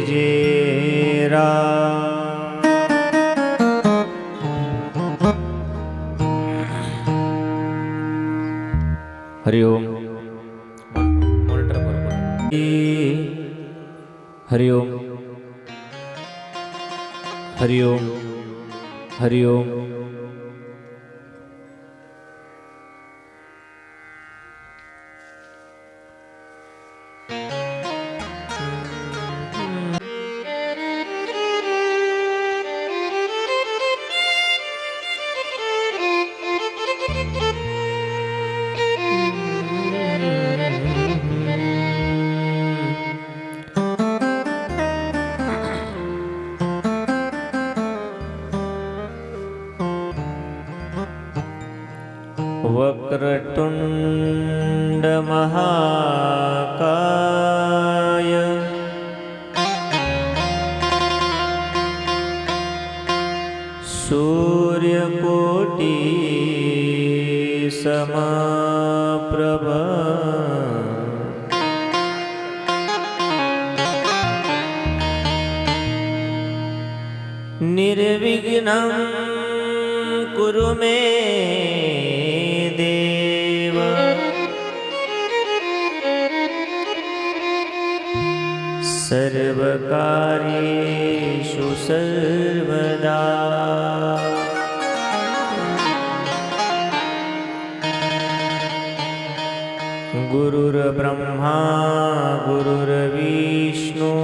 जय राम। हरि ओम। Monitor बरोबर। हरि ओम हरि ओम हरि ओम। वक्रतुंड महाकाय सूर्यकोटि समप्रभ निर्विघ्नं कुरु मे देव। सर्वकार्येषु सर्वदा। गुरुर्ब्रह्मा गुरुर्विष्णु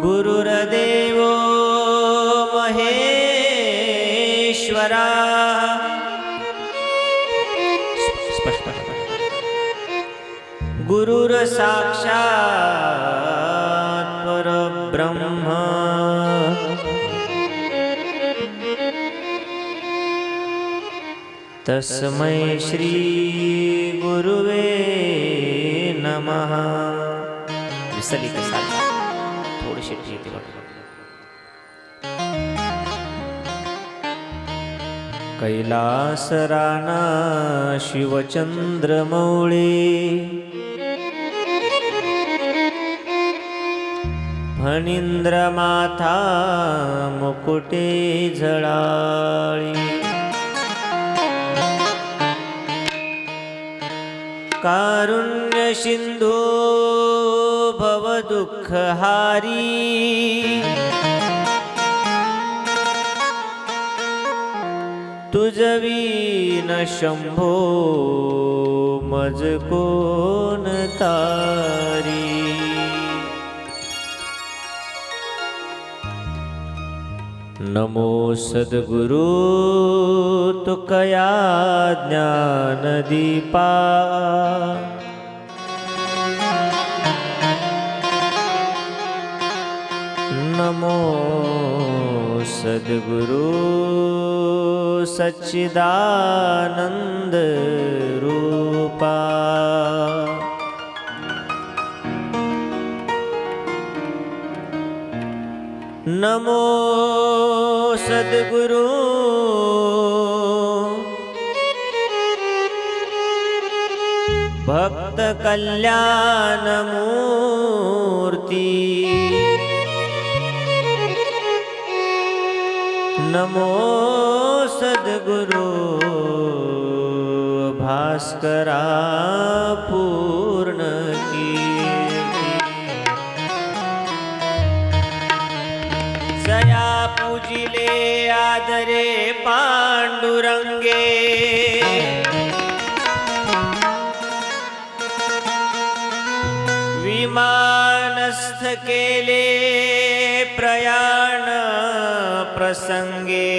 गुरुर्देवो महेश्वरा। गुरुर्साक्षात् परब्रह्म तस्मै श्री गुरुवे नमः। विसरली का साथ थोडीशी येते बघा। कैलासराना शिवचंद्रमौळे फणींद्रमाथा मुकुटे झळाळी। कारुण्य सिंधू भवदुःखहारी तुझवीन शंभो मज कोण तारी। नमो सद्गुरु तुकया ज्ञानदीपा। नमो सद्गुरु सच्चिदानंद रूपा। नमो सद्गुरु भक्त कल्याण मूर्ती। नमो सद्गुरु भास्करा पूर्ण कीर्ती। जया पूजिले आदरे पांडुरंगे। विमानस्थ केले प्रयाण प्रसंगे।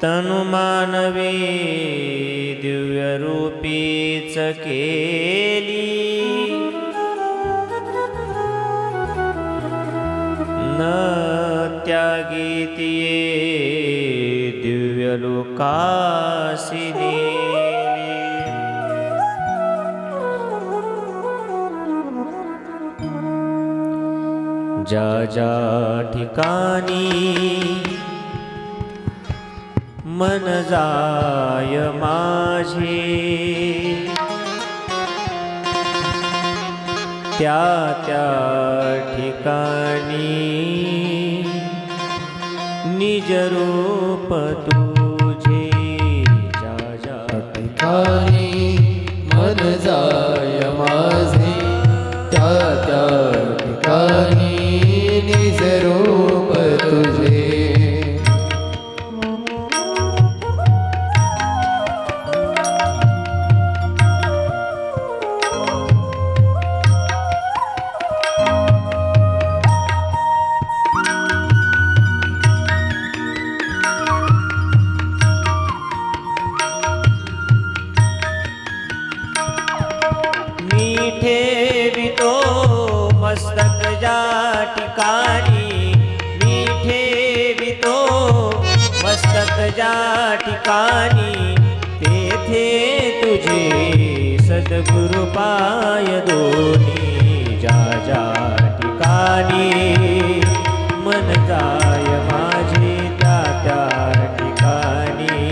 तनुमानवी दिव्यरूपीच केली। न त्यागीतिये दिव्यलोकासी नेली। ज्या ज्या ठिकाणी मन जाय माझे त्या त्या ठिकाणी निज रूप तुझे ज्या ज्या ठिकाणी मन जाय माझे त्या त्या ठिकाणी निज रूप तुझे ठेवितो मस्तक ज्या ठिकाणी मी ठेवितो मस्तक ज्या ठिकाणी तेथे तुझे सद्गुरु पाय दोन्ही ज्या ज्या ठिकाणी मन जाय माझे त्या त्या ठिकाणी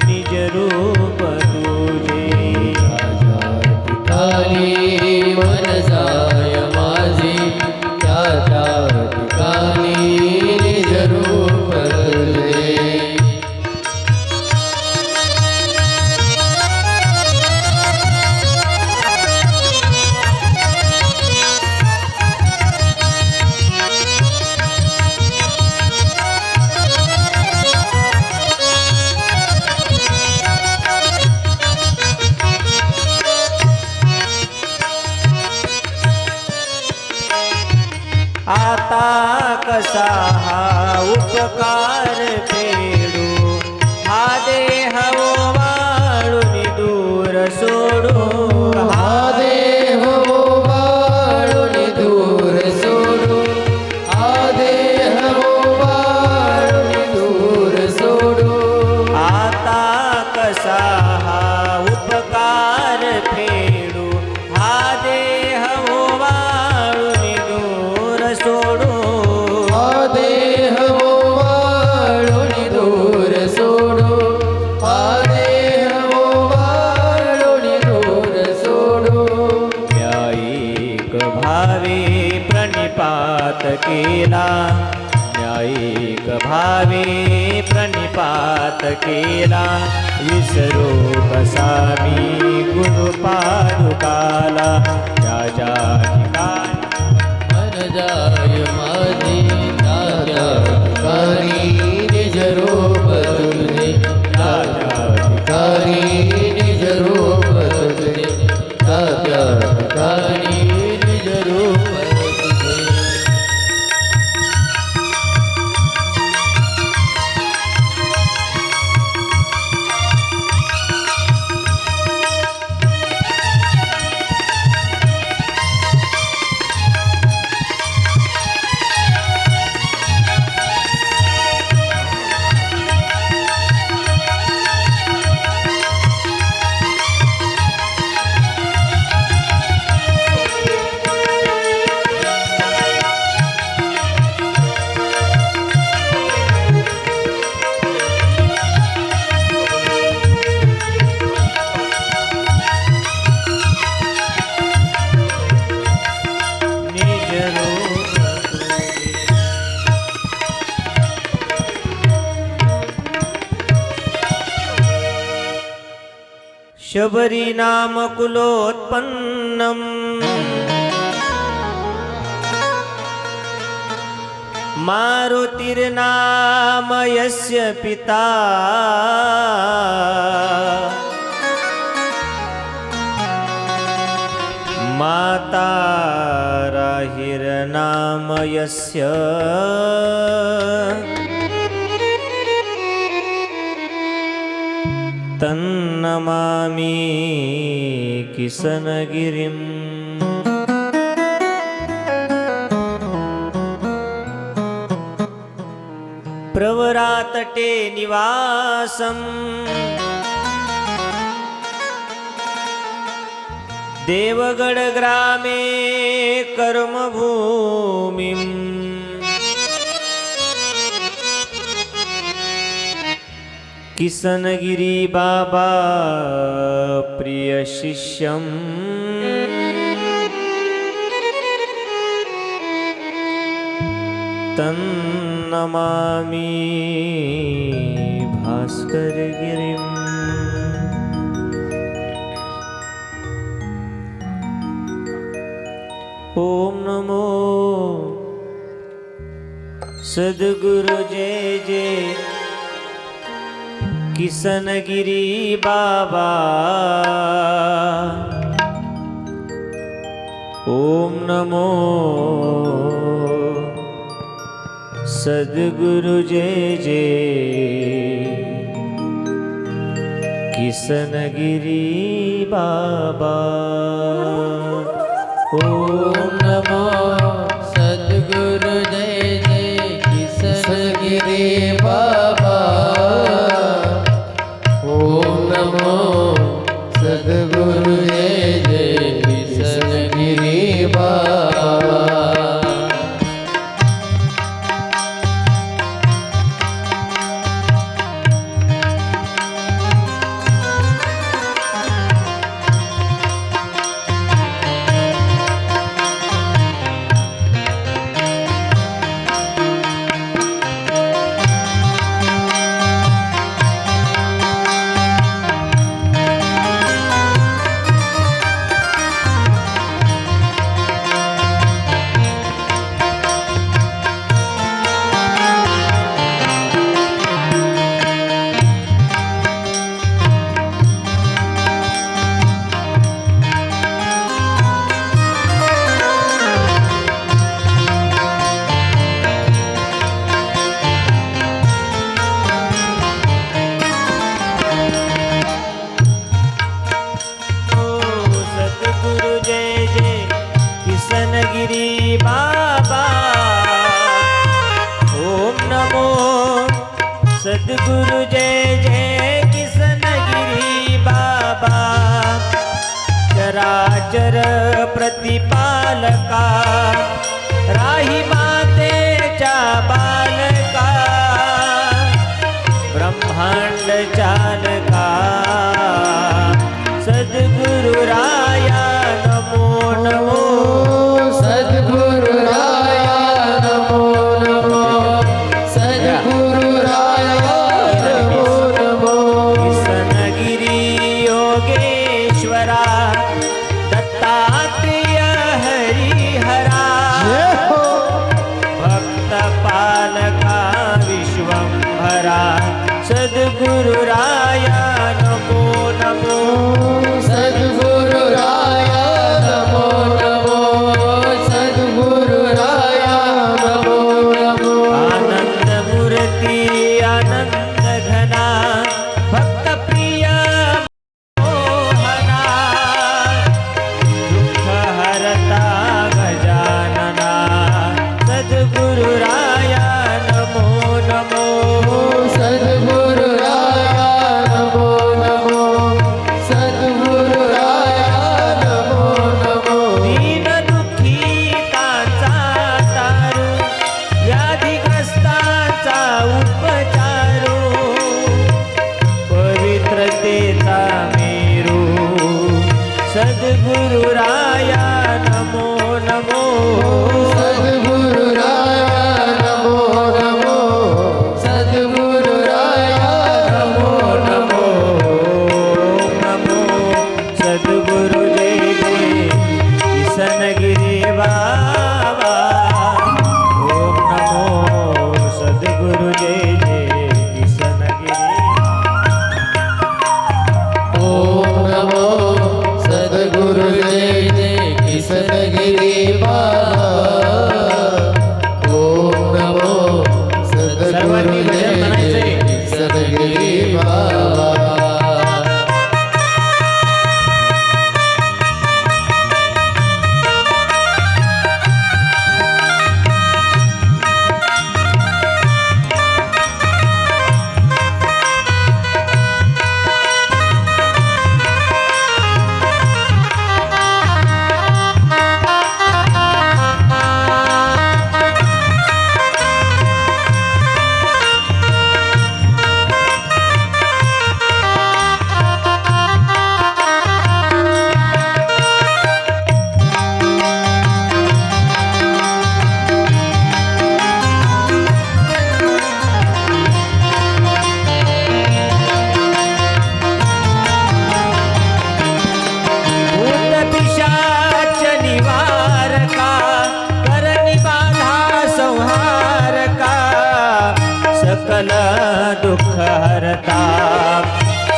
निज रूप तुझे ठिकाणी मन जाय माझे त्या त्या ठिकाणी निज रूप तुझे आता कसा हा उपकार फेडू हा देह वाळून दूर सोडू हा देह वाळून दूर सोडू हा देह वाळून दूर सोडू आता कसा हा उपकार फेडू हा देह वाळून दूर सोडू हा देह वाळून दूर सोडू हा देह वाळून दूर सोडू न्यायिक भावे प्रणिपात केला न्यायिक भावे प्रणिपात केला विसरू कसा मी गुरुपादुकाला ज्या ज्या ठिकाणी मन जाय माझे त्या त्या ठिकाणी निज रूप तुझे त्या त्या ठिकाणी निज रूप तुझे त्या त्या ठिकाणी निज रूप तुझे निज रूप तुझे शबरी नाम कुलोत्पन्नम मारुतिर्नाम यस्य पिता माता राहिर्नाम यस्य तन्नमामि किसनगिरिम् प्रवरातटे निवासम् देवगड ग्रामे कर्मभूमिम् किसनगिरी बाबा प्रिय शिष्यम तन्नमामि भास्करगिरिम्। ओम नमो सद्गुरु जय जय किसनगिरी बाबा। ओम नमो सद्गुरु जय जय किसनगिरी बाबा। ओम नमो सद्गुरु जय जय किसनगिरी बाबा। ओम नमो सद्गुरु जय जय किसनगिरी बाबा। किसनगिरी बाबा। ओम नमो सद्गुरु जय जय किसनगिरी बाबा। चराचर प्रतिपालका राही मातेच्या बालका। ब्रह्मांड चालका सद्गुरु राया नमो नमो। सद्गुरु राया नमो नमो। सद्गुरु राया नमो नमो। किसनगिरी योगेश्वरा दत्तात्रेय हरिहरा। भक्त पालका विश्वंभरा सद्गुरु राया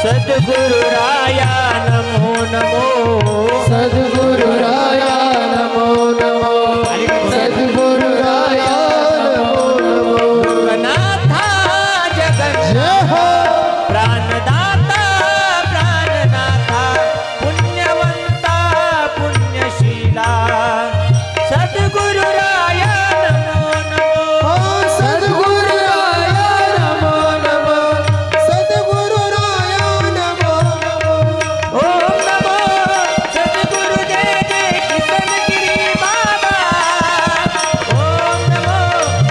सद्गुरुराया नमो नमो सद्गुरुराया नमो नमो सद्गुरुराया नमो नमो गणाथा जगत जय हो प्राणदाता प्राणनाथा पुण्यवंता पुण्यशीला सद्गुरुराया नमो नमो सद्गुरुराया नमो नमो सद्गुरुराया नमो नमो ओम नमो सद्गुरु जय जय किशनगिरी बाबा ओम नमो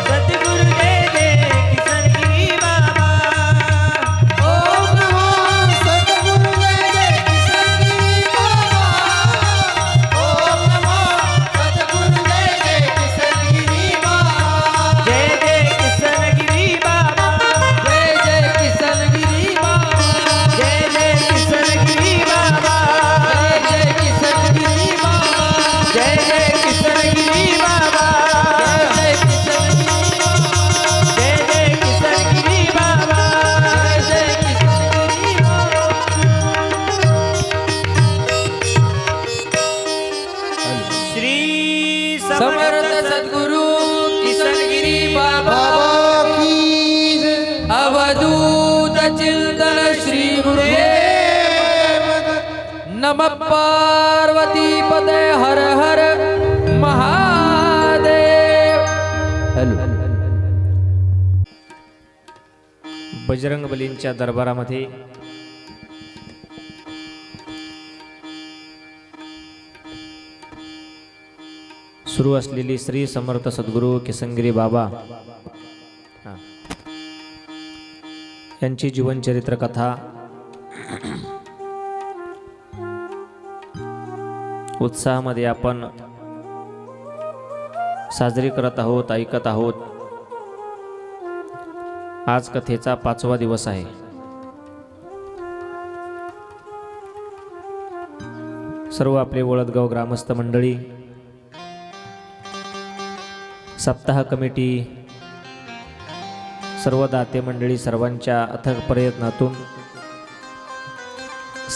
सद्गुरु जय जय किशनगिरी बाबा ओम नमो सद्गुरु जय जय किशनगिरी बाबा ओम नमो सद्गुरु जय जय किशनगिरी बाबा जय जय किशनगिरी बाबा जय जय किशनगिरी बाबा जय जय किशनगिरी बाबा जय जय किशनगिरी बाबा जय जय किशनगिरी बाबा जय किशनगिरी जय जय किशनगिरी बाबा जय किशनगिरी श्री समर्थ सद्गुरु किशनगिरी बाबा की जय अवधूत चिंतन श्री गुरुदेव नमः पार्वती पते हर हर महादेव हेलो बजरंग बलींच्या दरबारामध्ये सुरू असलेली श्री समर्थ सद्गुरू किशनगिरी बाबा यांची जीवनचरित्र कथा उत्साहामध्ये आपण साजरी करत आहोत, ऐकत आहोत. आज कथेचा 5वा दिवस आहे. सर्व आपले वळदगाव ग्रामस्थ मंडळी, सप्ताह कमिटी, सर्व दाते मंडळी सर्वांच्या अथक प्रयत्नातून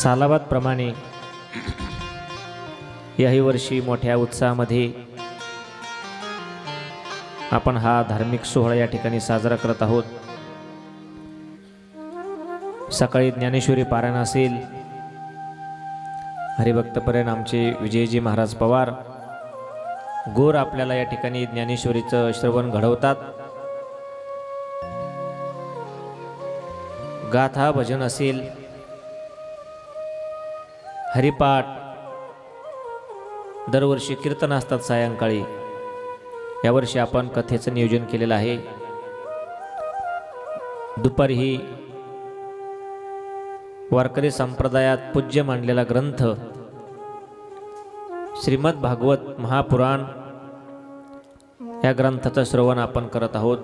सालाबादप्रमाणे याही वर्षी मोठ्या उत्साहामध्ये आपण हा धार्मिक सोहळा या ठिकाणी साजरा करत आहोत. सकाळी ज्ञानेश्वरी पारायण असेल, हरिभक्तपरायण आमचे विजयजी महाराज पवार गोर आपल्याला या ठिकाणी ज्ञानेश्वरीचं श्रवण घडवतात. गाथा भजन असेल, हरिपाठ, दरवर्षी कीर्तन असतात सायंकाळी. यावर्षी आपण कथेचं नियोजन केलेलं आहे. दुपारी ही वारकरी संप्रदायात पूज्य मानलेला ग्रंथ श्रीमद भागवत महापुराण या ग्रंथाचं श्रवण आपण करत आहोत.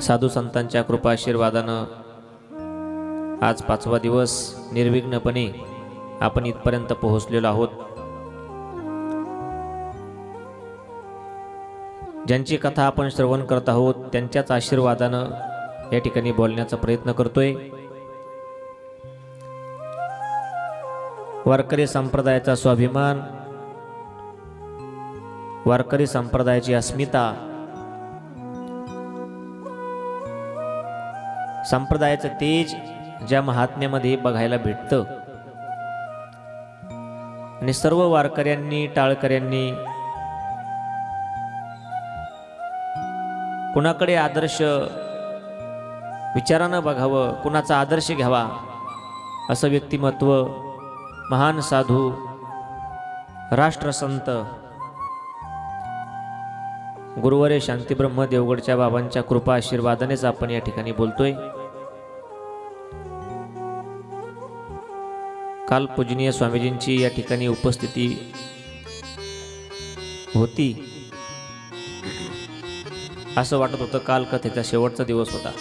साधू संतांच्या कृपा आशीर्वादानं आज 5वा दिवस निर्विघ्नपणे आपण इथपर्यंत पोहोचलेलो आहोत. ज्यांची कथा आपण श्रवण करत आहोत त्यांच्याच आशीर्वादानं या ठिकाणी बोलण्याचा प्रयत्न करतोय. वारकरी संप्रदायाचा स्वाभिमान, वारकरी संप्रदायाची अस्मिता, संप्रदायाचं तेज ज्या महात्म्यामध्ये बघायला भेटतं आणि सर्व वारकऱ्यांनी, टाळकऱ्यांनी कुणाकडे आदर्श विचारानं बघावं, कुणाचा आदर्श घ्यावा, असं व्यक्तिमत्व, महान साधू, राष्ट्रसंत गुरुवर्य शांतीब्रह्म देवगडच्या बाबांच्या कृपा आशीर्वादानेच आपण या ठिकाणी बोलतोय. काल पूजनीय स्वामीजींची या ठिकाणी उपस्थिती होती. असं वाटत होतं काल कथेचा शेवटचा दिवस होता.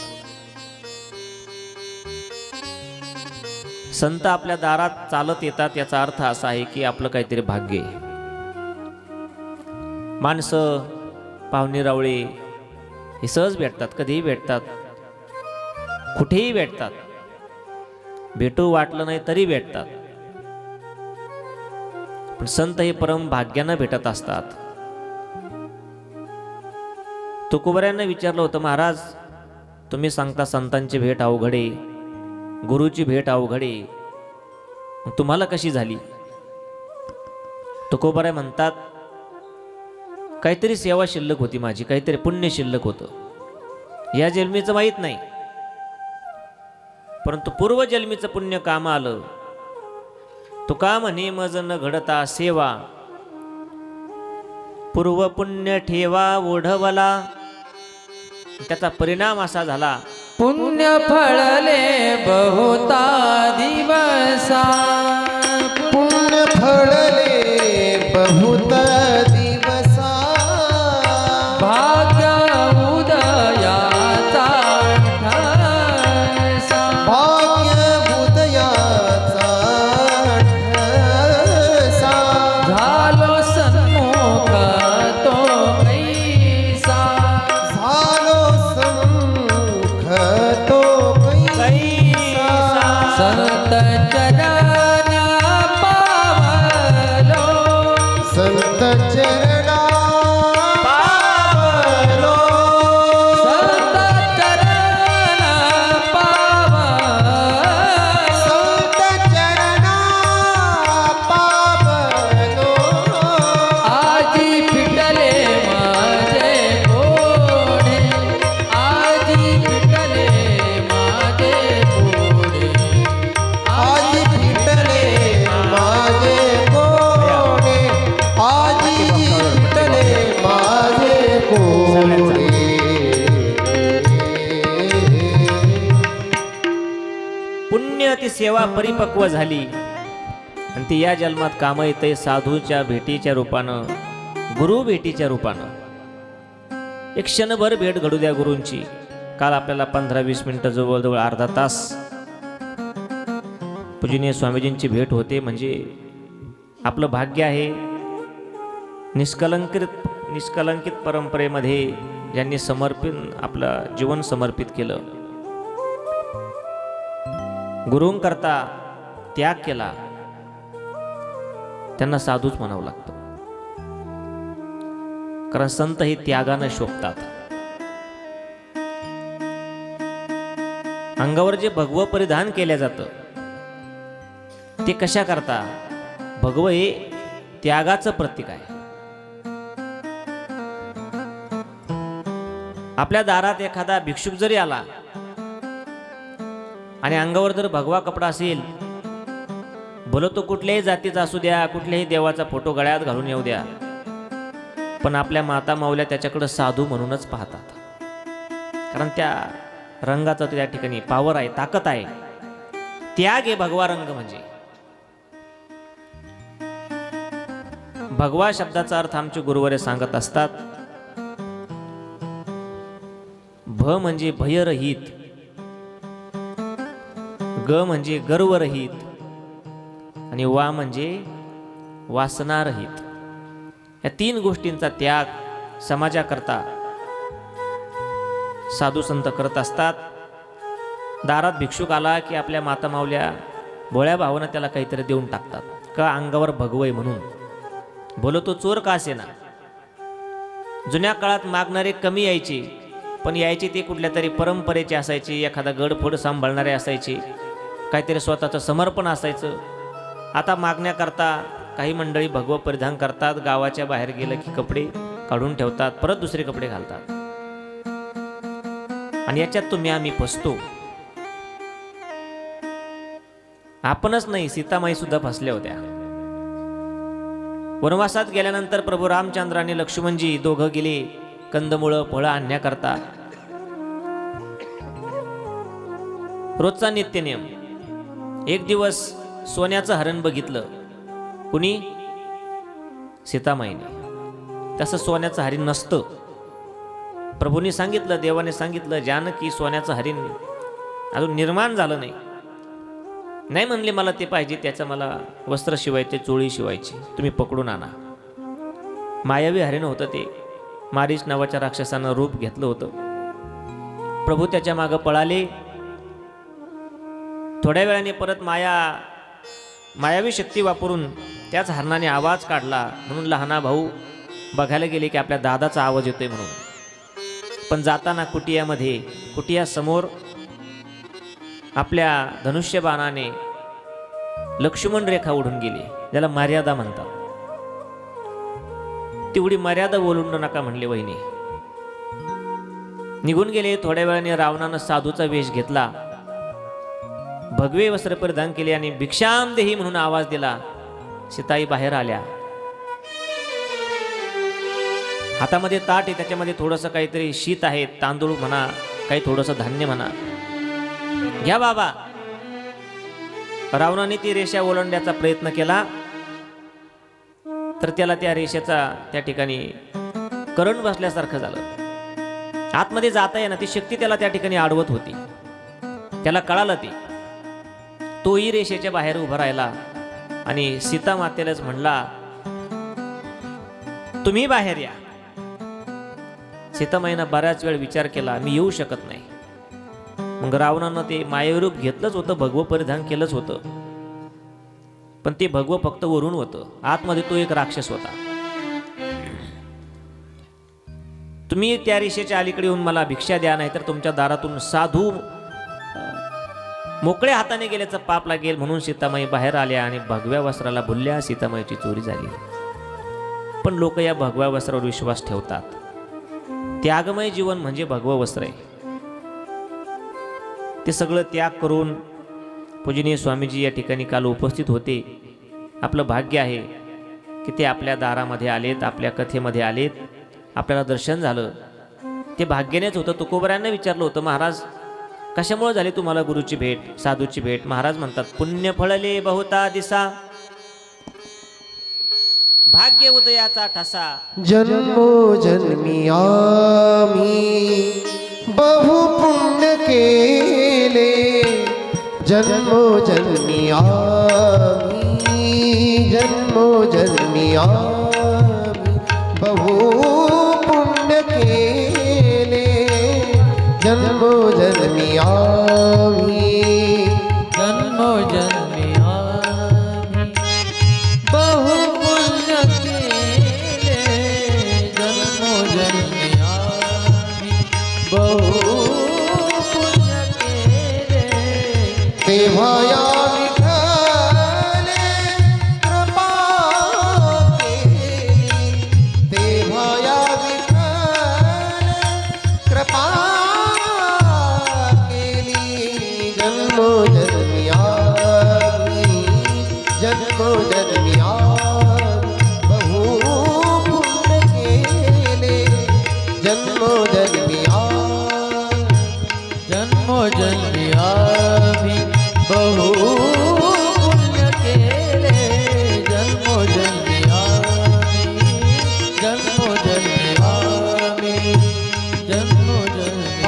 संत आपल्या दारात चालत येतात याचा अर्थ असा आहे की आपलं काहीतरी भाग्य आहे. माणसं, पाहुणे रावळे हे सहज भेटतात, कधीही भेटतात, कुठेही भेटतात, भेटू वाटलं नाही तरी भेटतात. पण संत हे परम भाग्यानं भेटत असतात. तुकोबऱ्यांना विचारलं होतं, महाराज तुम्ही सांगता संतांची भेट अवघडे, गुरुची भेट अवघडे, मग तुम्हाला कशी झाली? तुकोबराय म्हणतात, काहीतरी सेवा शिल्लक होती माझी, काहीतरी पुण्य शिल्लक होतं. या जन्मीचं माहीत नाही, परंतु पूर्वजन्मीचं पुण्य काम आलं. तुका म्हणे मज न घडता सेवा, पूर्व पुण्य ठेवा ओढवला. त्याचा परिणाम असा झाला, पुण्य फळले बहुता दिवसा, पुण्य फळले बहुत दिवसा, भाग्य उदयाचा ठसा, भाग्य उदयाचा ठसा, झालो सन्मुख तो कैसा, झालो सन्मुख तो कैसा, संत चरण पावलो, संत चरणा पावलो, संत चरण पावलो, संत चरणा पावलो, आजी फिटले माझे गोडे, आजी फिटले माझे गोडे, आजी फिटले माझे कोडे, आजी फिटले माझे कोडे. पुण्य ती सेवा परिपक्व झाली आणि ती या जन्मात काम येते साधूच्या भेटीच्या रूपानं, गुरु भेटीच्या रूपानं. एक क्षणभर भेट घडू द्या गुरूंची. काल आपल्याला 15-20 मिनिटं, जवळजवळ अर्धा तास पूजनीय स्वामीजींची भेट होते, म्हणजे आपलं भाग्य आहे. निष्कलंकित परंपरेमध्ये ज्यांनी आपलं जीवन समर्पित केलं, गुरूंकरता त्याग केला, त्यांना साधूच म्हणावं लागतं. कारण संत हे त्यागानं शोभतात. अंगावर जे भगवं परिधान केलं जातं ते कशा करता? भगवं हे त्यागाचं प्रतीक आहे. आपल्या दारात एखादा भिक्षुक जरी आला आणि अंगावर जर भगवा कपडा असेल, भलं तो कुठल्याही जातीचा असू द्या, कुठल्याही देवाचा फोटो गळ्यात घालून येऊ द्या, पण आपल्या माता माऊल्या त्याच्याकडे साधू म्हणूनच पाहतात. कारण त्या रंगाचा त्या ठिकाणी पावर आहे, ताकद आहे. त्याग हे भगवा रंग. म्हणजे भगवा शब्दाचा अर्थ आमचे गुरुवरे सांगत असतात, भ म्हणजे भयरहित, ग म्हणजे गर्वरहित आणि वा म्हणजे वासनारहित. या 3 गोष्टींचा त्याग समाजाकरता साधू संत करत असतात. दारात भिक्षुक आला की आपल्या माता माऊल्या भोळ्या भावानं त्याला काहीतरी देऊन टाकतात. का? अंगावर भगवय म्हणून. बोलो तो चोर का असेना. जुन्या काळात मागणारे कमी यायचे, पण यायचे ते कुठल्या तरी परंपरेचे असायचे, एखादा गडफोड सांभाळणारे असायचे, काहीतरी स्वतःचं समर्पण असायचं. आता मागण्याकरता काही मंडळी भगवं परिधान करतात, गावाच्या बाहेर गेलं की कपडे काढून ठेवतात, परत दुसरे कपडे घालतात. आणि याच्यात तुम्ही आम्ही फसतो. आपणच नाही, सीतामाई सुद्धा फसल्या होत्या. वनवासात गेल्यानंतर प्रभू रामचंद्र आणि लक्ष्मणजी दोघं गेले कंदमुळं फळं आणण्याकरता. रोजचा नित्यनियम. एक दिवस सोन्याचं हरण बघितलं. कुणी? सीतामाईने. तसं सोन्याचं हरिण नसतं. प्रभूंनी सांगितलं, देवाने सांगितलं, जानकी सोन्याचं हरिण अजून निर्माण झालं नाही. नाही म्हणले मला ते पाहिजे, त्याचं मला वस्त्र शिवायचे, चोळी शिवायची, तुम्ही पकडून आणा. मायावी हरिण होतं ते. मारीच नावाच्या राक्षसानं रूप घेतलं होतं. प्रभू त्याच्या मागं पळाले. थोड्या वेळाने परत मायावी शक्ती वापरून त्याच हरणाने आवाज काढला. म्हणून लहाना भाऊ बघायला गेले की आपल्या दादाचा आवाज येतोय म्हणून. पण जाताना कुटियासमोर आपल्या धनुष्यबाणाने लक्ष्मण रेखा ओढून गेली, ज्याला मर्यादा म्हणतात. तेवढी मर्यादा ओलांडू नका म्हणले वहिनी. निघून गेले. थोड्या वेळाने रावणानं साधूचा वेश घेतला, भगवे वस्त्र परिधान केले आणि भिक्षाम देही म्हणून आवाज दिला. सीताई बाहेर आल्या. हातामध्ये ताट आहे, त्याच्यामध्ये थोडंसं काहीतरी शीत आहे, तांदूळ म्हणा, काही थोडंसं धान्य म्हणा. घ्या बाबा. रावणाने ती रेषा ओलांडण्याचा प्रयत्न केला, तर त्याला त्या रेषेचा त्या ठिकाणी करंट बसल्यासारखं झालं. आतमध्ये जाता येईना, ती शक्ती त्याला त्या ठिकाणी अडवत होती. त्याला कळालं ते. तोही रेषेच्या बाहेर उभा राहिला आणि सीता मातेलाच म्हणला, तुम्ही बाहेर या. सीतामाईनं बऱ्याच वेळ विचार केला, मी येऊ शकत नाही. मग रावणानं ते मायारूप घेतलंच होतं, भगवं परिधान केलंच होतं, पण ते भगवं फक्त वरून होतं, आतमध्ये तो एक राक्षस होता. तुम्ही त्या रेषेच्या अलीकडे येऊन मला भिक्षा द्या, नाही तर तुमच्या दारातून साधू मोकळ्या हाताने गेल्याचं पाप लागेल. म्हणून सीतामाई बाहेर आल्या आणि भगव्या वस्त्राला भुलल्या. सीतामाईची चोरी झाली. पण लोक या भगव्या वस्त्रावर विश्वास ठेवतात. त्यागमय जीवन म्हणजे भगवं वस्त्र आहे. ते सगळं त्याग करून पूजनीय स्वामीजी या ठिकाणी काल उपस्थित होते. आपलं भाग्य आहे की ते आपल्या दारामध्ये आलेत, आपल्या कथेमध्ये आलेत, आपल्याला दर्शन झालं. ते भाग्यानेच होतं. तुकोबरायांना विचारलं होतं, महाराज कशामुळे झाली तुम्हाला गुरुची भेट, साधूची भेट? महाराज म्हणतात, पुण्य फळले बहुता दिसा, भाग्य उदयाचा ठसा. जन्मोजन्मी आम्ही बहु पुण्य केले, जन्मोजन्मी आम्ही, जन्मोजन्मी आम्ही बहु पुण्य केले, जन्मोजन्मी आम्ही, जन्मोजन्मी आम्ही बहु पुण्य केले, जन्मोजन्मी आम्ही बहु पुण्य केले. तेव्हा या विठ्ठले कृपा केली, तेव्हा या विठ्ठले कृपा केली, जन्मोजन्मी आम्ही, जन्मोजन्मी आम्ही बहु पुण्य केले, जन्मोजन्मी आम्ही, जन्मोजन्मी आम्ही बहु पुण्य केले, जन्मोजन्मी आम्ही, जन्मोजन्मी आम्ही, जन्मोजन्मी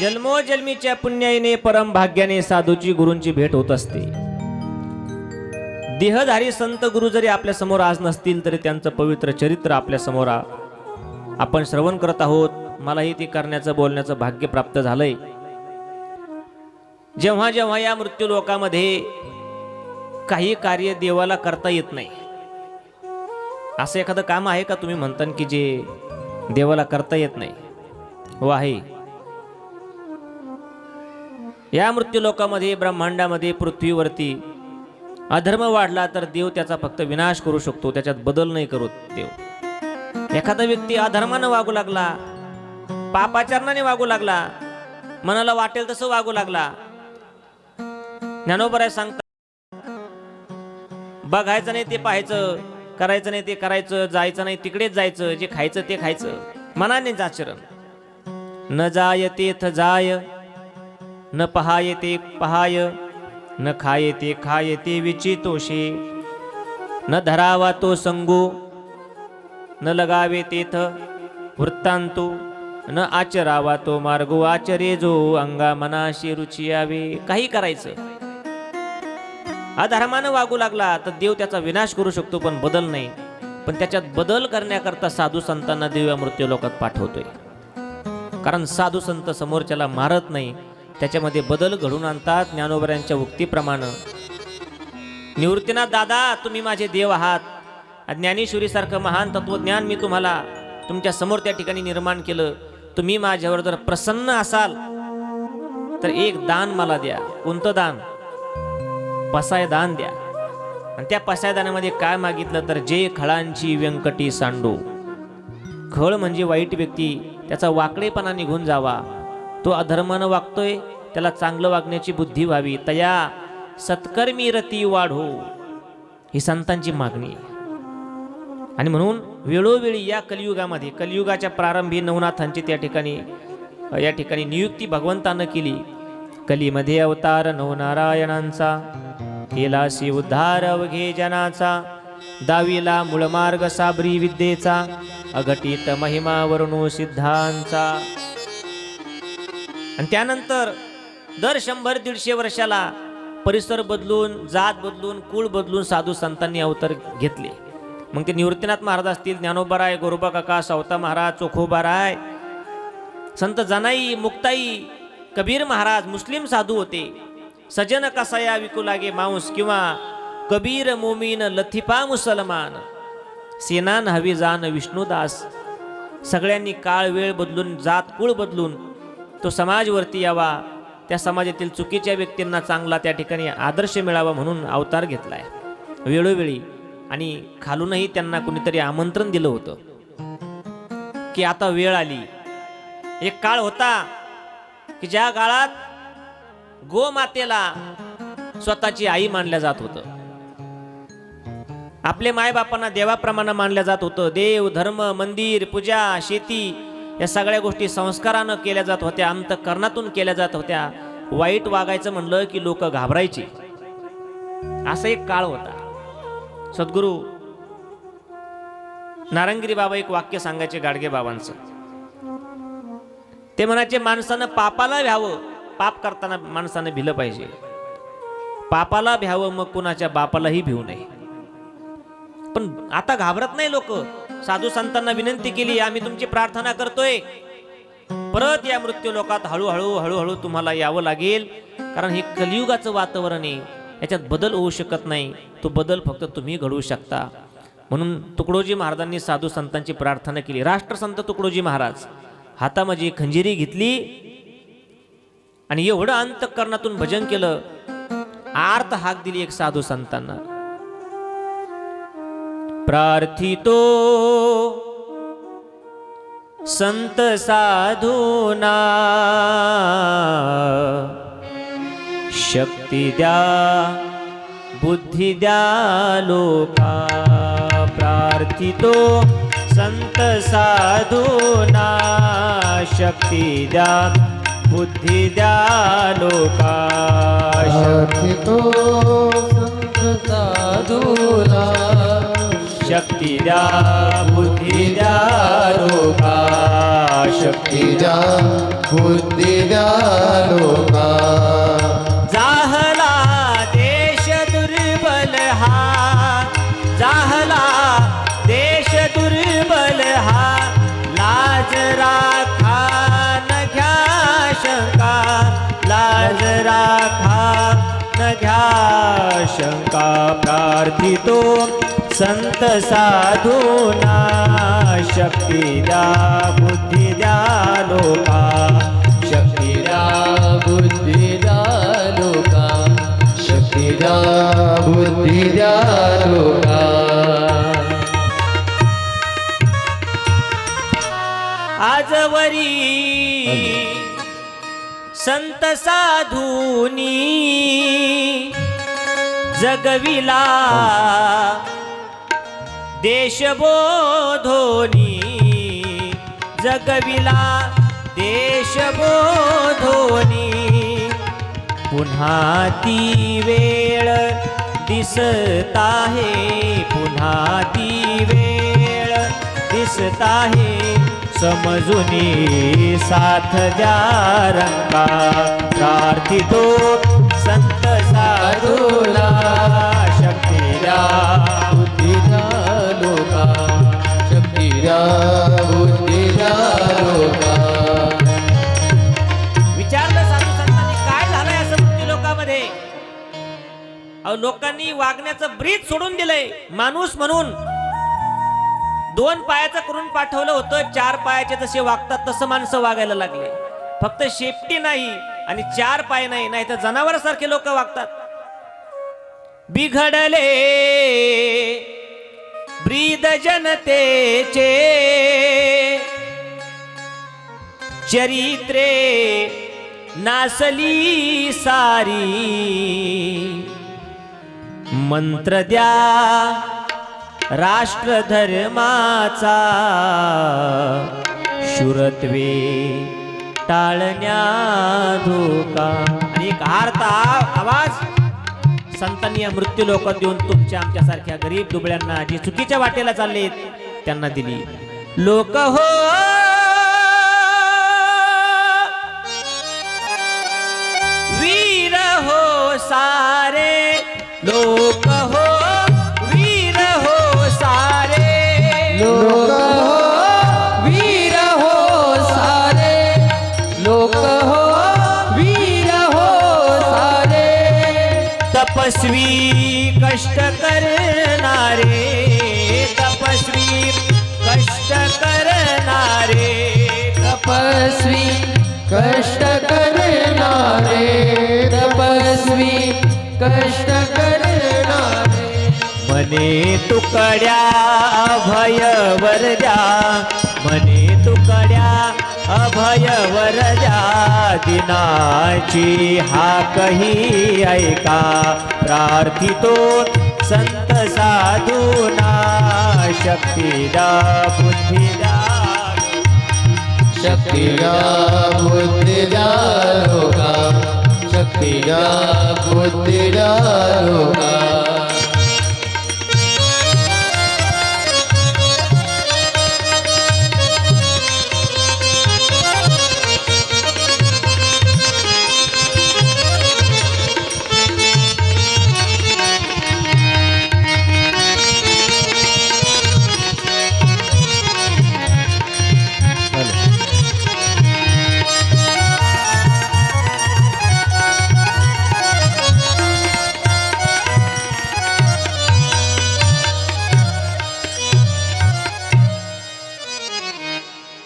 जन्मोजन्मीच्या पुण्याईने परम भाग्याने साधूची गुरूंची भेट होत असते. देहधारी संत गुरु जरी आपल्या समोर आज नसतील तरी त्यांचं पवित्र चरित्र आपल्या समोर आपण श्रवण करत आहोत. मलाही ते करण्याचं बोलण्याचं भाग्य प्राप्त झालंय. जेव्हा जेव्हा या मृत्यू लोकामध्ये काही कार्य देवाला करता येत नाही, असं एखादं काम आहे का तुम्ही म्हणता की जे देवाला करता येत नाही? हो आहे. या मृत्यू लोकामध्ये, ब्रह्मांडामध्ये, पृथ्वीवरती अधर्म वाढला तर देव त्याचा फक्त विनाश करू शकतो, त्याच्यात बदल नाही करू देव. एखादा व्यक्ती अधर्मानं वागू लागला, पापाचरणाने वागू लागला, मनाला वाटेल तसं वागू लागला, ज्ञानोबराय सांगतात, बघायचं नाही ते पाहायचं, करायचं नाही ते करायचं, जायचं नाही तिकडेच जायचं, जे खायचं ते खायचं, मनानेच आचरण. न जाय तेथ जाय, न पहाय ते पहाय, न खाये ते खाये ते विचितोषे, न धरावा तो संगो, न लगावे तेथ वृत्तांतो, न आचरावा तो मार्गो आचरे जो, अंगा मनाशी रुची यावे. काही करायचं, अधर्मानं वागू लागला तर देव त्याचा विनाश करू शकतो, पण बदल नाही. पण त्याच्यात बदल करण्याकरता साधू संतांना दिव्या मृत्यू लोकात पाठवतोय. कारण साधू संत समोरच्याला मारत नाही, त्याच्यामध्ये बदल घडून आणतात. ज्ञानोबरांच्या उक्तीप्रमाणे, निवृत्तीनाथ दादा तुम्ही माझे देव आहात, ज्ञानेश्वरीसारखं महान तत्वज्ञान मी तुम्हाला तुमच्या समोर त्या ठिकाणी निर्माण केलं. तुम्ही माझ्यावर जर प्रसन्न असाल तर एक दान मला द्या. कोणतं दान? पसाय दान द्या. आणि त्या पसाय दानामध्ये काय मागितलं तर जे खळांची व्यंकटी सांडू. खळ म्हणजे वाईट व्यक्ती, त्याचा वाकडेपणा निघून जावा, तो अधर्मानं वागतोय, त्याला चांगलं वागण्याची बुद्धी व्हावी, तया सत्कर्मी रती वाढो, ही संतांची मागणी आहे. आणि म्हणून वेळोवेळी या कलियुगामध्ये, कलियुगाच्या प्रारंभी नवनाथांची त्या ठिकाणी या ठिकाणी नियुक्ती भगवंतानं केली. कलीमध्ये अवतार नवनारायणांचा, केलासी उद्धार अवघे जनाचा, दावीला मूळमार्ग साबरी विद्येचा, अघटित महिमा वर्णो सिद्धांचा. आणि त्यानंतर दर 100-150 वर्षाला परिसर बदलून, जात बदलून, कुळ बदलून साधू संतांनी अवतार घेतले. मग ते निवृत्तीनाथ महाराज असतील, ज्ञानोबाराय, गोरोबा काका, सावता महाराज, चोखोबाराय, संत जनाई, मुक्ताई, कबीर महाराज मुस्लिम साधू होते. सजन कसाया विकू लागे मांस, किंवा कबीर मोमीन लथिफा मुसलमान, सेनान हवी जान विष्णुदास. सगळ्यांनी काळ वेळ बदलून, जात कुळ बदलून तो समाजवरती यावा, त्या समाजातील चुकीच्या व्यक्तींना चांगला त्या ठिकाणी आदर्श मिळावा म्हणून अवतार घेतलाय वेळोवेळी. आणि खालूनही त्यांना कुणीतरी आमंत्रण दिलं होतं की आता वेळ आली. एक काळ होता की ज्या काळात गोमातेला स्वतःची आई मानल्या जात होतं. आपले मायबापांना देवाप्रमाणे मानल्या जात होतं. देव, धर्म, मंदिर, पूजा, शेती या सगळ्या गोष्टी संस्कारानं केल्या जात होत्या, अंतःकरणातून केल्या जात होत्या. वाईट वागायचं म्हणलं की लोक घाबरायची. असा एक काळ होता. सद्गुरू नारंगिरी बाबा एक वाक्य सांगायचे गाडगे बाबांचं. ते म्हणायचे, माणसानं पापाला भ्यावं, पाप करताना माणसानं भिलं पाहिजे. पापाला भ्यावं, मग कुणाच्या बापालाही भिवू नये. पण आता घाबरत नाही लोक. साधू संतांना विनंती केली, आम्ही तुमची प्रार्थना करतोय, परत या मृत्यू लोकात हळूहळू तुम्हाला यावं लागेल. कारण हे कलियुगाचं वातावरण आहे, याच्यात बदल होऊ शकत नाही. तो बदल फक्त तुम्ही घडवू शकता. म्हणून तुकडोजी महाराजांनी साधू संतांची प्रार्थना केली. राष्ट्रसंत तुकडोजी महाराज हातामध्ये खंजिरी घेतली आणि एवढं अंतःकरणातून भजन केलं, आर्त हाक दिली एक साधू संतांना. प्रार्थितो संत साधूना, शक्ती द्या बुद्धी द्या लोका. प्रार्थितो संत साधूना, शक्ती द्या बुद्धी द्या लोका. प्रार्थितो संत साधूला, शक्ती द्या बुद्धी द्या लोका. शक्ती द्या बुद्धी द्या लोका. जाहला देश दुर्बल हा, जाहला देश दुर्बल हा. लाज राखा न घ्या शंका, लाज राखा न घ्या शंका. प्रार्थितो संत साधूना, शक्ती द्या बुद्धी द्या लोका. शक्ती द्या बुद्धी द्या लोका, शक्ती द्या बुद्धी द्या लोका. आजवरी संत साधूनी जगविला देशबोधोनी, जगविला देशबोधोनी. पुन्हा ती वेळ दिसत आहे, पुन्हा ती वेळ दिसत आहे. समजुनी साथ द्या रंगा. प्रार्थितो संत साधूला, शक्ती द्या बुद्धी द्या लोका. बुद्धी द्या लोका. विचारलं साधू संतांनी काय झालंय असं मृत्यू लोकामध्ये. अहो लोकांनी वागण्याचं ब्रीद सोडून दिलंय. माणूस म्हणून 2 पायाचं करून पाठवलं होतं, 4 पायाचे जसे वागतात तसं माणसं वागायला लागले. फक्त शेपटी नाही आणि 4 पाय नाही, नाही तर जनावरासारखे लोक वागतात. बिघडले ब्रीद जनतेचे, चरित्रे नासली सारी. मंत्र द्या राष्ट्र धर्माचा, शूरत्वे टाळण्या धोका. आणि एक आर्त आवाज संतांनी या मृत्यू लोकात देऊन तुमच्या आमच्यासारख्या गरीब दुबळ्यांना जे चुकीच्या वाटेला चाललेत त्यांना दिली. लोक हो वीर हो सारे, लोक हो वीर हो सारे. लोक हो वीर हो सारे, लोक हो वीर हो सारे. तपस्वी कष्ट करणारे, तपस्वी कष्ट करणारे. तपस्वी कष्ट करणारे, तपस्वी कष्ट करणारे. मने तुकड्या अभय वरद्या, मने तुकड्या अभय वरद्या. दिनाची हाकही ऐका, प्रार्थितो संत साधूना. शक्ती द्या बुद्धी द्या, शक्ती द्या बुद्धी द्या लोका. शक्ती द्या बुद्धी द्या लोका.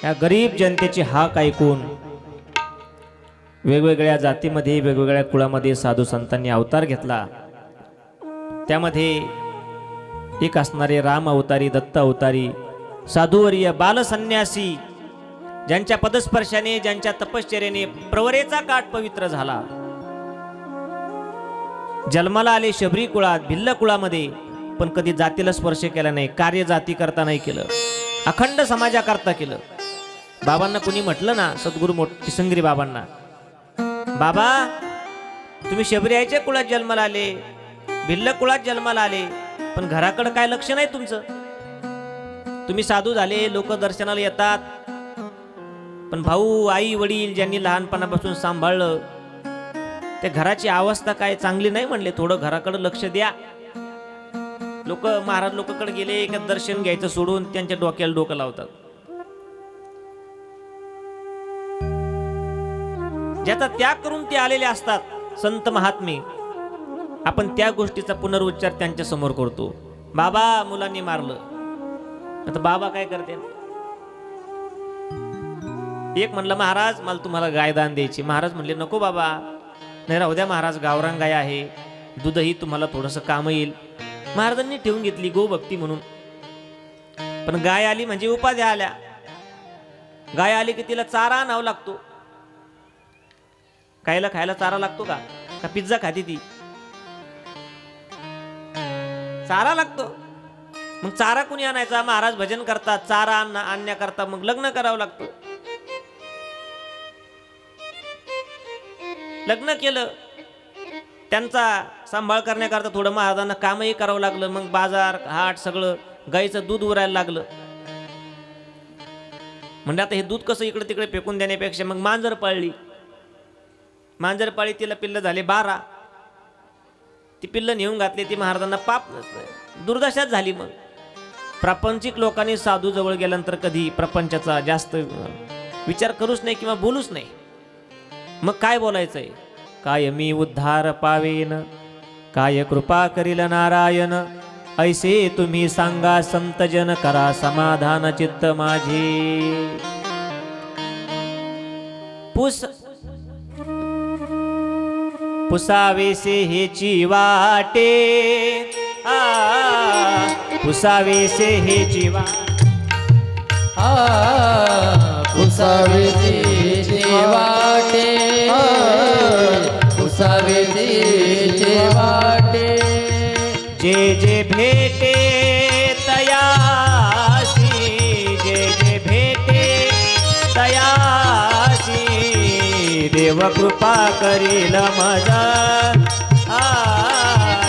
या गरीब जनतेची हाक ऐकून वेगवेगळ्या जातीमध्ये वेगवेगळ्या कुळामध्ये साधू संतांनी अवतार घेतला. त्यामध्ये एक असणारे राम अवतारी, दत्त अवतारी, साधुवर्य, बालसन्यासी, ज्यांच्या पदस्पर्शाने ज्यांच्या तपश्चर्याने प्रवरेचा काठ पवित्र झाला. जन्माला आले शबरी कुळात, भिल्ल कुळामध्ये, पण कधी जातीला स्पर्श केला नाही. कार्य जाती करता नाही केलं, अखंड समाजाकरता केलं. बाबांना कुणी म्हटलं ना, सद्गुरू टिसंगरी बाबांना, बाबा तुम्ही शबरीच्या कुळात जन्माला आले, भिल्ल कुळात जन्माला आले, पण घराकडे काय लक्ष नाही तुमचं. तुम्ही साधू झाले, लोक दर्शनाला येतात, पण भाऊ आई वडील ज्यांनी लहानपणापासून सांभाळलं त्या घराची अवस्था काय चांगली नाही म्हणले. थोडं घराकडे लक्ष द्या. लोक महाराज लोकांकडे गेले का दर्शन घ्यायचं सोडून त्यांच्या डोक्याला डोकं लावतात. ज्याचा त्याग करून ते आलेले असतात संत महात्मे, आपण त्या गोष्टीचा पुनरुच्चार त्यांच्या समोर करतो. बाबा मुलांनी मारलं, आता बाबा काय करते. एक म्हणलं महाराज मला तुम्हाला गाय दान द्यायची. महाराज म्हणले नको बाबा, नाही राहू द्या महाराज, गावरान गाय आहे, दूधही तुम्हाला थोडंसं काम येईल. महाराजांनी ठेवून घेतली गोभक्ती म्हणून. पण गाय आली म्हणजे उपाध्या आल्या. गाय आली की तिला चारा आणावा लागतो. गायला खायला चारा लागतो का पिझ्झा खाती ती? चारा लागतो. मग चारा कुणी आणायचा? महाराज भजन करतात, चारा आणण्याकरता मग लग्न करावं लागतं. लग्न केलं, त्यांचा सांभाळ करण्याकरता थोडं महाराजांना कामही करावं लागलं. मग बाजार हाट सगळं, गाईचं दूध उरायला लागलं. म्हणजे आता हे दूध कसं इकडे तिकडे फेकून देण्यापेक्षा मग मांजर पाळली. मांजर पाळी, तिला पिल्लं झाले 12. ती पिल्लं नेऊन घातली. ती महाराजांना पाप दुर्दशाच झाली. मग प्रापंचिक लोकांनी साधू जवळ गेल्यानंतर कधी प्रपंचाचा जास्त विचार करूच नाही किंवा बोलूच नाही. मग काय बोलायचंय? काय मी उद्धार पावेन, काय कृपा करील नारायण, ऐसे तुम्ही सांगा संतजन, करा समाधान चित्त माझे. पुसावेसे हेची वाटे, पुसावेसे हेची पुसावे तिचे वाटे, पुसावे तिचे वाटे. जे जे भेटे तयासी, जे जे भेटे तयासी, देव कृपा करील मजा,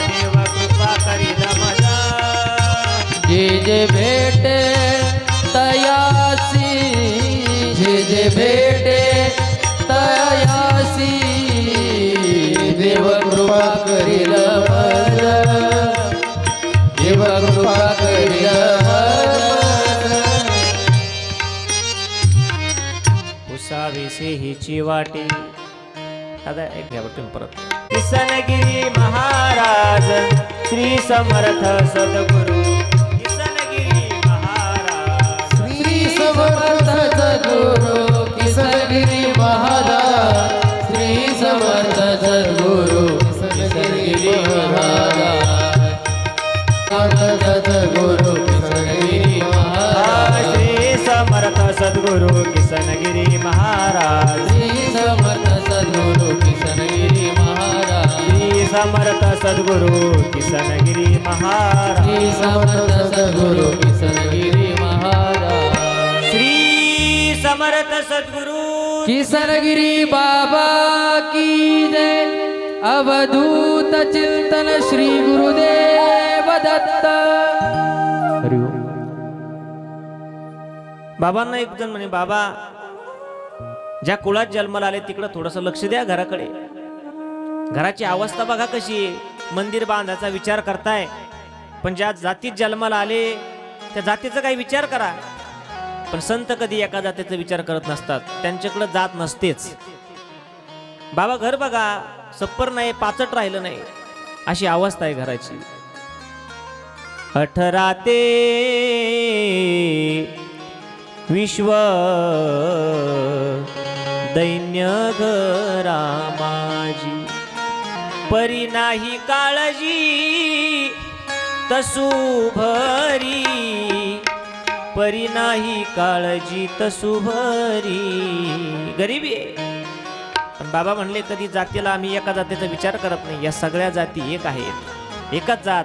देव कृपा करील मजा. जे जे भेटे तयासी, जे जे भेटे तयासी, देव कृपा करील मज, देव कृपा करील मज. पुसावेसे हिची वाटे. आता एक घ्या तुम्ही परत. किसनगिरी महाराज श्री समर्थ सद्गुरु, किसनगिरी महाराज श्री समर्थ सद्गुरु, किसनगिरी महाराज, श्री समर्थ सद्गुरु, किसनगिरी महाराज, सद्गुरु, किसनगिरी महाराज. श्री समर्थ सद्गुरु किसनगिरी महाराज, श्री समर्थ सद्गुरु, किसनगिरी महाराज, श्री समर्थ सद्गुरु किसनगिरी महाराज, श्री समर्थ सद्गुरु, किसनगिरी महाराज. श्री समर्थ सद्गुरु किसनगिरी बाबा की जय. अवधूत चिंतन श्री गुरुदेव दत्त. हरि ओम. बाबांना एक जण म्हणे, बाबा ज्या कुळात जन्माला आले तिकडं थोडंसं लक्ष द्या घराकडे. घराची अवस्था बघा कशी आहे. मंदिर बांधायचा विचार करताय, पण ज्या जातीत जन्माला आले त्या जातीचा काही विचार करा. पण संत कधी एका जातीचा विचार करत नसतात, त्यांच्याकडे जात नसतेच. बाबा घर बघा, सप्पर नाही, पाचट राहिलं नाही, अशी अवस्था आहे घराची. 18 ते विश्व दैन्य घरा माझी, परी नाही काळजी तसू भरी, परी नाही काळजी तसू भरी. गरीबी आहे, पण बाबा म्हणले कधी जातीला आम्ही एका जातीचा विचार करत नाही. या सगळ्या जाती एक आहेत, एकच जात,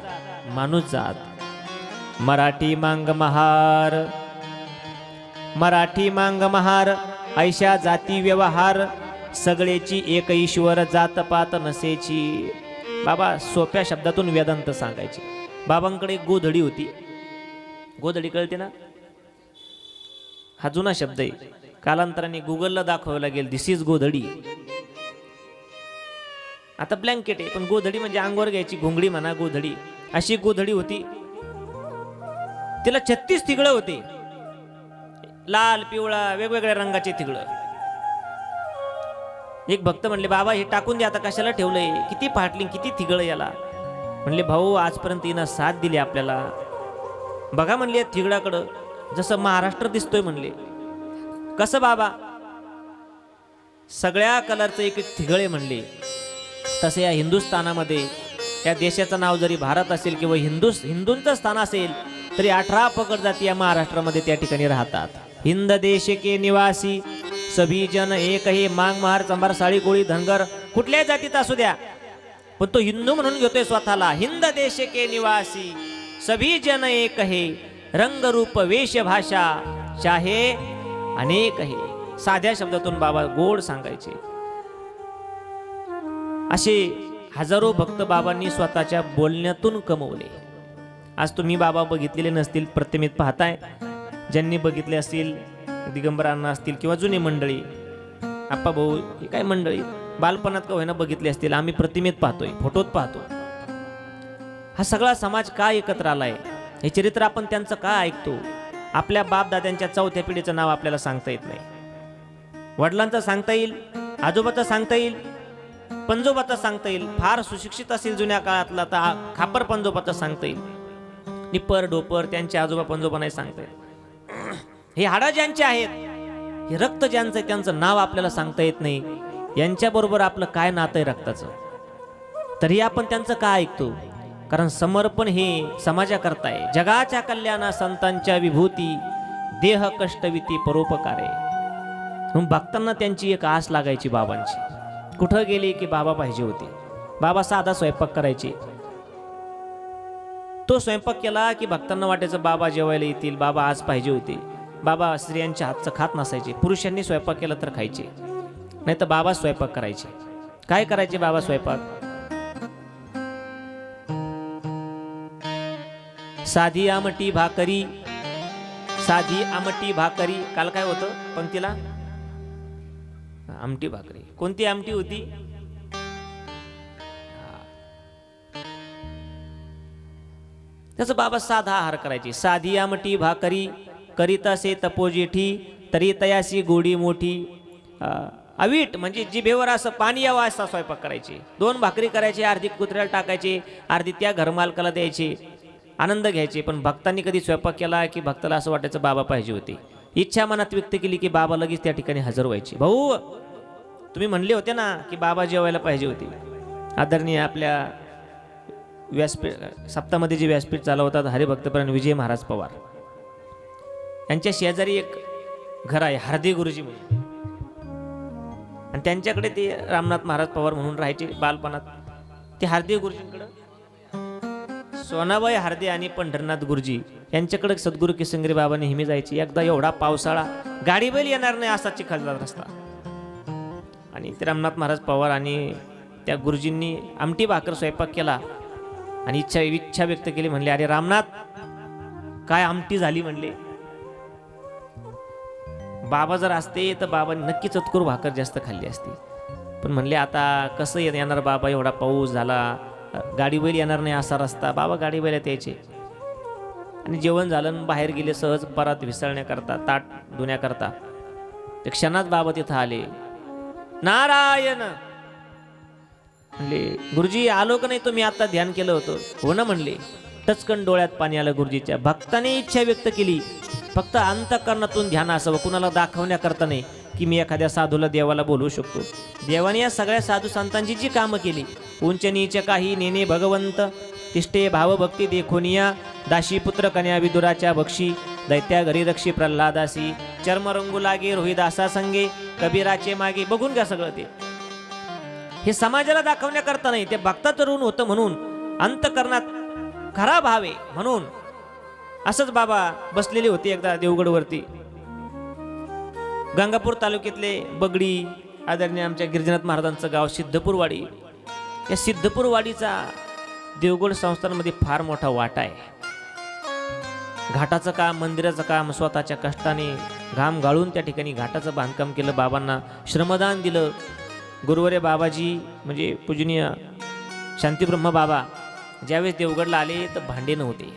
माणूस जात. मराठी मांग महार, मराठी मांग महार, ऐशा जाती व्यवहार, सगळेची एक ईश्वर, जात पात नसेची. बाबा सोप्या शब्दातून वेदांत सांगायचे. बाबांकडे एक गोधडी होती. गोधडी कळते ना? हा जुना शब्द आहे, कालांतराने गुगलला दाखवावं लागेल. दिस इज गोधडी. आता ब्लँकेट आहे, पण गोधडी म्हणजे अंगावर घ्यायची घोंगडी म्हणा, गोधडी. अशी गोधडी होती. तिला 36 थिगळं होते, लाल पिवळा वेगवेगळ्या रंगाचे थिगळं. एक भक्त म्हणले, बाबा हे टाकून द्या, आता कशाला ठेवलंय, किती फाटली, किती थिगळं याला. म्हणले, भाऊ आजपर्यंत हिनं साथ दिली आपल्याला. बघा म्हणले थिगळाकडं, जसं महाराष्ट्र दिसतोय म्हणले. कसं बाबा? सगळ्या कलरचं एक एक थिगळे म्हणले. तसे या हिंदुस्थानामध्ये, या देशाचं नाव जरी भारत असेल किंवा हिंदूंचं स्थान असेल, तरी 18 पकड जाती या महाराष्ट्रामध्ये त्या ठिकाणी राहतात. हिंद देश के निवासी सभी जन एक हे. मांग महार चंबार साळी कोळी धनगर कुठल्याही जातीत असू द्या, पण तो हिंदू म्हणून घेतोय स्वतःला. हिंद देश के निवासी सभी जन एक हे. रंग रूप वेश भाषा चाहे अनेक हे. साध्या शब्दातून बाबा गोड सांगायचे. असे हजारो भक्त बाबांनी स्वतःच्या बोलण्यातून कमवले. आज तुम्ही बाबा बघितलेले नसतील, प्रतिमेत पाहताय. ज्यांनी बघितले असतील, दिगंबरांना असतील किंवा जुनी मंडळी, आप्पा भाऊ, ही काय मंडळी बालपणात का होईना बघितले असतील. आम्ही प्रतिमेत पाहतोय, फोटोत पाहतो. हा सगळा समाज का एकत्र आलाय? हे चरित्र आपण त्यांचं का ऐकतो? आपल्या बापदाद्यांच्या चौथ्या पिढीचं नाव आपल्याला सांगता येत नाही. वडिलांचं सांगता येईल, आजोबाचं सांगता येईल, पंजोबाचं सांगता येईल. फार सुशिक्षित असेल जुन्या काळातला तर खापर पंजोबाचं सांगता येईल. निप्पर डोपर त्यांचे आजोबा पंजोबा नाही सांगता येईल. हे हाडा ज्यांचे आहेत, हे रक्त ज्यांचं आहे, त्यांचं नाव आपल्याला सांगता येत नाही. यांच्याबरोबर आपलं काय नातं आहे रक्ताचं? तरी आपण त्यांचं का ऐकतो? कारण समर्पण हे समाजाकरता आहे. जगाच्या कल्याणा संतांच्या विभूती, देह कष्टविती परोपकारे. म्हणून भक्तांना त्यांची एक आस लागायची बाबांची. कुठं गेले की बाबा पाहिजे होते. बाबा साधा स्वयंपाक करायचे. तो स्वयंपाक केला की भक्तांना वाटायचं बाबा जेवायला येतील, बाबा आज पाहिजे होते. बाबा स्त्रियांच्या हातचं खात नसायचे. पुरुषांनी स्वयंपाक केला तर खायचे, नाही तर बाबा स्वयंपाक करायचे. काय करायचे बाबा स्वयंपाक? साधी आमटी भाकरी, साधी आमटी भाकरी. काल काय होतं पंक्तीला? आमटी भाकरी. कोणती आमटी होती? त्याचं बाबा साधा आहार करायची. साधी आमटी भाकरी करीतासे तपोजेठी, तरी तयासी गोडी मोठी. अवीट म्हणजे जिभेवर असं पाणी यावं असा स्वयंपाक करायचे. 2 भाकरी करायचे, अर्धी कुत्र्याला टाकायचे, अर्धी त्या घरमालकाला द्यायचे. आनंद घ्यायचे. पण भक्तांनी कधी स्वयंपाक केला की भक्ताला असं वाटायचं बाबा पाहिजे होते. इच्छा मनात व्यक्त केली की बाबा लगेच त्या ठिकाणी हजर व्हायचे. भाऊ तुम्ही म्हणले होते ना की बाबा जेवायला पाहिजे होते. आदरणीय आपल्या व्यासपीठ सप्तामध्ये जे व्यासपीठ चालवतात हरिभक्तपरायण विजय महाराज पवार, यांच्या शेजारी एक घर आहे हार्दे गुरुजी म्हणून. आणि त्यांच्याकडे ते रामनाथ महाराज पवार म्हणून राहायचे बालपणात. ते हार्दे गुरुजींकडं सोनाबाई हार्दे आणि पंढरनाथ गुरुजी यांच्याकडे सद्गुरू किसंगरी बाबा नेहमी जायचे. एकदा एवढा पावसाळा, गाडी बैल येणार नाही असा चिखलचा रस्ता. आणि ते रामनाथ महाराज पवार आणि त्या गुरुजींनी आमटी भाकर स्वयंपाक केला आणि इच्छा व्यक्त केली. म्हणले अरे रामनाथ काय आमटी झाली म्हणले. बाबा जर असते तर बाबांनी नक्की चतकुर भाकर जास्त खाल्ली असती. पण म्हणले आता कसं येणार बाबा, एवढा पाऊस झाला, गाडी बैल येणार नाही असा रस्ता. बाबा गाडी बैलात यायचे. आणि जेवण झालं बाहेर गेले सहज परत विसरण्याकरता, ताट धुण्याकरता. ते क्षणात बाबा तिथं आले. नारायण म्हणले गुरुजी आलो का नाही तुम्ही? आता ध्यान केलं होतं. हो ना म्हणले. टचकन डोळ्यात पाणी आलं गुरुजीच्या. भक्ताने इच्छा व्यक्त केली, फक्त अंतःकरणातून ध्यान असावं, कुणाला दाखवण्याकरता नाही की मी एखाद्या साधूला देवाला बोलवू शकतो. देवाने या सगळ्या साधू संतांची जी कामं केली, उंच नीच काही नेने भगवंत, तिष्ठे भावभक्ती देखोनिया, दाशी पुत्र कन्या विदुराच्या बक्षी, दैत्या घरी रक्षी प्रल्हादासी, चर्मरंगू लागे रोहिदासा संगे, कबीराचे मागे. बघून घ्या सगळं ते. हे समाजाला दाखवण्याकरता नाही, ते भक्ताचं ऋण होतं म्हणून, अंतःकरणात खरा भाव आहे म्हणून. असंच बाबा बसलेले होते एकदा देवगडवरती. गंगापूर तालुक्यातले बगडी आदरणीय आमच्या गिरिजनाथ महाराजांचं गाव सिद्धपूरवाडी. या सिद्धपूरवाडीचा देवगड संस्थांमध्ये फार मोठा वाटा आहे. घाटाचं काम, मंदिराचं काम स्वतःच्या कष्टाने घाम गाळून त्या ठिकाणी घाटाचं बांधकाम केलं. बाबांना श्रमदान दिलं. गुरुवर्य बाबाजी म्हणजे पूजनीय शांतीब्रह्म बाबा ज्यावेळेस देवगडला आले तर भांडे नव्हते.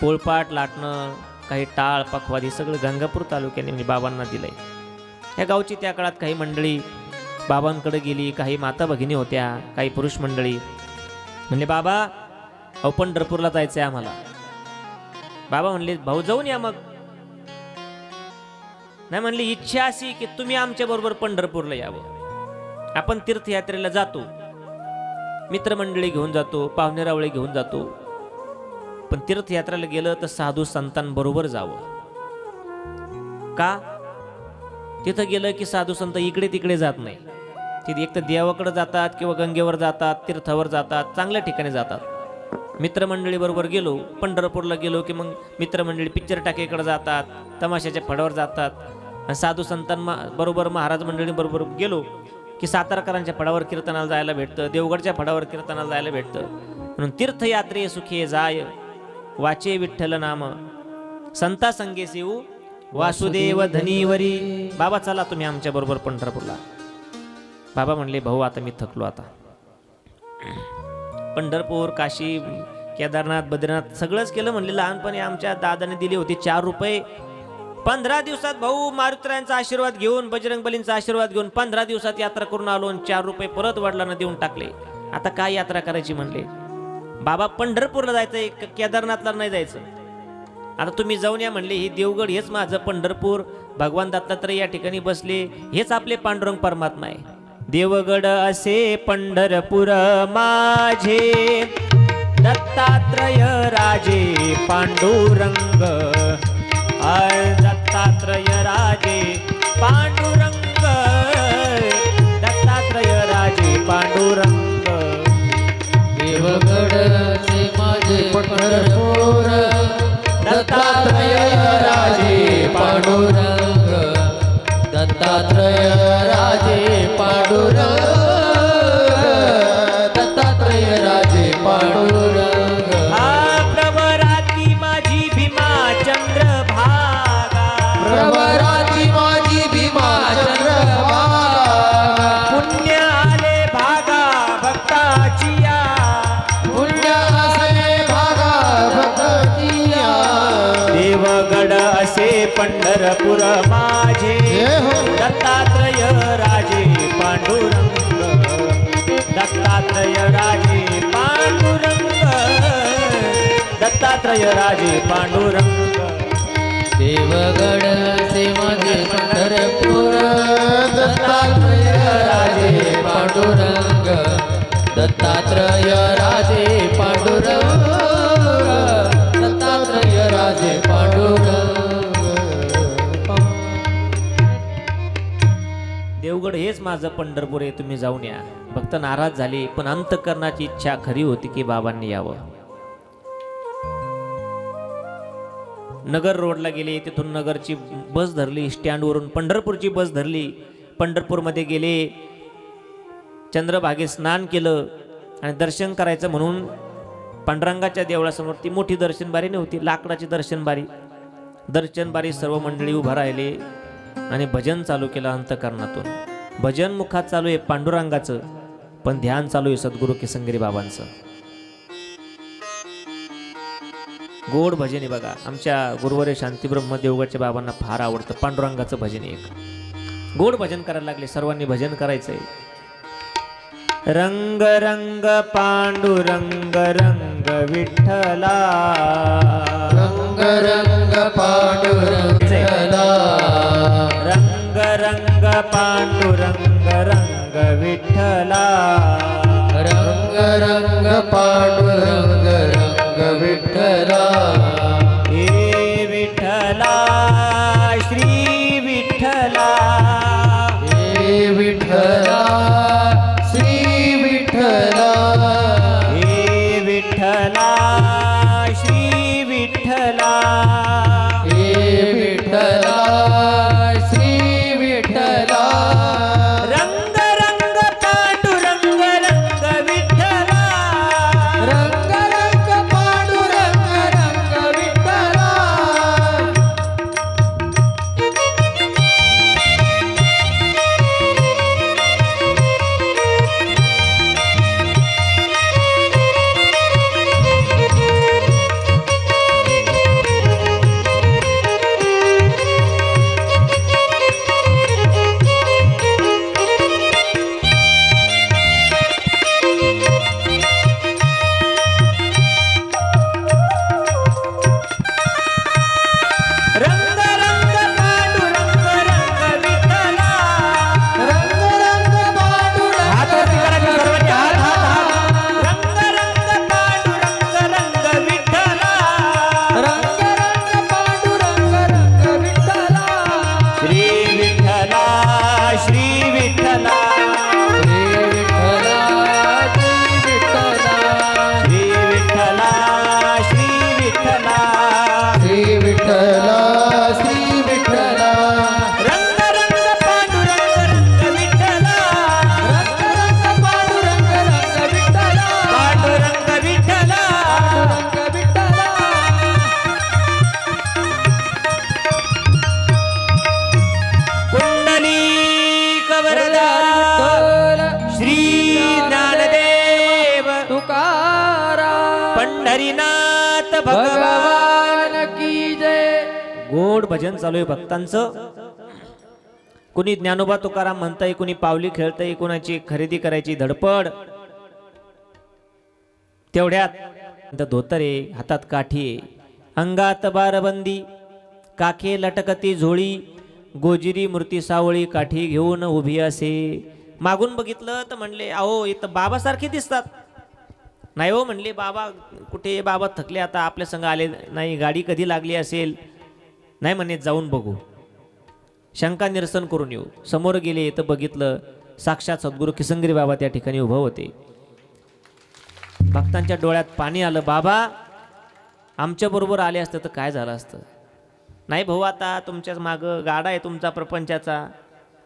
पोळपाट लाटणं, काही टाळ पखवादी सगळं गंगापूर तालुक्याने म्हणजे बाबांना दिलंय. या गावची त्या काळात काही मंडळी बाबांकडे गेली, काही माता भगिनी होत्या, काही पुरुष मंडळी. म्हणले बाबा अहो पंढरपूरला जायचंय आम्हाला. बाबा म्हणले भाऊ जाऊन या मग. नाही म्हणले इच्छा अशी की तुम्ही आमच्या बरोबर पंढरपूरला यावं. आपण तीर्थयात्रेला जातो, मित्रमंडळी घेऊन जातो, पाहुणेरावळे घेऊन जातो. पण तीर्थयात्रेला गेलं तर साधू संतांबरोबर जावं. का? तिथं गेलं की साधू संत इकडे तिकडे जात नाही. तिथे एक तर देवाकडे जातात किंवा गंगेवर जातात, तीर्थावर जातात, चांगल्या ठिकाणी जातात. मित्रमंडळी बरोबर गेलो, पंढरपूरला गेलो की मग मित्रमंडळी पिक्चर टाकीकडे जातात, तमाशाच्या फडावर जातात. आणि साधू संतांबरोबर महाराज मंडळी बरोबर गेलो की सातारकरांच्या फडावर कीर्तनाला जायला भेटतं, देवगडच्या फडावर कीर्तनाला जायला भेटतं. म्हणून तीर्थयात्रे सुखे जाय, वाचे विठ्ठल नाम, संता संगे सेऊ वासुदेव धनीवरी. बाबा चला तुम्ही आमच्या बरोबर पंढरपूरला. बाबा म्हणले भाऊ आता मी थकलो. आता पंढरपूर, काशी केदारनाथ बद्रीनाथ सगळंच केलं म्हणले. लहानपणी आमच्या दादाने दिली होती 4 रुपये. 15 दिवसात भाऊ मारुतीरायांचा आशीर्वाद घेऊन बजरंगबलींचा आशीर्वाद घेऊन 15 दिवसात यात्रा करून आलो आणि 4 रुपये परत वडिलांना देऊन टाकले. आता काय यात्रा करायची म्हणले. बाबा पंढरपूरला जायचंय, केदारनाथला नाही जायचं. आता तुम्ही जाऊन या म्हणले. ही देवगड हेच माझं पंढरपूर. भगवान दत्तात्रय या ठिकाणी बसले. हेच आपले पांडुरंग परमात्मा आहे. देवगड असे पंढरपूर माझे, दत्तात्रय राजे पांडुरंग. दत्तात्रय राजे पांडुरंग, दत्तात्रय राजे पांडुरंग. देवगडचे माझे पंढरपूर, दत्तात्रय राजे पांडुरंग, दत्तात्रय राजे पांडुरंग, दत्तात्रय राजे पांडुरंग. प्रवराती माझी भीमा चंद्रभागा, प्रवराती माझी भीमा चंद्रभागा. पुण्य आले भागा भक्ताचिया, पुण्य आले भागा भक्ताचिया. देवगड असे पंढरपूर माझे, दत्तात्रय राजे पांडुरंग, दत्तात्रय राजे पांडुरंग, दत्तात्रय राजे पांडुरंग. देवगडचे माझे पंढरपूर, दत्तात्रय राजे पांडुरंग, दत्तात्रय राजे पांडुरंग, दत्तात्रय राजे पांडुरंग. देवगड हेच माझं पंढरपूर आहे, तुम्ही जाऊन या. भक्त नाराज झाले, पण अंतःकरणाची इच्छा खरी होती की बाबांनी यावं. नगर रोडला गेले, तिथून नगरची बस धरली, स्टँडवरून पंढरपूरची बस धरली. पंढरपूरमध्ये गेले, चंद्रभागेत स्नान केलं आणि दर्शन करायचं म्हणून पांडुरंगाच्या देवळासमोर ती मोठी दर्शनबारी नव्हती, लाकडाची दर्शनबारी. दर्शनबारी सर्व मंडळी उभा राहिले आणि भजन चालू केलं अंतःकरणातून. भजन मुखात चालू आहे पांडुरंगाचं, पण ध्यान चालू आहे सद्गुरू किसनगिरी बाबांचं. गोड भजन आहे बघा. आमच्या गुरुवारी शांतीब्रह्म देवगडच्या बाबांना फार आवडतं पांडुरंगाचं भजन. एक गोड भजन करायला लागले. सर्वांनी भजन करायचंय. रंग रंग पांडुरंग रंग विठ्ठला, रंग रंग पांडुरंगला, रंग रंग पांडुरंग रंग विठ्ठला, रंग रंग पांडुरंग रंग विठ्ठला. हे विठ्ठला श्री विठ्ठला, हे विठ्ठला श्री विठ्ठला, हे विठ्ठला श्री विठ्ठला, हे विठ्ठला श्री विठ्ठला. रंग रंग पांडुरंग रंग विठ्ठला, रंग रंग पांडुरंग रंग विठ्ठला. रंग रंग पांडुरंग रंग विठ्ठला. रंग रंग पांडुरंग हात वरती करायचे सर्वांनी, हात हात हात. रंग रंग पांडुरंग रंग विठ्ठला, रंग रंग पांडुरंग रंग विठ्ठला. श्री विठ्ठला श्री विठ्ठला, श्री विठ्ठला श्री विठ्ठला, श्री विठ्ठला श्री विठ्ठला. श्री विठ्ठला श्री विठ्ठला. रंग रंग पांडुरंग रंग विठ्ठला, रंग रंग पांडुरंग रंग विठ्ठला, पांडुरंग विठ्ठला. रंग विठ्ठला. कुंडलीक वरदा श्री ज्ञानदेव तुकाराम पंढरीनाथ भगवान की जय. गोड भजन चालू आहे भक्तांचं. कुणी ज्ञानोबा तुकाराम म्हणताय, कुणी पावली खेळतंय, कुणाची खरेदी करायची धडपड. तेवढ्यात धोतरे, हातात काठी, अंगात बारबंदी, काखे लटकती झोळी, गोजिरी मूर्ती सावळी, काठी घेऊन उभी असे. मागून बघितलं तर म्हणले, अहो इथं बाबासारखे दिसतात. नाही हो म्हणले, बाबा कुठे, बाबा थकले आता, आपल्या संग आले नाही, गाडी कधी लागली असेल. नाही म्हणे, जाऊन बघू, शंका निरसन करून येऊ. समोर गेले तर बघितलं साक्षात सद्गुरू किसनगिरी बाबा त्या ठिकाणी उभं होते. भक्तांच्या डोळ्यात पाणी आलं. बाबा आमच्या बरोबर आले असतं तर काय झालं असतं. नाही भाऊ, आता तुमच्याच मागं गाडा आहे तुमचा प्रपंचाचा,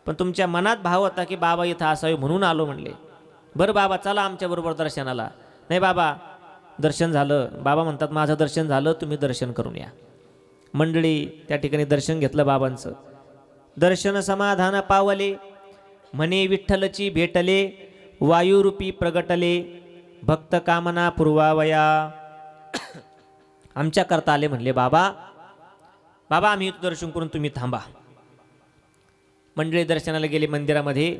पण तुमच्या मनात भाव होता की बाबा इथं असावे म्हणून आलो म्हणले. बरं बाबा चला आमच्या बरोबर दर्शनाला. नाही बाबा, दर्शन झालं. बाबा म्हणतात माझं दर्शन झालं, तुम्ही दर्शन करून या. मंडळी त्या ठिकाणी दर्शन घेतलं बाबांचं. दर्शन समाधान पावले, म्हणे विठ्ठलची भेटले, वायुरूपी प्रगटले, भक्त कामना पूर्वावया. आमच्या करता आले म्हणले बाबा. बाबा आम्ही इथं दर्शन करून तुम्ही थांबा. मंडळी दर्शनाला गेले मंदिरामध्ये.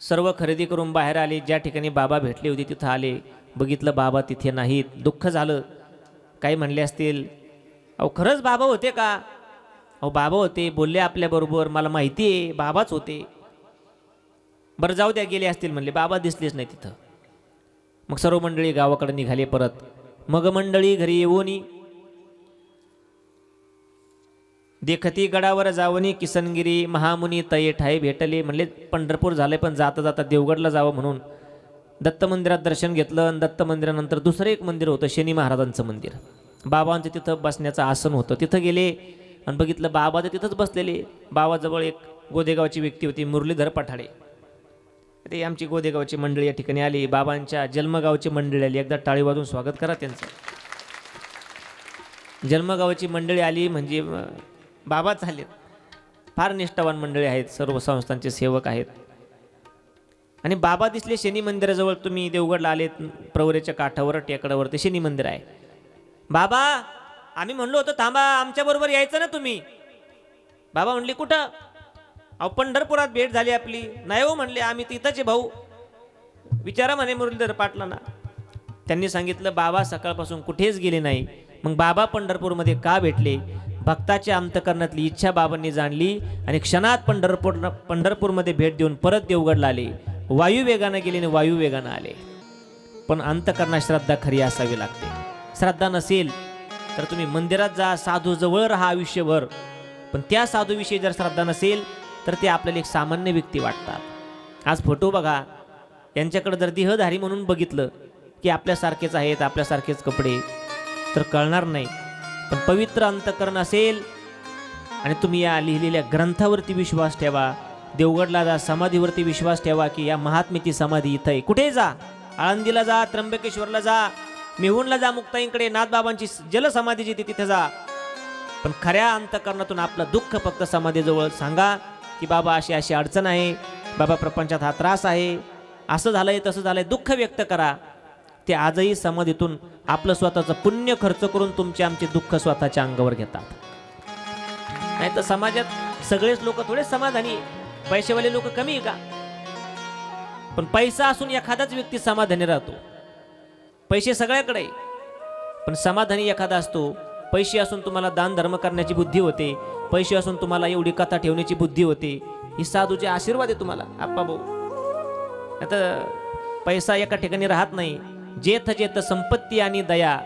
सर्व खरेदी करून बाहेर आले. ज्या ठिकाणी बाबा भेटले होते तिथं आले. बघितलं बाबा तिथे नाहीत. दुःख झालं. काही म्हणले असतील, अहो खरंच बाबा होते का. अहो बाबा होते, बोलले आपल्याबरोबर, मला माहिती आहे बाबाच होते. बरं जाऊ द्या, गेले असतील म्हणले. बाबा दिसलेच नाही तिथं. मग सर्व मंडळी गावाकडे निघाले परत. मग मंडळी घरी येऊनी, देखती गडावर जावनी, किसनगिरी महामुनी तये ठाई भेटले. म्हणले पंढरपूर झाले, पण जाता जाता देवगडला जावं म्हणून दत्त मंदिरात दर्शन घेतलं. आणि दत्त मंदिरानंतर दुसरं एक मंदिर होतं, शनी महाराजांचं मंदिर. बाबांचं तिथं बसण्याचं आसन होतं. तिथं गेले आणि बघितलं बाबा तर तिथंच बसलेले. बाबाजवळ एक गोदेगावची व्यक्ती होती, मुरलीधर पठाडे. ते आमची गोदेगावची मंडळी या ठिकाणी आली. बाबांच्या जन्मगावची मंडळी आली. एकदा टाळी वाजून स्वागत करा त्यांचं. जन्मगावची मंडळी आली म्हणजे बाबाच आले. फार निष्ठावान मंडळी आहेत, सर्व संस्थांचे सेवक आहेत. आणि बाबा दिसले शनी मंदिराजवळ. तुम्ही देवगडला आलेत, प्रवरेच्या काठावर टेकडावर ते शनी मंदिर आहे. बाबा आम्ही म्हणलो होतो थांबा, आमच्या बरोबर यायचं ना तुम्ही. बाबा म्हणले कुठं. अहो पंढरपुरात भेट झाली आपली. नाही हो म्हणले, आम्ही तिथंच भाऊ. विचारा म्हणे मुरलीधर पाटलांना. त्यांनी सांगितलं बाबा सकाळपासून कुठेच गेले नाही. मग बाबा पंढरपूरमध्ये का भेटले. भक्ताच्या अंतकरणातली इच्छा बाबांनी जाणली आणि क्षणात पंढरपूरमध्ये भेट देऊन परत देवगडला आले. वायू वेगानं गेले आणि वायू वेगानं आले. पण अंतकरणात श्रद्धा खरी असावी लागते. श्रद्धा नसेल तर तुम्ही मंदिरात जा, साधू जवळ राहा आयुष्यभर, पण त्या साधूविषयी जर श्रद्धा नसेल तर ते आपल्याला एक सामान्य व्यक्ती वाटतात. आज फोटो बघा, यांच्याकडे जर देहधारी म्हणून बघितलं की आपल्यासारखेच आहेत, आपल्यासारखेच कपडे, तर कळणार नाही. पण पवित्र अंतकरण असेल आणि तुम्ही या लिहिलेल्या ग्रंथावरती विश्वास ठेवा, देवगडला जा, समाधीवरती विश्वास ठेवा की या महात्मेची समाधी इथं आहे. कुठे जा, आळंदीला जा, त्र्यंबकेश्वरला जा, मेहुणला जा, मुक्ताईंकडे नाथबाबांची जलसमाधी जिथे तिथे जा. पण खऱ्या अंतकरणातून आपलं दुःख फक्त समाधीजवळ सांगा की बाबा अशी अशी अडचण आहे, बाबा प्रपंचात हा त्रास आहे, असं झालंय तसं झालंय, दुःख व्यक्त करा. ते आजही समाधीतून आपलं स्वतःचं पुण्य खर्च करून तुमचे आमचे दुःख स्वतःच्या अंगावर घेतात. नाही तर समाजात सगळेच लोक थोडे समाधानी, पैसेवाले लोक कमी आहे का. पण पैसा असून एखादाच व्यक्ती समाधानी राहतो. पैसे सगळ्याकडे, पण समाधानी एखादा असतो. पैसे असून तुम्हाला दान धर्म करण्याची बुद्धी होते, पैसे असून तुम्हाला एवढी कथा ठेवण्याची बुद्धी होते. ही साधूचे आशीर्वाद आहे तुम्हाला आप्पा भाऊ. आता पैसा एका ठिकाणी राहत नाही. जेथ जेथ संपत्ती आणि दया.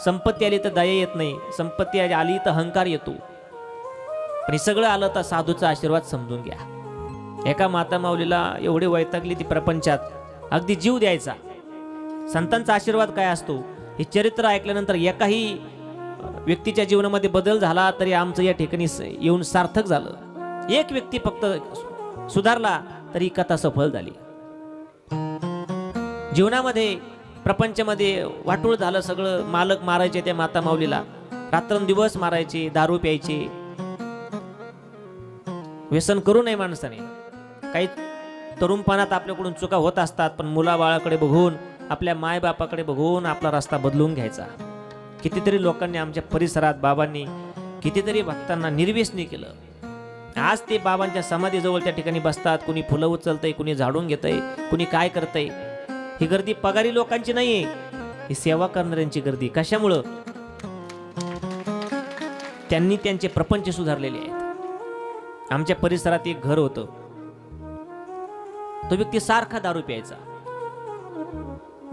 संपत्ती आली तर दया येत नाही, संपत्ती आली तर अहंकार येतो. पण हे सगळं आलं तर साधूचा आशीर्वाद समजून घ्या. एका माता माऊलीला एवढी वैतागली ती प्रपंचात, अगदी जीव द्यायचा. संतांचा आशीर्वाद काय असतो हे चरित्र ऐकल्यानंतर एकाही व्यक्तीच्या जीवनामध्ये बदल झाला तरी आमचं या ठिकाणी येऊन सार्थक झालं. एक व्यक्ती फक्त सुधारला तरी कथा सफल झाली. जीवनामध्ये प्रपंचामध्ये वाटूळ झालं सगळं. मालक मारायचे त्या माता माऊलीला, रात्रंदिवस मारायचे, दारू प्यायचे. व्यसन करू नये माणसाने. काही तरुणपणात आपल्याकडून चुका होत असतात, पण मुलाबाळाकडे बघून, आपल्या मायबापाकडे बघून आपला रस्ता बदलून घ्यायचा. कितीतरी लोकांनी आमच्या परिसरात बाबांनी कितीतरी भक्तांना निर्व्यसनी केलं. आज ते बाबांच्या समाधीजवळ त्या ठिकाणी बसतात. कुणी फुलं उचलतंय, कुणी झाडून घेतंय, कुणी काय करतंय. ही गर्दी पगारी लोकांची नाहीये, ही सेवा करणाऱ्यांची गर्दी. कशामुळं? त्यांनी त्यांचे प्रपंच सुधारलेले आहेत. आमच्या परिसरात एक घर होतं. तो व्यक्ती सारखा दारू प्यायचा.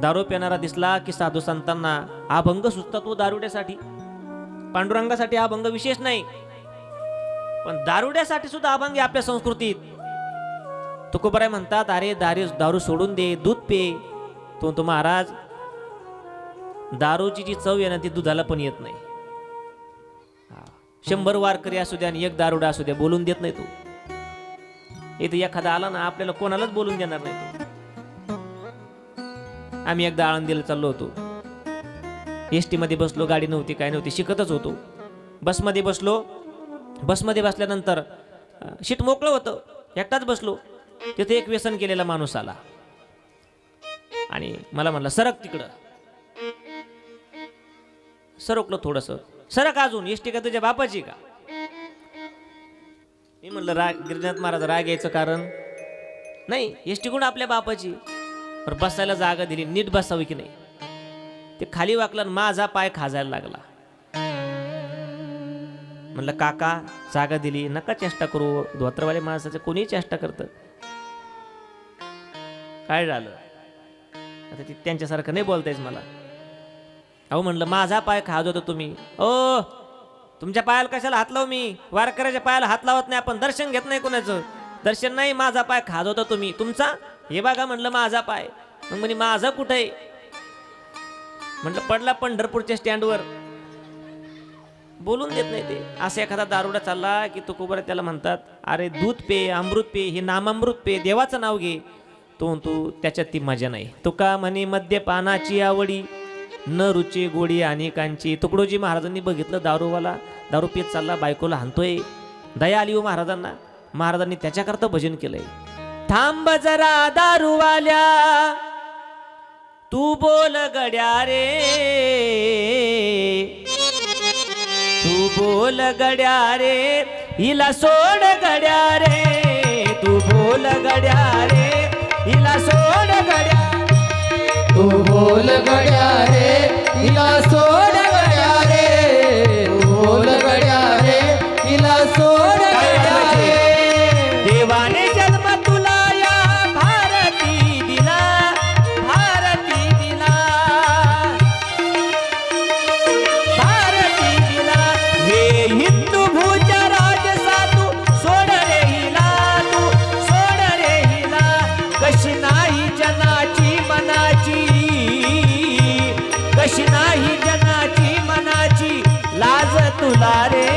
दारू पिणारा दिसला की साधू संतांना अभंग सुचतात. तो दारुड्यासाठी, पांडुरंगासाठी अभंग विशेष नाही, पण दारुड्यासाठी सुद्धा अभंग आहे आपल्या संस्कृतीत. तुकोबाराय म्हणतात, अरे दारू सोडून दे, दूध पे. तो महाराज, दारूची जी चव आहे ना ती दुधाला पण येत नाही. 100 वारकरी असू द्या आणि एक दारुडा असू द्या, बोलून देत नाही तो. इथे एखादा आला ना आपल्याला कोणालाच बोलून देणार नाही तो. आम्ही एकदा आळंदीला चाललो होतो. एसटी मध्ये बसलो, गाडी नव्हती, काय नव्हती, शिकतच होतो. बसमध्ये बसलो. बसमध्ये बसल्यानंतर सीट मोकळं होतं, एकटाच बसलो. तिथे एक व्यसन केलेला माणूस आला आणि मला म्हणला, सरक तिकडं. सरकलो थोडस. सरक अजून, एसटी का तुझ्या बापाची का? मी म्हणलं, गिरिनाथ महाराज राग यायचं कारण नाही, एसटी कोण आपल्या बापाची. पर बसायला जागा दिली, नीट बसावी की नाही. ते खाली वाकला आणि माझा पाय खाजायला लागला. म्हणलं, काका जागा दिली, नका चेष्टा करू. धोत्रवाले माणसाचं कोणी चेष्टा करतं. काय झालं आता? ते त्यांच्यासारखं नाही बोलतायच मला. अहो म्हणलं, माझा पाय खाज होता तुम्ही. ओ, तुमच्या पायाला कशाला हात लावू मी? वारकऱ्याच्या पायाला हात लावत नाही आपण. दर्शन घेत नाही कोणाचं. दर्शन नाही, माझा पाय खाज होता तुम्ही. तुमचा? हे बघा म्हणलं माझा पाय. मग म्हणे, माझा कुठे आहे? म्हटलं, पडला पंढरपूरच्या स्टँडवर. बोलून देत नाही ते. असं एखादा दारुडा चालला की तुकोबाराय त्याला म्हणतात, अरे दूध पे, अमृत पे, हे नामामृत पे, देवाचं नाव घे. तो त्याच्यात ती मजा नाही. तुका म्हणे, मद्यपानाची आवडी न रुची गोडी अनेकांची. तुकडोजी महाराजांनी बघितलं दारूवाला दारू पित चालला, बायकोला हाणतोय. दया आली हो महाराजांना. महाराजांनी त्याच्याकरता भजन केलंय. थांब जरा दारूवाल्या, तू बोल गड्या रे, तू बोल गड्या रे, हिला सोड गड्या रे, तू बोल गड्या रे, हिला सोड गड्या. तू बोल गड्या रे, हिला सोड गड्या रे, तू बोल गड्या रे, हिला सोड गड्या रे. देवाने जन्म तुला या भारती दिला, भारती दिला, भारती दिला. हे हिंदू भूज राजसा, तू सोड रे हिला, तू सोड रे हिला. कशी नाही जनाची मनाची, कशी नाही जनाची मनाची लाज तुला रे.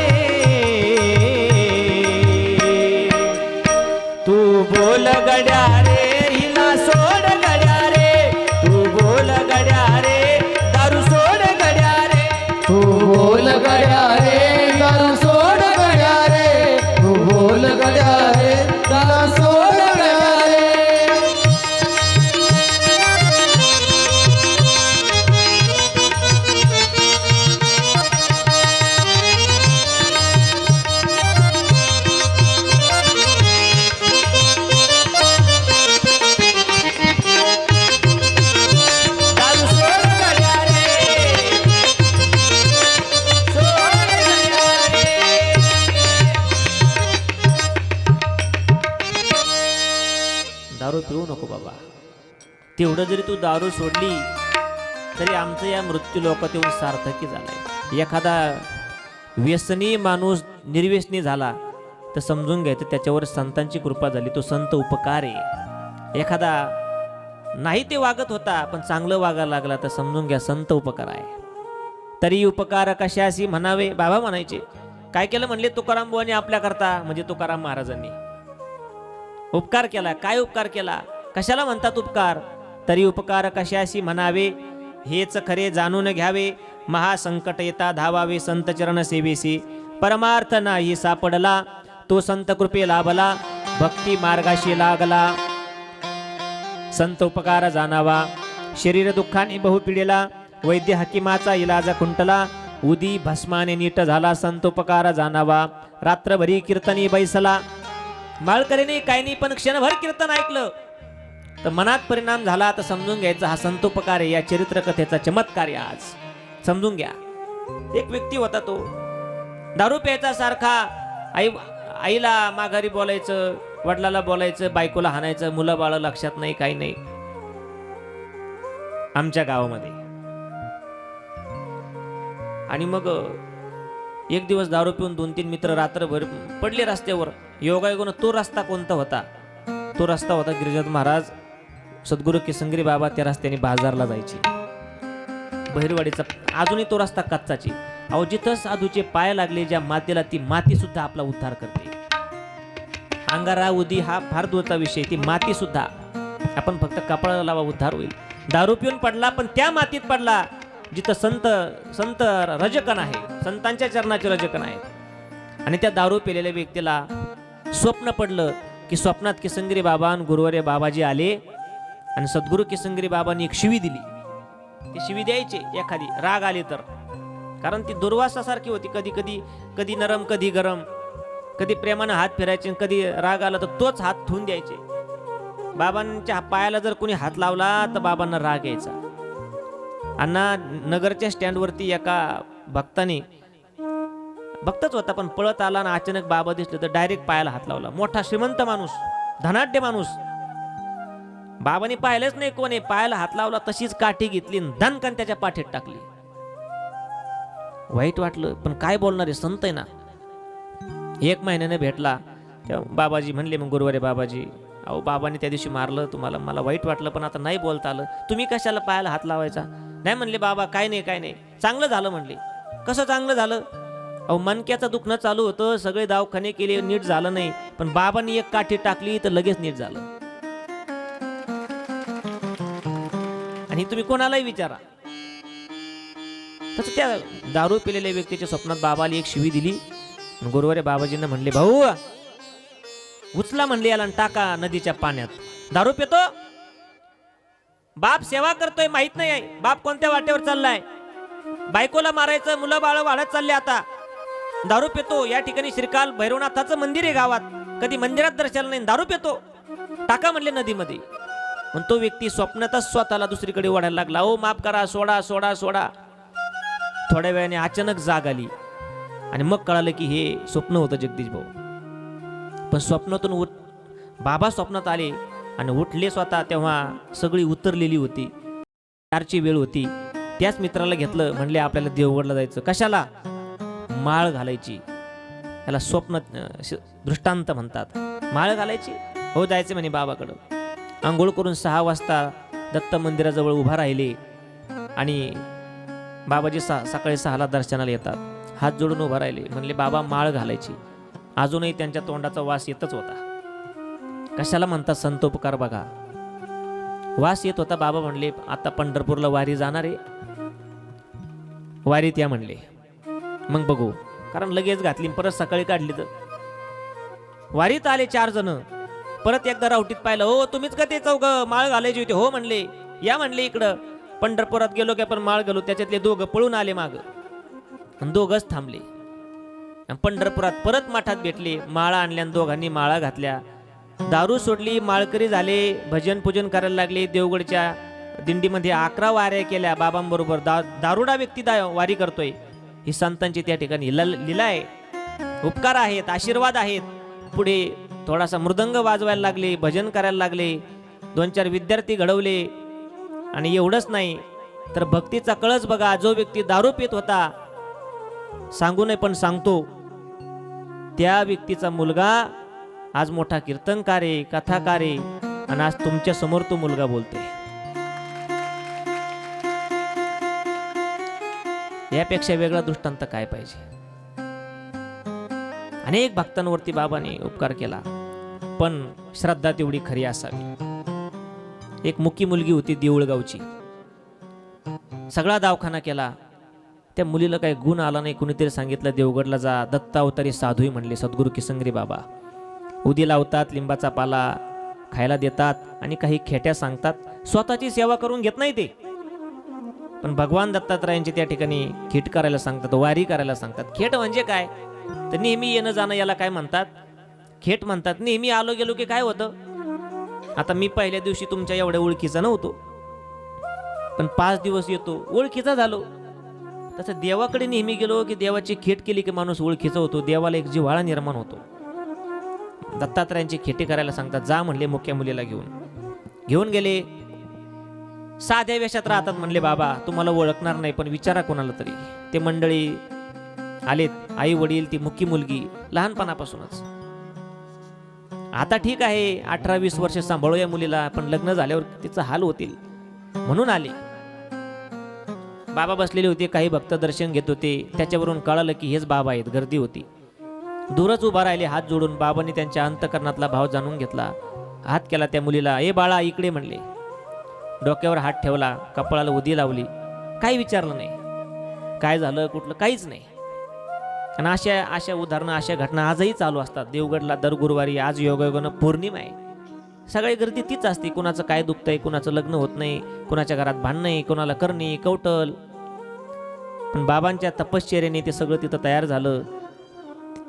तू बोल गड्या रे, हिला सोड गड्या रे, तू बोल गड्या रे, दारू सोड गड्या रे. तू बोल गड्या रे, दारू सोड गड्या रे, तू बोल गड्या रे, दारू सोड गड्या रे. दारू सोड गड्या रे, सोड गड्या रे. दारू पिऊ नको बाबा. तेवढं जरी तू दारू सोडली तरी आमचं या मृत्यू लोकात येऊन सार्थकी झालंय. एखादा व्यसनी माणूस निर्व्यसनी झाला तर समजून घ्यायचं त्याच्यावर संतांची कृपा झाली, तो संत उपकार आहे. एखादा नाही ते वागत होता पण चांगलं वागायला लागला तर समजून घ्या संत उपकार आहे. तरी उपकार कशाशी म्हणावे, बाबा म्हणायचे. काय केलं म्हणले तुकाराम बुवांनी आपल्याकरता, म्हणजे तुकाराम महाराजांनी उपकार केला. काय उपकार केला, कशाला म्हणतात उपकार? तरी उपकार कशाशी म्हणावे, हेच खरे जाणून घ्यावे. महासंकट येता धावावे संत चरण सेवेसी. परमार्थ नाही सापडला, तो संत कृपे लाभला. भक्ती मार्गाशी लागला, संत उपकार जाणावा. शरीर दुःखाने बहु पिढेला, वैद्य हकीमाचा इलाजा खुंटला, उदी भस्माने नीट झाला, संतोपकार जाणावा, रात्रभरी कीर्तनी बैसला. माळकरीने काही नाही पण क्षणभर कीर्तन ऐकलं तर मनात परिणाम झाला, तर समजून घ्यायचा हा संतोपकार आहे, या चरित्र कथेचा चमत्कार आहे. आज समजून घ्या. एक व्यक्ती होता, तो दारू प्यायचा सारखा. आईला माघारी बोलायचं, वडिलाला बोलायचं, बायकोला हाणायचं, मुलं बाळ लक्षात नाही, काही नाही. आमच्या गावामध्ये आणि मग एक दिवस दारू पिऊन 2-3 मित्र रात्रभर पडले रस्त्यावर. योगायोगानं तो रस्ता कोणता होता? तो रस्ता होता गिरिजात महाराज सद्गुरू किसंगरी बाबा त्या रस्त्याने बाजारला जायचे, बहिरवाडीचा. अजूनही तो रस्ता कच्चाची. अहो, जिथं साधूचे पाय लागले ज्या मातीला, ती माती सुद्धा आपला उद्धार करते. अंगारा उदी हा फार दूरचा विषय. ती माती सुद्धा आपण फक्त कपाळाला लावा, उद्धार होईल. दारू पिऊन पडला पण त्या मातीत पडला जिथं संत रजकण आहे, संतांच्या चरणाचे रजकण आहे. आणि त्या दारू पिलेल्या व्यक्तीला स्वप्न पडलं की स्वप्नात किसंगरी बाबा आणि गुरुवर्य बाबाजी आले आणि सद्गुरू किसंगरी बाबांनी एक शिवी दिली. ती शिवी द्यायची एखादी राग आली तर, कारण ती दुर्वासासारखी होती. कधी नरम, कधी गरम, कधी प्रेमानं हात फिरायचे, कधी राग आला तर तोच हात ठेवून द्यायचे. बाबांच्या पायाला जर कोणी हात लावला तर बाबांना राग यायचा. अण्णा नगरच्या स्टँडवरती एका भक्ताने, भक्तच होता पण पळत आला आणि अचानक बाबा दिसले तर डायरेक्ट पायाला हात लावला. मोठा श्रीमंत माणूस, धनाढ्य माणूस. बाबांनी पाहिलंच नाही कोणी, पायाला हात लावला, तशीच काठी घेतली, धनकन त्याच्या पाठीत टाकली. वाईट वाटलं पण काय बोलणार आहे, संत आहे ना. 1 महिन्याने भेटला तेव्हा बाबाजी म्हणले, मग गुरुवारी बाबाजी, अहो बाबांनी त्या दिवशी मारलं तुम्हाला, मला वाईट वाटलं पण आता नाही बोलता आलं, तुम्ही कशाला पायाला हात लावायचा? नाही म्हणले बाबा, काय नाही, चांगलं झालं म्हणले. कसं चांगलं झालं? अहो, मणक्याचं दुखणं चालू होतं, सगळे दवाखाने केले, नीट झालं नाही, पण बाबांनी एक काठी टाकली तर लगेच नीट झालं. आणि तुम्ही कोणालाही विचारा. तसं त्या दारू पिलेल्या व्यक्तीच्या स्वप्नात बाबाला एक शिवी दिली. गुरुवारी बाबाजींना म्हणले, भाऊ उचला म्हणले याला, टाका नदीच्या पाण्यात. दारू पितो, बाप सेवा करतोय माहित नाही आहे, बाप कोणत्या वाटेवर चाललाय, बायकोला मारायचं, मुलं बाळ वाढत चालले, आता दारू पितो. या ठिकाणी श्रीकाल भैरवनाथाचं मंदिर आहे गावात, कधी मंदिरात दर्शन नाही, दारू पितो, टाका म्हणले नदीमध्ये. पण तो व्यक्ती स्वप्नातच स्वतःला दुसरीकडे ओढायला लागला. ओ माफ करा, सोडा सोडा सोडा. थोड्या वेळाने अचानक जाग आली आणि मग कळालं की हे स्वप्न होतं जगदीश भाऊ. पण स्वप्नातून बाबा स्वप्नात आले आणि उठले स्वतः, तेव्हा सगळी उतरलेली होती. 4ची वेळ होती. त्याच मित्राला घेतलं, म्हणले आपल्याला देवगडला जायचं. कशाला? माळ घालायची. त्याला स्वप्न दृष्टांत म्हणतात. माळ घालायची, हो जायचं म्हणे बाबाकडं. आंघोळ करून 6 वाजता दत्त मंदिराजवळ उभा राहिले आणि बाबाजी सकाळी 6ला दर्शनाला येतात. हात जोडून उभा राहिले, म्हणले बाबा माळ घालायची. अजूनही त्यांच्या तोंडाचा वास येतच होता. कशाला म्हणतात संतोपकार बघा, वास येत होता. बाबा म्हणले आता पंढरपूरला वारी जाणार आहे, वारीत या म्हणले. मग बघू, कारण लगेच घातली, परत सकाळी काढली. तर वारीत आले 4 जण. परत एकदा रावटीत पाहिलं, हो तुम्हीच का ते चौघ माळ घालायची होती? हो म्हणले, या म्हणले इकडं. पंढरपुरात गेलो की आपण माळ घालू. त्याच्यातले 2 पळून आले माग, 2च थांबले. पंढरपुरात परत मठात भेटले, माळा आणल्या, दोघांनी माळा घातल्या, दारू सोडली, माळकरी झाले, भजन पूजन करायला लागले. देवगडच्या दिंडीमध्ये 11 वाऱ्या केल्या बाबांबरोबर. दारुडा व्यक्ती वारी करतोय. ही संतांची त्या ठिकाणी लीला आहे, उपकार आहेत, आशीर्वाद आहेत. पुढे थोडासा मृदंग वाजवायला लागले, भजन करायला लागले, 2-4 विद्यार्थी घडवले. आणि एवढंच नाही तर भक्तीचा कळस बघा. जो व्यक्ती दारू पित होता, सांगू नये पण सांगतो, त्या व्यक्तीचा मुलगा आज मोठा कीर्तनकार आहे, कथाकार आहे, आणि आज तुमच्या समोर तो मुलगा बोलते. यापेक्षा वेगळा दृष्टांत काय पाहिजे? अनेक भक्तांवरती बाबांनी उपकार केला, पण श्रद्धा तेवढी खरी असावी. एक मुकी मुलगी होती देऊळगावची. सगळा दवाखाना केला, त्या मुलीला काही गुण आला नाही. कुणीतरी सांगितलं देवगडला जा, दत्तावतारी साधूही म्हणले सद्गुरू किसंगरी बाबा. उदी लावतात, लिंबाचा पाला खायला देतात आणि काही खेट्या सांगतात. स्वतःची सेवा करून घेत नाही ते. पण भगवान दत्तात्रयांचे त्या ठिकाणी खेट करायला सांगतात, वारी करायला सांगतात. खेट म्हणजे काय तर नेहमी येणं जाणं, याला काय म्हणतात? खेट म्हणतात. नेहमी आलो गेलो की काय होतं, आता मी पहिल्या दिवशी तुमच्या एवढ्या ओळखीचा नव्हतो, पण 5 दिवस येतो ओळखीचा झालो. तसं देवाकडे नेहमी गेलो की देवाची खेट केली की माणूस ओळखीचा होतो, देवाला एक जिव्हाळा निर्माण होतो. दत्तात्रयांची खेटी करायला सांगतात. जा म्हणले मुख्या मुलीला घेऊन गेले. साध्या वेशात राहतात. म्हणले बाबा तुम्हाला ओळखणार नाही, पण विचारा कोणाला तरी. ते मंडळी आलेत, आई वडील, ती मुख्य मुलगी लहानपणापासूनच. आता ठीक आहे 18-20 वर्ष सांभाळू या मुलीला, पण लग्न झाल्यावर तिचं हाल होतील म्हणून आले. बाबा बसलेले होते, काही भक्त दर्शन घेत होते. त्याच्यावरून कळालं की हेच बाबा आहेत. गर्दी होती. दूरच उभा राहिले हात जोडून. बाबांनी त्यांच्या अंतकरणातला भाव जाणून घेतला. हात केला त्या मुलीला. ए बाळा इकडे म्हणले. डोक्यावर हात ठेवला, कपाळाला उदी लावली. काही विचारलं नाही, काय झालं कुठलं, काहीच नाही. आणि अशा उदाहरणं, अशा घटना आजही चालू असतात. देवगडला दर गुरुवारी, आज योगायोगानं पौर्णिमा आहे, सगळी गर्दी तीच असते. कुणाचं काय दुखतंय, कुणाचं लग्न होत नाही, कुणाच्या घरात भांडणं, कुणाला करणी कवटल. पण बाबांच्या तपश्चर्याने ते सगळं तिथं तयार झालं.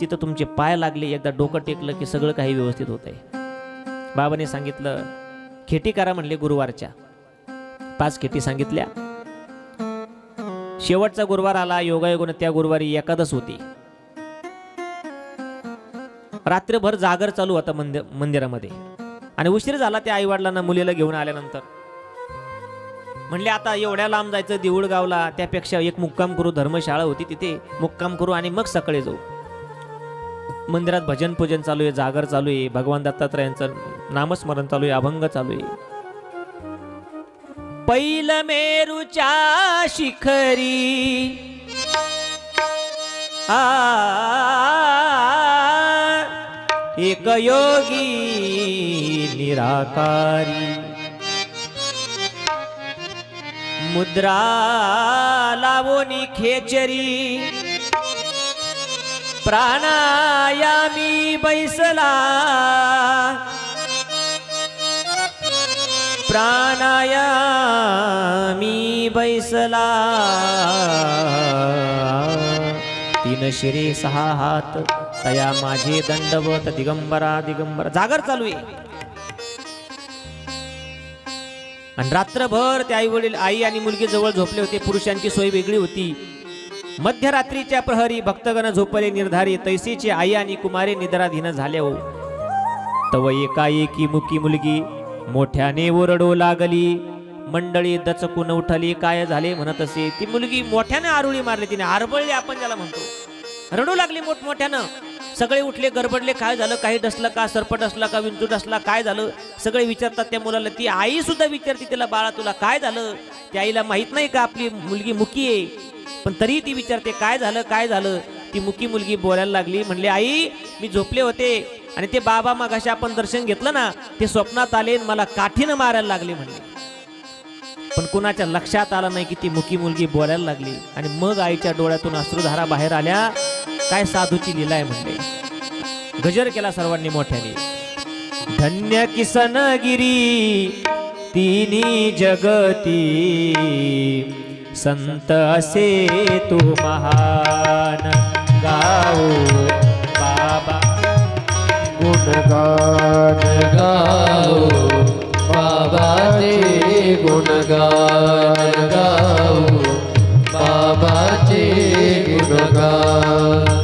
तिथं तुमचे पाय लागले, एकदा डोकं टेकलं की सगळं काही व्यवस्थित होतंय. बाबांनी सांगितलं खेटी करा म्हणले गुरुवारच्या. 5 खेटी सांगितल्या. शेवटचा गुरुवार आला. योगायोगानं त्या गुरुवारी एकादश होती. रात्रभर जागर चालू होता मंदिरामध्ये. आणि उशीर झाला त्या आईवडिलांना मुलीला घेऊन आल्यानंतर. म्हणले आता एवढ्या लांब जायचं देऊळगावला, त्यापेक्षा एक मुक्काम करू. धर्मशाळा होती तिथे, मुक्काम करू आणि मग सकाळी जाऊ. मंदिरात भजन पूजन चालू आहे, जागर चालू आहे, भगवान दत्तात्रयांचं नामस्मरण चालू आहे, अभंग चालू आहे. पैल मेरूच्या शिखरी एक योगी निराकारी, मुद्रा लावोनी खेचरी, प्राणायामी बैसला, प्राणायामी बैसला. 3 शिरे 6 हात तया माझे दंडवत, दिगंबरा दिगंबरा. जागर चालू आहे. आणि रात्रभर ते आई वडील, आई आणि मुलगी जवळ झोपले होते. पुरुषांची सोय वेगळी होती. मध्यरात्रीच्या प्रहरी भक्तगण झोपले निर्धारी. तैसीचे आई आणि कुमारे निद्राधीन झाले हो. तव एकाएकी मुकी मुलगी मोठ्याने ओरडू लागली. मंडळी दचकून उठली. काय झाले म्हणत असे. ती मुलगी मोठ्याने आरुळी मारली, तिने आरबळली आपण ज्याला म्हणतो. रडू लागली मोठमोठ्यानं. सगळे उठले, गडबडले. काय झालं, काही डसलं का, सर्प डसला का, विंचू डसला, काय झालं सगळे विचारतात त्या मुलाला. ती आई सुद्धा विचारते तिला, बाळा तुला काय झालं. त्या आईला माहित नाही का आपली मुलगी मुकी आहे, पण तरी ती विचारते काय झालं काय झालं. ती मुकी मुलगी बोलायला लागली. म्हणली आई मी झोपले होते आणि ते बाबा मगाशी आपण दर्शन घेतलं ना, ते स्वप्नात आले, मला काठीनं मारायला लागले म्हणले. पण कुणाच्या लक्षात आलं नाही की ती मुकी मुलगी बोलायला लागली. आणि मग आईच्या डोळ्यातून अश्रुधारा बाहेर आल्या. काय साधूची लीला आहे म्हणले. गजर केला सर्वांनी मोठ्याने. धन्य किसनगिरी तिन्ही जगती, संत असे तू महान. गाओ बाबा गुणगान गाओ, बाबाचे गुणगान गाओ, बाबाचे गुणगान.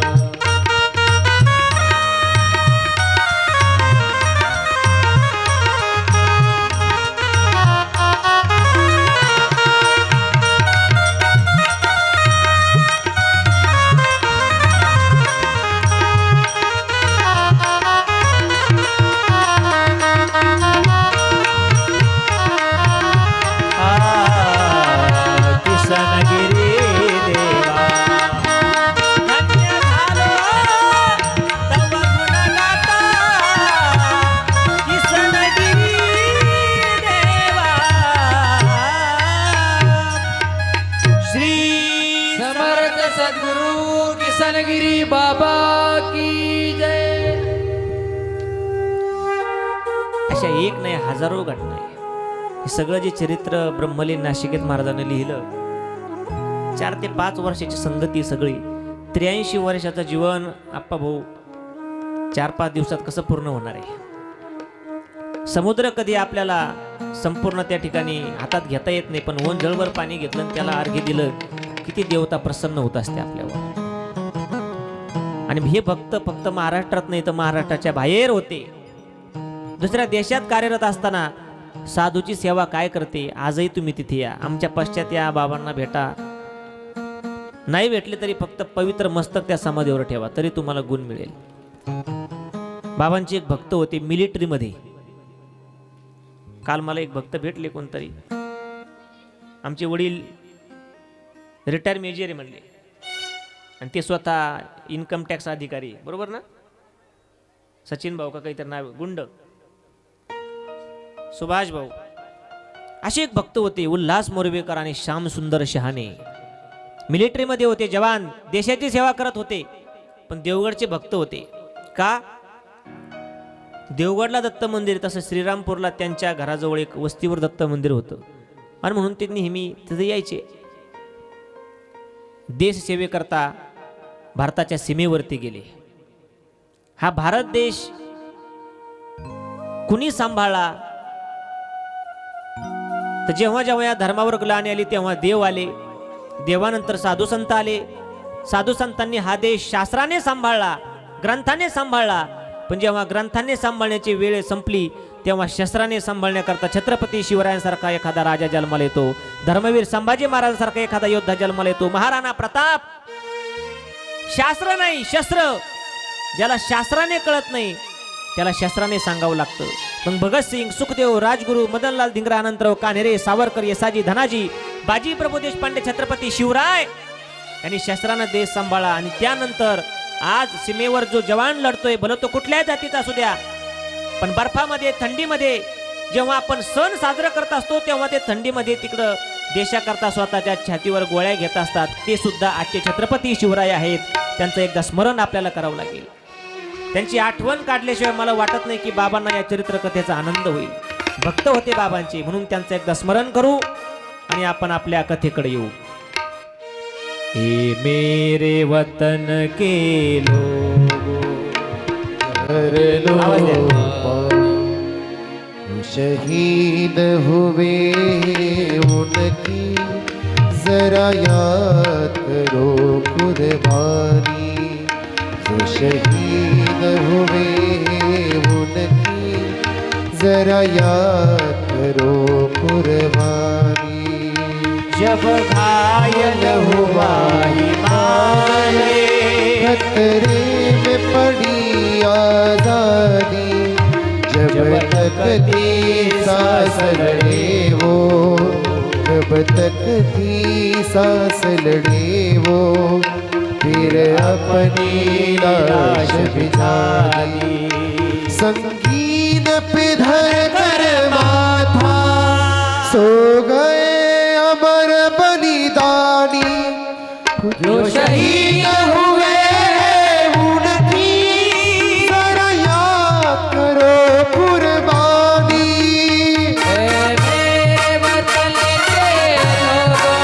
किसनगिरी बाबा की जय. अशा एक नाही हजारो घटना आहे. हे सगळं जे चरित्र ब्रह्मलीन नाशिकेत महाराजांनी लिहिलं 4 ते 5 वर्षाची संगती सगळी, 83 वर्षाचं जीवन आप्पा भाऊ 4-5 दिवसात कसं पूर्ण होणार आहे? समुद्र कधी आपल्याला संपूर्ण त्या ठिकाणी हातात घेता येत नाही, पण वन जळभर पाणी घेतलं आणि त्याला अर्घ्य दिलं, किती देवता प्रसन्न होत असते आपल्यावर. आणि हे भक्त फक्त महाराष्ट्रात नाही तर महाराष्ट्राच्या बाहेर होते. दुसऱ्या देशात कार्यरत असताना साधूची सेवा काय करते, आजही तुम्ही तिथे या, आमच्या पश्चात या, बाबांना भेटा. नाही भेटले तरी फक्त पवित्र मस्तक त्या समाधीवर ठेवा, तरी तुम्हाला गुण मिळेल. बाबांचे एक भक्त होते मिलिटरीमध्ये. काल मला एक भक्त भेटले कोणतरी, आमचे वडील रिटायर मेजर म्हणले, आणि ते स्वतः इन्कम टॅक्स अधिकारी, बरोबर ना? सचिन भाऊ का काहीतरी नाव, गुंड सुभाष भाऊ, असे एक भक्त होते. उल्हास मोरवेकर आणि श्याम सुंदर शहाणे मिलिटरीमध्ये होते, जवान, देशाची सेवा करत होते, पण देवगडचे भक्त होते. का? देवगडला दत्त मंदिर, तसं श्रीरामपूरला त्यांच्या घराजवळ एक वस्तीवर दत्त मंदिर होतं, आणि म्हणून ते नेहमी तिथे यायचे. देश सेवेकरता भारताच्या सीमेवरती गेले. हा भारत देश कुणी सांभाळला? तर जेव्हा जेव्हा या धर्मावर ग्लानी आली तेव्हा देव आले, देवानंतर साधू संत आले. साधू संतांनी हा देश शास्त्राने सांभाळला, ग्रंथाने सांभाळला. पण जेव्हा ग्रंथाने सांभाळण्याची वेळ संपली तेव्हा शस्त्राने सांभाळण्याकरता छत्रपती शिवरायांसारखा एखादा राजा जन्माला येतो, धर्मवीर संभाजी महाराजांसारखा एखादा योद्धा जन्माला येतो, महाराणा प्रताप. शास्त्र नाही, शस्त्र. ज्याला शास्त्राने कळत नाही त्याला शस्त्राने सांगावं लागतं. मग भगतसिंग, सुखदेव, राजगुरू, मदनलाल धिंगरा, अनंतराव कान्हेरे, सावरकर, येसाजी, धनाजी, बाजी प्रभू देशपांडे, छत्रपती शिवराय यांनी शस्त्रानं देश सांभाळा. आणि त्यानंतर आज सीमेवर जो जवान लढतोय, भलं तो कुठल्याही जातीचा असू द्या, पण बर्फामध्ये, थंडीमध्ये जेव्हा आपण सण साजरा करत असतो तेव्हा ते थंडीमध्ये तिकडं देशाकरता स्वतःच्या छातीवर गोळ्या घेत असतात. ते सुद्धा आजचे छत्रपती शिवराय आहेत. त्यांचं एकदा स्मरण आपल्याला करावं लागेल. त्यांची आठवण काढल्याशिवाय मला वाटत नाही की बाबांना या चरित्र कथेचा आनंद होईल. भक्त होते बाबांचे, म्हणून त्यांचं एकदा स्मरण करू आणि आपण आपल्या कथेकडे येऊ. हे मेरे वतन के शहीद हुए उनकी जरा याद करो कुर्बानी. जो शहीद हुए उनकी जरा याद करो कुर्बानी. जब घायल हुआ हिमालय, खतरे में पड़ी आजादी. जब तक थी सांस लड़े वो, जब तक थी सांस लड़े वो, फिर अपनी लाश बिछा दी. संगीन पे धर कर माथा सो गए अमर बलिदानी. जो शहीद हुए उनकी जरा याद करो कुर्बानी. ऐ मेरे वतन के लोगों,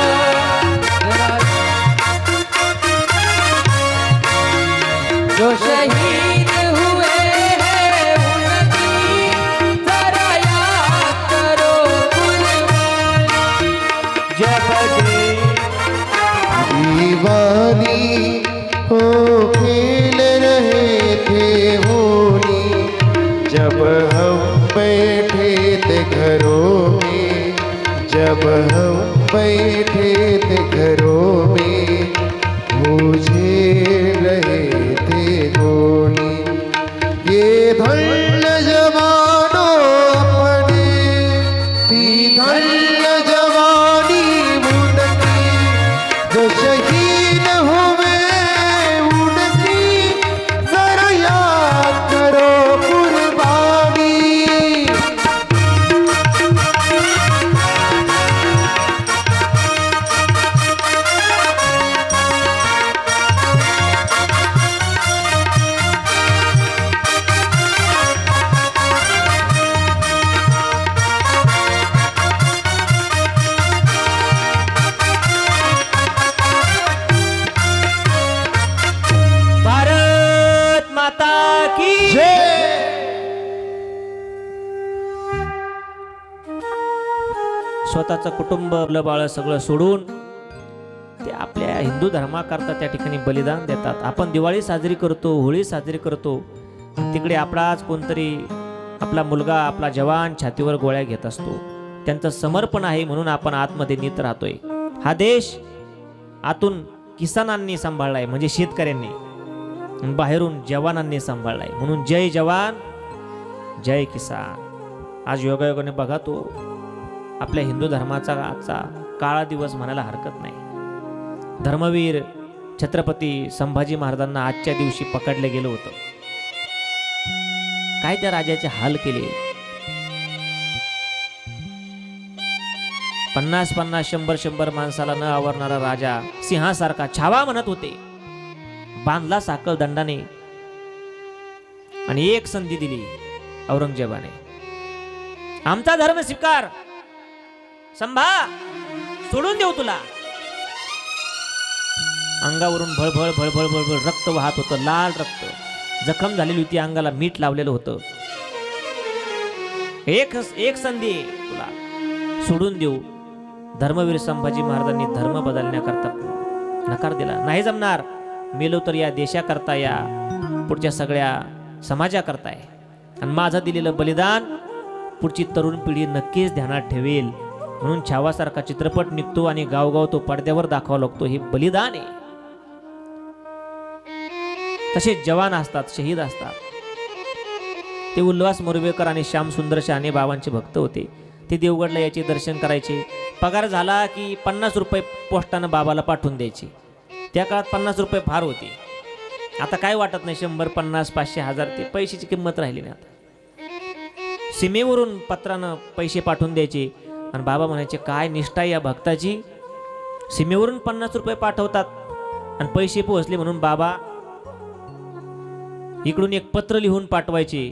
जो शहीद हुए हैं उनकी जरा याद करो कुर्बानी. जब दीवानी हो खेल रहे थे होली. जब हम बैठे थे घरों में, जब हम बैठे थे घरों में, मुझे रहे थे गोली. ये धन्य जवानों अपने थी धन्य जवानी उनकी. जो शहीद हुए उनकी जरा याद करो कुर्बानी. स्वतःचं कुटुंब बाळ सगळं सोडून ते आपल्या हिंदू धर्माकरता त्या ठिकाणी बलिदान देतात. आपण दिवाळी साजरी करतो, होळी साजरी करतो, तिकडे आपलाच कोणतरी आपला मुलगा, आपला जवान छातीवर गोळ्या घेत असतो. त्यांचं समर्पण आहे म्हणून आपण आतमध्ये नीत राहतोय. हा देश आतून किसानांनी सांभाळलाय, म्हणजे शेतकऱ्यांनी, बाहेरून जवानांनी सांभाळलाय. म्हणून जय जवान जय किसान. आज योगायोगाने बघा तो आपल्या हिंदू धर्माचा आजचा काळा दिवस म्हणायला हरकत नाही. धर्मवीर छत्रपती संभाजी महाराजांना आजच्या दिवशी पकडले गेलं होतं. काय त्या राजाचे हाल केले. 50-50, 100-100 माणसाला न आवरणारा राजा सिंहासारखा छावा म्हणत होते. बांधला साखळ दंडाने आणि एक संधी दिली औरंगजेबाने. आमचा धर्म स्वीकार, संभा सोडून देऊ तुला. अंगावरून भळभळ भळभळ भळभळ रक्त वाहत होतं, लाल रक्त. जखम झालेली होती, अंगाला मीठ लावलेलं होतं. एक संधी तुला, सोडून देऊ. धर्मवीर संभाजी महाराजांनी धर्म बदलण्याकरता नकार दिला. नाही जमणार, मेलो तर या देशाकरता, या पुढच्या सगळ्या समाजाकरता आहे. आणि माझं दिलेलं बलिदान पुढची तरुण पिढी नक्कीच ध्यानात ठेवेल. म्हणून छावासारखा चित्रपट निघतो आणि गावगाव तो पडद्यावर दाखवा लागतो. हे बलिदान आहे. तसे जवान असतात, शहीद असतात. ते उल्हास मोरवेकर आणि श्यामसुंदर शहाणे बाबांचे भक्त होते. ते देवगडला याचे दर्शन करायचे. पगार झाला की 50 रुपये पोस्टानं बाबाला पाठवून द्यायचे. त्या काळात 50 रुपये फार होते. आता काय वाटत नाही, 100, 50, 500, 1000 ते पैशाची किंमत राहिली नाही. आता सीमेवरून पत्रानं पैसे पाठवून द्यायचे. आणि बाबा म्हणायचे, काय निष्ठा या भक्ताची. सीमेवरून 50 रुपये पाठवतात आणि पैसे पोहोचले म्हणून बाबा इकडून एक पत्र लिहून पाठवायचे,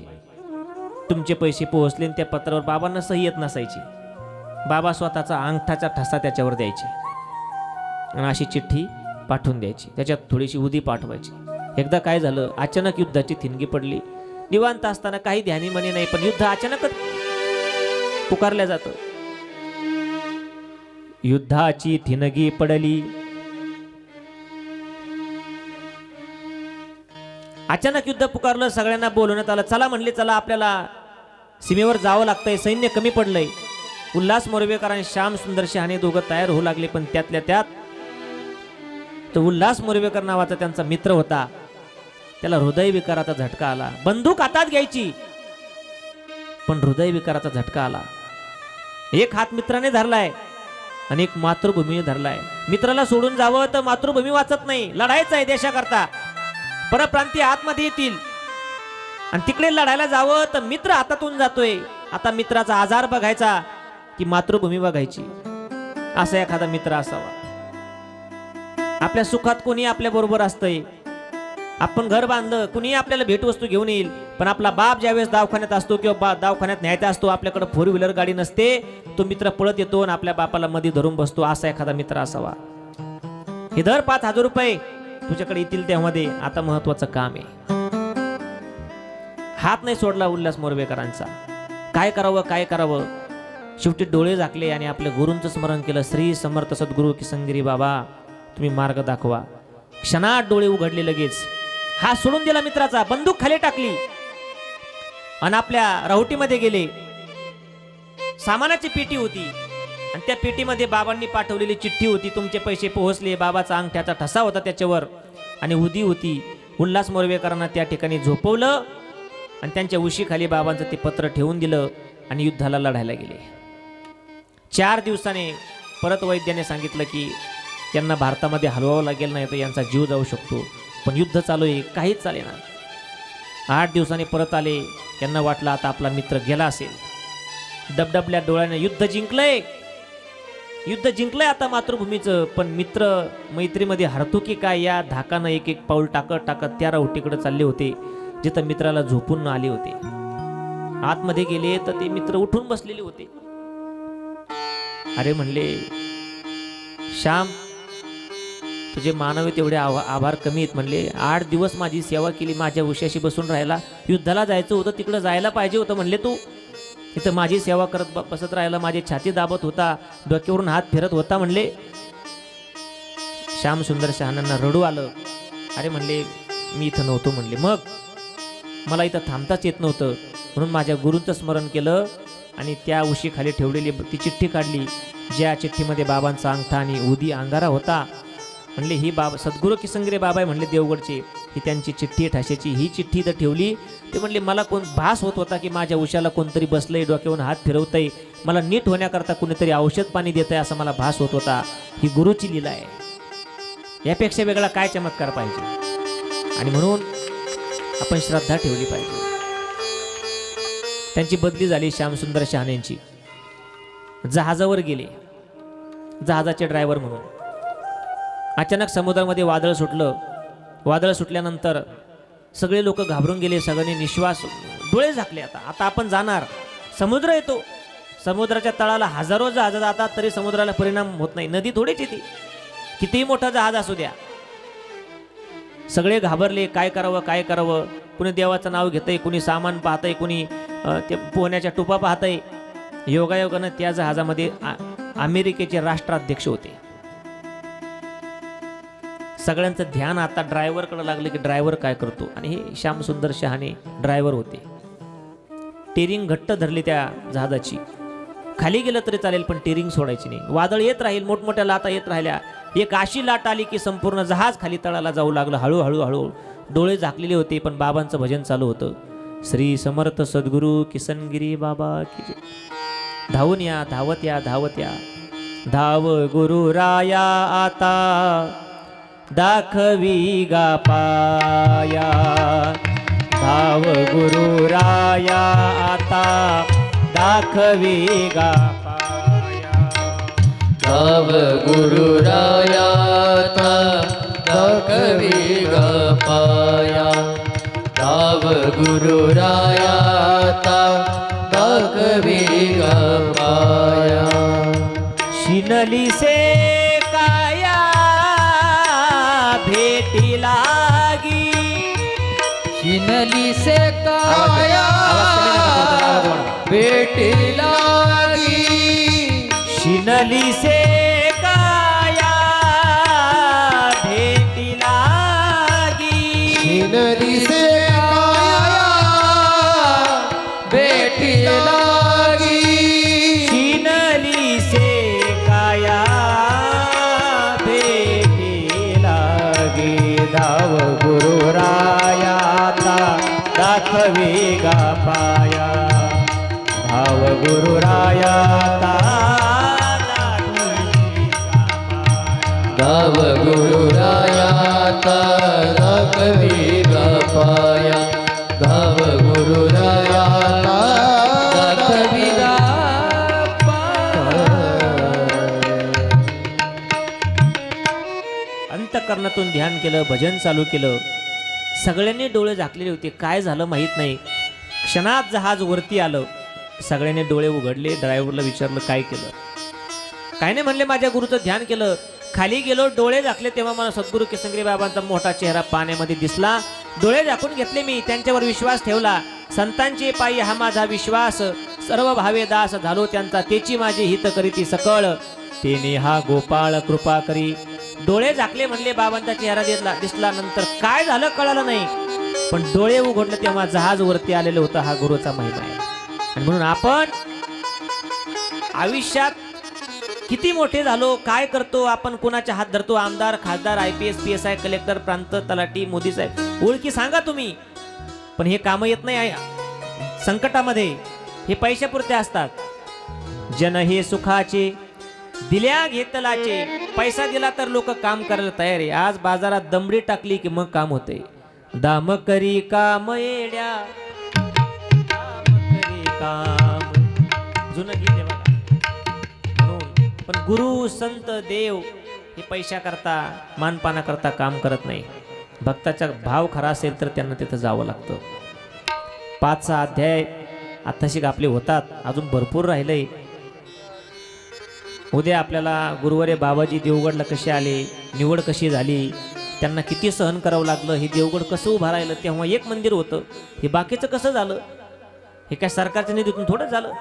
तुमचे पैसे पोहोचले. त्या पत्रावर बाबांना सही येत नसायची. बाबा स्वतःचा अंगठाचा ठसा त्याच्यावर द्यायचे आणि अशी चिठ्ठी पाठवून द्यायची. त्याच्यात थोडीशी उदी पाठवायची. एकदा काय झालं, अचानक युद्धाची थिणगी पडली. निवांत असताना काही ध्यानी मनी नाही, पण युद्ध अचानकच पुकारल्या जातं. युद्धाची थिणगी पडली. अचानक युद्ध पुकारलं. सगळ्यांना बोलवण्यात आलं. चला म्हणले, चला आपल्याला सीमेवर जावं लागतंय, सैन्य कमी पडलंय. उल्हास मोरवेकर आणि श्यामसुंदर शहाणे दोघं तयार होऊ लागले. पण त्यातल्या त्यात तो उल्हास मोरवेकर नावाचा त्यांचा मित्र होता, त्याला हृदयविकाराचा झटका आला. बंदूक हातात घ्यायची, पण हृदयविकाराचा झटका आला. एक हात मित्राने धरलाय आणि एक मातृभूमीने धरलाय. मित्राला सोडून जावं तर मातृभूमी वाचत नाही, लढायचं आहे देशाकरता. परप्रांतीय आतमध्ये येतील आणि तिकडे लढायला जावं तर मित्र हातातून जातोय. आता मित्राचा आजार बघायचा की मातृभूमी बघायची. असा एखादा मित्र असावा. आपल्या सुखात कोणी आपल्या बरोबर असतंय. आपण घर बांधलं, कुणी आपल्याला भेटवस्तू घेऊन येईल, पण आपला बाप ज्यावेळेस दवाखान्यात असतो किंवा दवाखान्यात न्यायचा असतो, आपल्याकडे 4 व्हीलर गाडी नसते, तो मित्र पळत येतो आणि आपल्या बापाला मध्ये धरून बसतो. असा एखादा मित्र असावा. हे धर 5000 रुपये, तुझ्याकडे येतील त्यामध्ये आता महत्वाचं काम आहे. हात नाही सोडला उल्हास मोरवेकरांचा. काय करावं. शेवटी डोळे झाकले आणि आपल्या गुरूंचं स्मरण केलं. श्री समर्थ सद्गुरू किसनगिरी बाबा, तुम्ही मार्ग दाखवा. क्षणात डोळे उघडले. लगेच हात सोडून दिला मित्राचा, बंदूक खाली टाकली आणि आपल्या राहुटीमध्ये गेले. सामानाची पेटी होती आणि त्या पेटीमध्ये बाबांनी पाठवलेली चिठ्ठी होती. तुमचे पैसे पोहोचले. बाबाचा अंगठ्याचा ठसा होता त्याच्यावर आणि उदी होती. उल्हास मोरवेकरांना त्या ठिकाणी झोपवलं आणि त्यांच्या उशीखाली बाबांचं ते पत्र ठेवून दिलं आणि युद्धाला लढायला गेले. 4 दिवसाने परत वैद्याने सांगितलं की यांना भारतामध्ये हलवावं लागेल, नाही तर यांचा जीव जाऊ शकतो. पण युद्ध चालू आहे, काहीच चालेना. 8 दिवसांनी परत आले. यांना वाटलं आता आपला मित्र गेला असेल. डबडबल्या डोळ्याने युद्ध जिंकलंय आता मातृभूमीचं. पण मित्र मैत्रीमध्ये हरतो की काय या धाकानं एक एक पाऊल टाकत त्या राहुटीकडे चालले होते, जिथं मित्राला झोपून आले होते. आतमध्ये गेले तर ते मित्र उठून बसलेले होते. अरे म्हणले, श्याम तुझे मानवी तेवढे आभार कमी आहेत. म्हणले 8 दिवस माझी सेवा केली, माझ्या उशाशी बसून राहिला. युद्धाला जायचं होतं, तिकडं जायला पाहिजे होतं. म्हणले तू इथं माझी सेवा करत बसत राहिला, माझी छाती दाबत होता, डोक्यावरून हात फिरत होता म्हणले. श्याम सुंदर शहाण्यांना रडू आलं. अरे म्हणले मी इथं नव्हतो म्हणले, मग मला इथं थांबताच येत नव्हतं, म्हणून माझ्या गुरूंचं स्मरण केलं आणि त्या उशीखाली ठेवलेली ती चिठ्ठी काढली, ज्या चिठ्ठीमध्ये बाबांचा अंगठा आणि उदी अंगारा होता. म्हणले ही बाबा सद्गुरू किसनगिरी बाबा आहे म्हणले देवगडचे, ही त्यांची चिठ्ठी ठाशाची, ही चिठ्ठी तर ठेवली. ते म्हणले मला कोण भास होत होता की माझ्या उशाला कोणतरी बसलंय, डोक्यावरून हात फिरवतंय, मला नीट होण्याकरता कुणीतरी औषध पाणी देत आहे असं मला भास होत होता. ही गुरुची लीला आहे, यापेक्षा वेगळा काय चमत्कार पाहिजे. आणि म्हणून आपण श्रद्धा ठेवली पाहिजे. त्यांची बदली झाली श्यामसुंदर शहाण्यांची, जहाजावर गेले, जहाजाचे ड्रायव्हर म्हणून. अचानक समुद्रामध्ये वादळ सुटलं. वादळ सुटल्यानंतर सगळे लोक घाबरून गेले, सगळ्यांनी निश्वास डोळे झाकले. आता आपण जाणार, समुद्र येतो, समुद्राच्या तळाला हजारो जहाज जातात तरी समुद्राला परिणाम होत नाही. नदी थोडीच येते, कितीही मोठा जहाज असू द्या. सगळे घाबरले, काय करावं काय करावं. कुणी देवाचं नाव घेतंय, कुणी सामान पाहतंय, कुणी ते पोहण्याच्या टुपा पाहतंय. योगायोगानं त्या जहाजामध्ये अमेरिकेचे राष्ट्राध्यक्ष होते. सगळ्यांचं ध्यान आता ड्रायव्हरकडे लागलं की ड्रायव्हर काय करतो, आणि हे श्यामसुंदर शहाणे ड्रायव्हर होते. टेरिंग घट्ट धरली त्या जहाजाची. खाली गेलं तरी चालेल पण टेरिंग सोडायची नाही. वादळ येत राहील, मोठमोठ्या लाटा येत राहिल्या. एक अशी लाट आली की संपूर्ण जहाज खाली तळाला जाऊ लागलं. हळूहळू हळू डोळे झाकलेले होते पण बाबांचं भजन चालू होतं. श्री समर्थ सद्गुरू किसनगिरी बाबा की जय. धावून या, धावत या, धावत या. धाव गुरु राया आता दाखवी गा पाया. धाव गुरु राया आता दाखवी गा पाया. धाव गुरु रायाता दाखवी गा पाया. धाव गुरु रायाता दाखवी गा पाया. शिनली से काया भेटी लागी. शिनली से काया भेटी लागी. शिनली से काया भेटी लागी. शिनली से काया भेटी लागी. शिनली से काया भेटी लागी. धाव गुरु रायाता दाखवी गा पाया. धाव गुरु रायाता धाव गुरु रायाता दाखवी गा पाया. धाव गुरु रायाता दाखवी गा अंतःकरणातून ध्यान केलं, भजन चालू केलं. सगळ्यांनी डोळे झाकलेले होते. काय झालं माहीत नाही. क्षणात जहाज वरती आलं. सगळ्यांनी डोळे उघडले. ड्रायव्हरला विचारलं काय केलं. काय नाही म्हणले, माझ्या गुरुचं ध्यान केलं. खाली गेलो, डोळे झाकले, तेव्हा मला सद्गुरू किसनगिरी बाबांचा मोठा चेहरा पाण्यामध्ये दिसला. डोळे झाकून घेतले मी, त्यांच्यावर विश्वास ठेवला. संतांचे पायी हा माझा विश्वास. सर्व भावे दास झालो त्यांचा, तेची माझी हित करीती सकळ. तेने हा गोपाळ कृपा करी. डोळे झाकले म्हणले, बाबांचा चेहरा दिसला. नंतर काय झालं कळालं नाही, पण डोळे उघडले तेव्हा जहाज वरती आलेलं होतं. हा गुरुचा महिमा आहे. आणि म्हणून आपण आयुष्यात किती मोठे झालो, काय करतो, आपण कुणाच्या हात धरतो. आमदार, खासदार, IPS, PSI, कलेक्टर, प्रांत तलाठी, मोदी साहेब, ओळखी सांगा तुम्ही, पण हे काम येत नाही आहे संकटामध्ये. हे पैशापुरते असतात. जन हे सुखाचे दिल्या घेतलाचे. पैसा दिला तर लोक काम करायला तयार आहे. आज बाजारात दमडी टाकली की मग काम होते. दाम करी काम येड्या, दाम करी काम. जुनं गीत आहे बघा. म्हणून पण गुरु संत देव हे पैशा करता, मानपाना करता काम करत नाही. भक्ताचा भाव खरा असेल तर त्यांना तिथं जावं लागतं. 5-6 अध्याय आत्ताशिक आपले होतात, अजून भरपूर राहिलंय. उद्या आपल्याला गुरुवारे बाबाजी देवगडला कसे आले, निवड कशी झाली, त्यांना किती सहन करावं लागलं, हे देवगड कसं उभं राहिलं, तेव्हा एक मंदिर होतं, हे बाकीचं कसं झालं. हे काय सरकारच्या निधीतून थोडं झालं.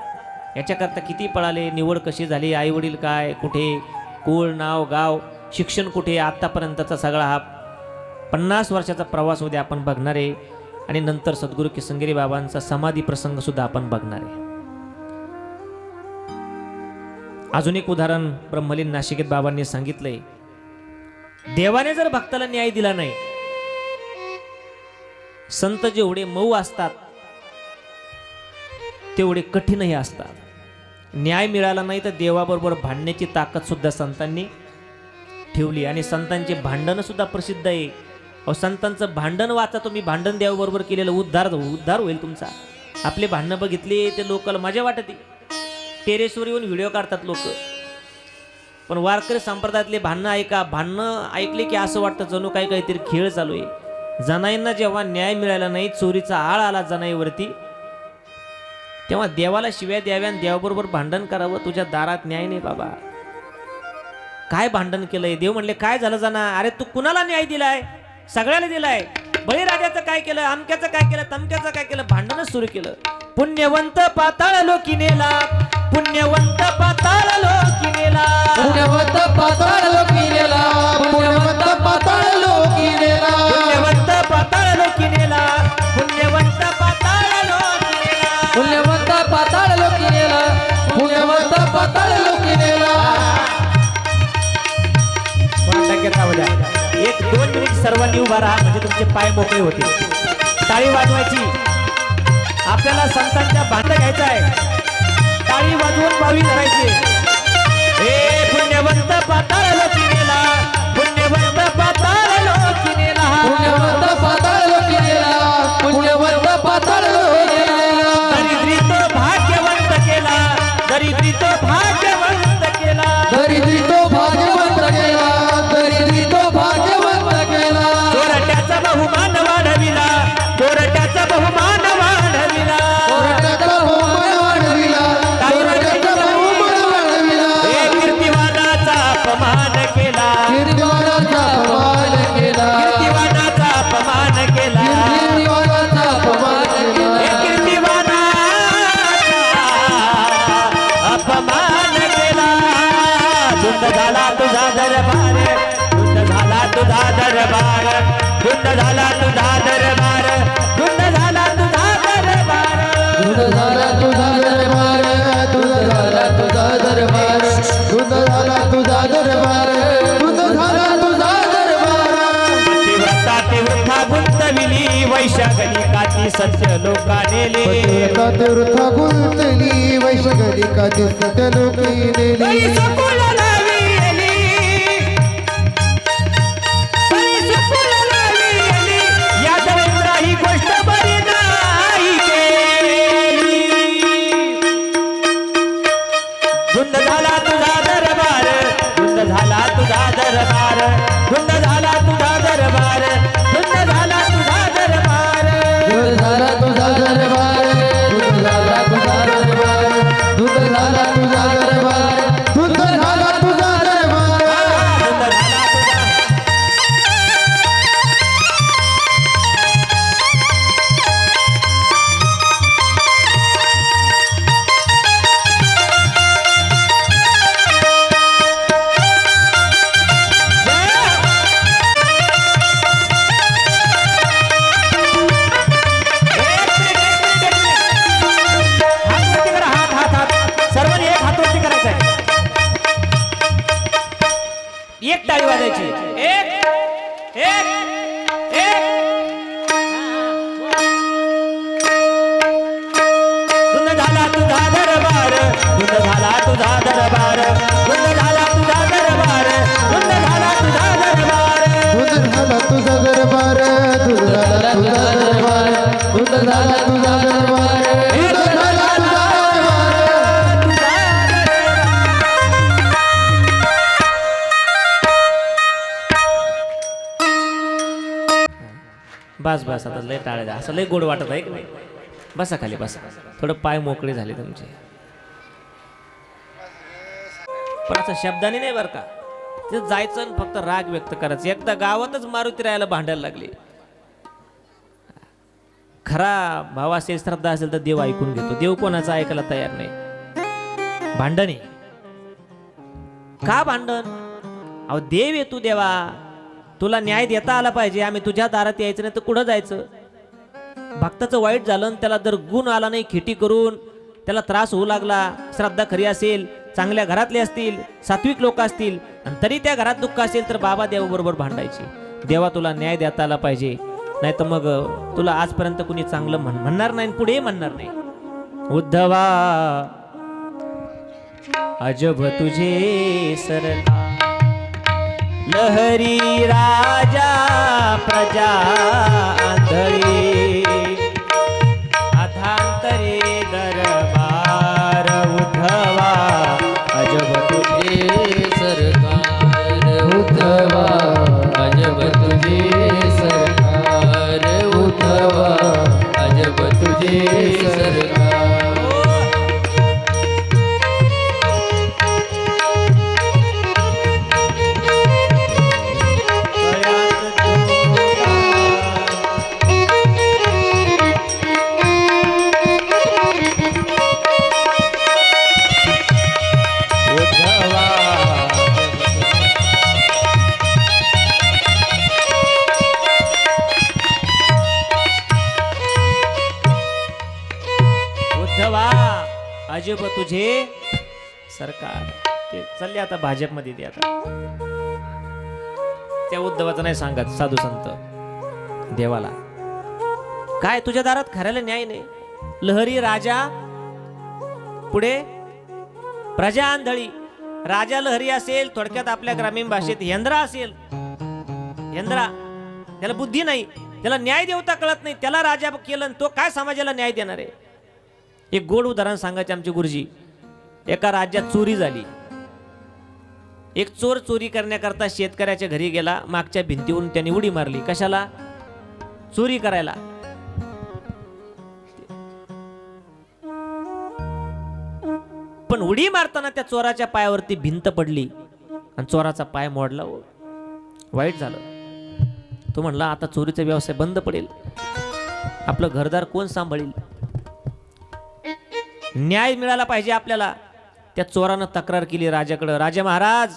याच्याकरता किती पळाले, निवड कशी झाली, आई वडील काय, कुठे, कुळ, नाव, गाव, शिक्षण कुठे, आत्तापर्यंतचा सगळा हा 50 वर्षाचा प्रवास उद्या आपण बघणार आहे. आणि नंतर सद्गुरू किसनगिरी बाबांचा समाधी प्रसंग सुद्धा आपण बघणार आहे. अजून एक उदाहरण ब्रह्मलीन नाशिकेत बाबांनी सांगितलंय. देवाने जर भक्ताला न्याय दिला नाही, संत जेवढे मऊ असतात तेवढे कठीणही असतात. न्याय मिळाला नाही तर देवाबरोबर भांडण्याची ताकद सुद्धा संतांनी ठेवली. आणि संतांचे भांडण सुद्धा प्रसिद्ध आहे. अहो, संतांचं भांडण वाचा तुम्ही, भांडण देवाबरोबर केलेलं उद्धार होईल तुमचा. आपले भांडणं बघितले ते लोकांना मजा वाटते. टेरेसवर येऊन व्हिडिओ काढतात लोक. पण वारकरी संप्रदायातले भांडणं ऐका, भांडणं ऐकले की असं वाटतं जणू काहीतरी खेळ चालू आहे. जनाईंना जेव्हा न्याय मिळाला नाही, चोरीचा आळ आला जनाईवरती, तेव्हा देवाला शिव्या द्याव्या आणि देवाबरोबर भांडण करावं. तुझ्या दारात न्याय नाही बाबा, काय भांडण केलंय. देव म्हणले काय झालं जाना, अरे तू कुणाला न्याय दिलाय, सगळ्याला दिलाय. बळीराजाचं काय केलं, अमक्याचं काय केलं, तमक्याचं काय केलं, भांडणच सुरू केलं. पुण्यवंत पाताळ लोकी नेला, पुण्यवंत पाताळ लोकी नेला, पुण्यवंत पाताळ लोकी नेला, पुण्यवंत पाताळ लोकी नेला, पुण्यवंत पाताळ लोकी नेला, पुण्यवंत पाताळ लोकी नेला, पुण्यवंत पाताळ लोकी नेला, पुण्यवंत पाताळ लोकी नेला. एक 2 मिनिट सर्वांनी उभा राहा, म्हणजे तुमचे पाय मोकळे होतील. टाळी वाजवायची. आपल्याला संतांच्या भांड घ्यायचं आहे. टाळी वाजवून बावी धरायची. हे पुण्यवंत पाताळ लोकी नेला, पुण्यवंत पाताळ लोकी नेला, पुण्यवंत पाताळ लोकी नेला, पुण्यवंत पाताळ लोकी नेला. दरिद्री तो भाग्यवंत केला, दरिद्री तो भाग्यवंत केला, दरिद्री तो भाग्यवंत केला, दरिद्री तो भाग्यवंत केला. चोरट्याचा बहुमान वाढविला, चोरट्याचा बहुमान वाढविला, चोरट्याचा बहुमान वाढविला, चोरट्याचा बहुमान वाढविला. हे कीर्तिवानाचा अपमान केला, कीर्तिवानाचा अपमान केला, कीर्तिवानाचा अपमान केला, कीर्तिवानाचा अपमान केला. हे कीर्तिवानाचा अपमान केला. धुंद झाला तुझा दरबार, धुंद झाला तुझा दरबार, धुंद झाला तुझा दरबार, धुंद झाला तुझा दरबार. धुंद झाला तुझा दरबार, धुंद झाला तुझा दरबार, धुंद झाला तुझा दरबार, धुंद झाला तुझा दरबार. तीव्रता तीव्रता गुंतविली, वैशाखनिकाची सत्य लोका नेली, तीव्रता गुंतली, वैशाखनिकाची सत्य लोकी नेली. सकुला लावी आली, सकुला लावी आली, या दरिद्रा ही गोष्ट बरी नाही केली. धुंद झाला तुझा दरबार, धुंद झाला तुझा दरबार, धुंद झाला तुझा दरबार, धुंद झाला तुझा दरबार. धुंद झाला तुझा दरबार, धुंद झाला तुझा दरबार, धुंद झाला तुझा दरबार, धुंद झाला तुझा दरबार. धुंद झाला तुझा. सर्वांनी एक हात वरती करायचा आहे. एक टाळी वाजायची. एक एक एक. धुंद झाला तुझा दरबार, धुंद झाला तुझा दरबार, धुंद झाला तुझा दरबार, धुंद झाला तुझा दरबार. धुंद झाला तुझा दरबार, धुंद झाला तुझा दरबार, धुंद झाला तुझा दरबार, धुंद झाला तुझा दरबार. बस बस, आता लय टाळ्या. असं लय गोड वाटत आहे की नाही. बसा खाली बसा, थोडं पाय मोकळे झाले तुमचे. पण असं शब्दाने नाही बरं का, ते जायचं आणि फक्त राग व्यक्त करायचं. एकदा गावातच मारुती राहायला भांडायला लागली. खरा भाव असेल, श्रद्धा असेल तर देव ऐकून घेतो. देव कोणाचा ऐकायला तयार नाही. भांडण आहे. का भांडण? अहो देव आहे तू देवा, तुला न्याय देता आला पाहिजे. आम्ही तुझ्या दारात यायचं नाही तर कुठं जायचं? भक्ताचं वाईट झालं आणि त्याला जर गुण आला नाही, खिटी करून त्याला त्रास होऊ लागला, श्रद्धा खरी असेल, चांगल्या घरातले असतील, सात्विक लोक असतील, आणि तरी त्या घरात दुःख असेल तर बाबा देवाबरोबर भांडायची. देवा तुला न्याय देता आला पाहिजे, नाही तर मग तुला आजपर्यंत कुणी चांगलं म्हणणार नाही, पुढे म्हणणार नाही. उद्धवा अजब तुझे सरला, लहरी राजा प्रजा आंधळी, अथांतरे दरबार उद्धवा अजब तुझे सरकार उद्धवा, अजब तुझे सरकार उद्धवा, अजब तुझे सरकार. अजब तुझे सरकार. ते चालले आता भाजपमध्ये. ते आता त्या उद्धवाचं नाही सांगत साधू संत देवाला, काय तुझ्या दारात खऱ्याला न्याय नाही. लहरी राजा, पुढे प्रजा आंधळी. राजा लहरी असेल, थोडक्यात आपल्या ग्रामीण भाषेत यंद्रा असेल. यंद्रा, त्याला बुद्धी नाही, त्याला न्याय देवता कळत नाही. त्याला राजा केलं, तो काय समाजाला न्याय देणार आहे? एक गोड उदाहरण सांगायचे आमचे गुरुजी. एका राज्यात चोरी झाली. एक चोर चोरी करण्याकरता शेतकऱ्याच्या घरी गेला. मागच्या भिंतीवरून त्याने उडी मारली. कशाला? चोरी करायला. पण उडी मारताना त्या चोराच्या पायावरती भिंत पडली आणि चोराचा पाय मोडला. वाईट झालं. तो म्हणला आता चोरीचा व्यवसाय बंद पडेल, आपलं घरदार कोण सांभाळील? न्याय मिळाला पाहिजे आपल्याला. त्या चोरानं तक्रार केली राजाकडे. राजा महाराज,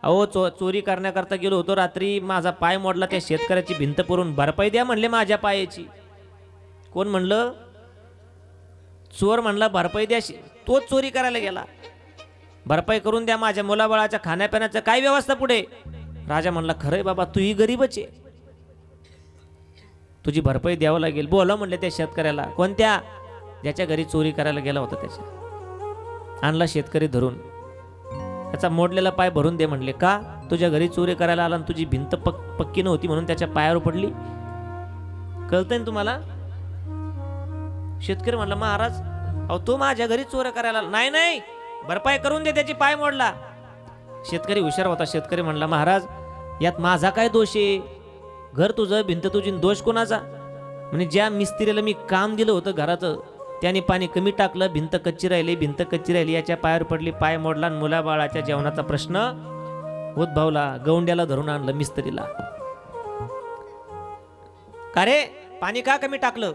अहो चोरी करण्याकरता गेलो होतो रात्री, माझा पाय मोडला, त्या शेतकऱ्याची भिंत पडून भरपाई द्या म्हणले माझ्या पायाची. कोण म्हणलं? चोर म्हणला भरपाई द्या. तोच चोरी करायला गेला. भरपाई करून द्या, माझ्या मुलाबाळाच्या खाण्यापिण्याचं काय व्यवस्था पुढे? राजा म्हणला खरंय बाबा, तूही गरीबच आहे, तुझी भरपाई द्यावं लागेल. बोला म्हणले त्या शेतकऱ्याला. कोणत्या? ज्याच्या घरी चोरी करायला गेला होता त्याच्या. आणला शेतकरी धरून, त्याचा मोडलेला पाय भरून दे म्हणले. का? तुझ्या घरी चोरी करायला आला आणि तुझी भिंत पक्की नव्हती म्हणून त्याच्या पायावर पडली. कळतंय ना तुम्हाला? शेतकरी म्हणला महाराज, अहो तो माझ्या घरी चोरी करायला आला. नाही नाही, भरपाई करून दे, त्याची पाय मोडला. शेतकरी हुशार होता. शेतकरी म्हणला महाराज, यात माझा काय दोष आहे? घर तुझं, भिंत तुझी, दोष कोणाचा? म्हणजे ज्या मिस्त्रीला मी काम दिलं होतं घराचं, त्याने पाणी कमी टाकलं, भिंत कच्ची राहिली. भिंत कच्ची राहिली, याच्या पायावर पडली, पाय मोडला आणि मुलाबाळाच्या जेवणाचा प्रश्न उद्भवला. गौंड्याला धरून आणलं मिस्त्रीला. का रे, पाणी का कमी टाकलं?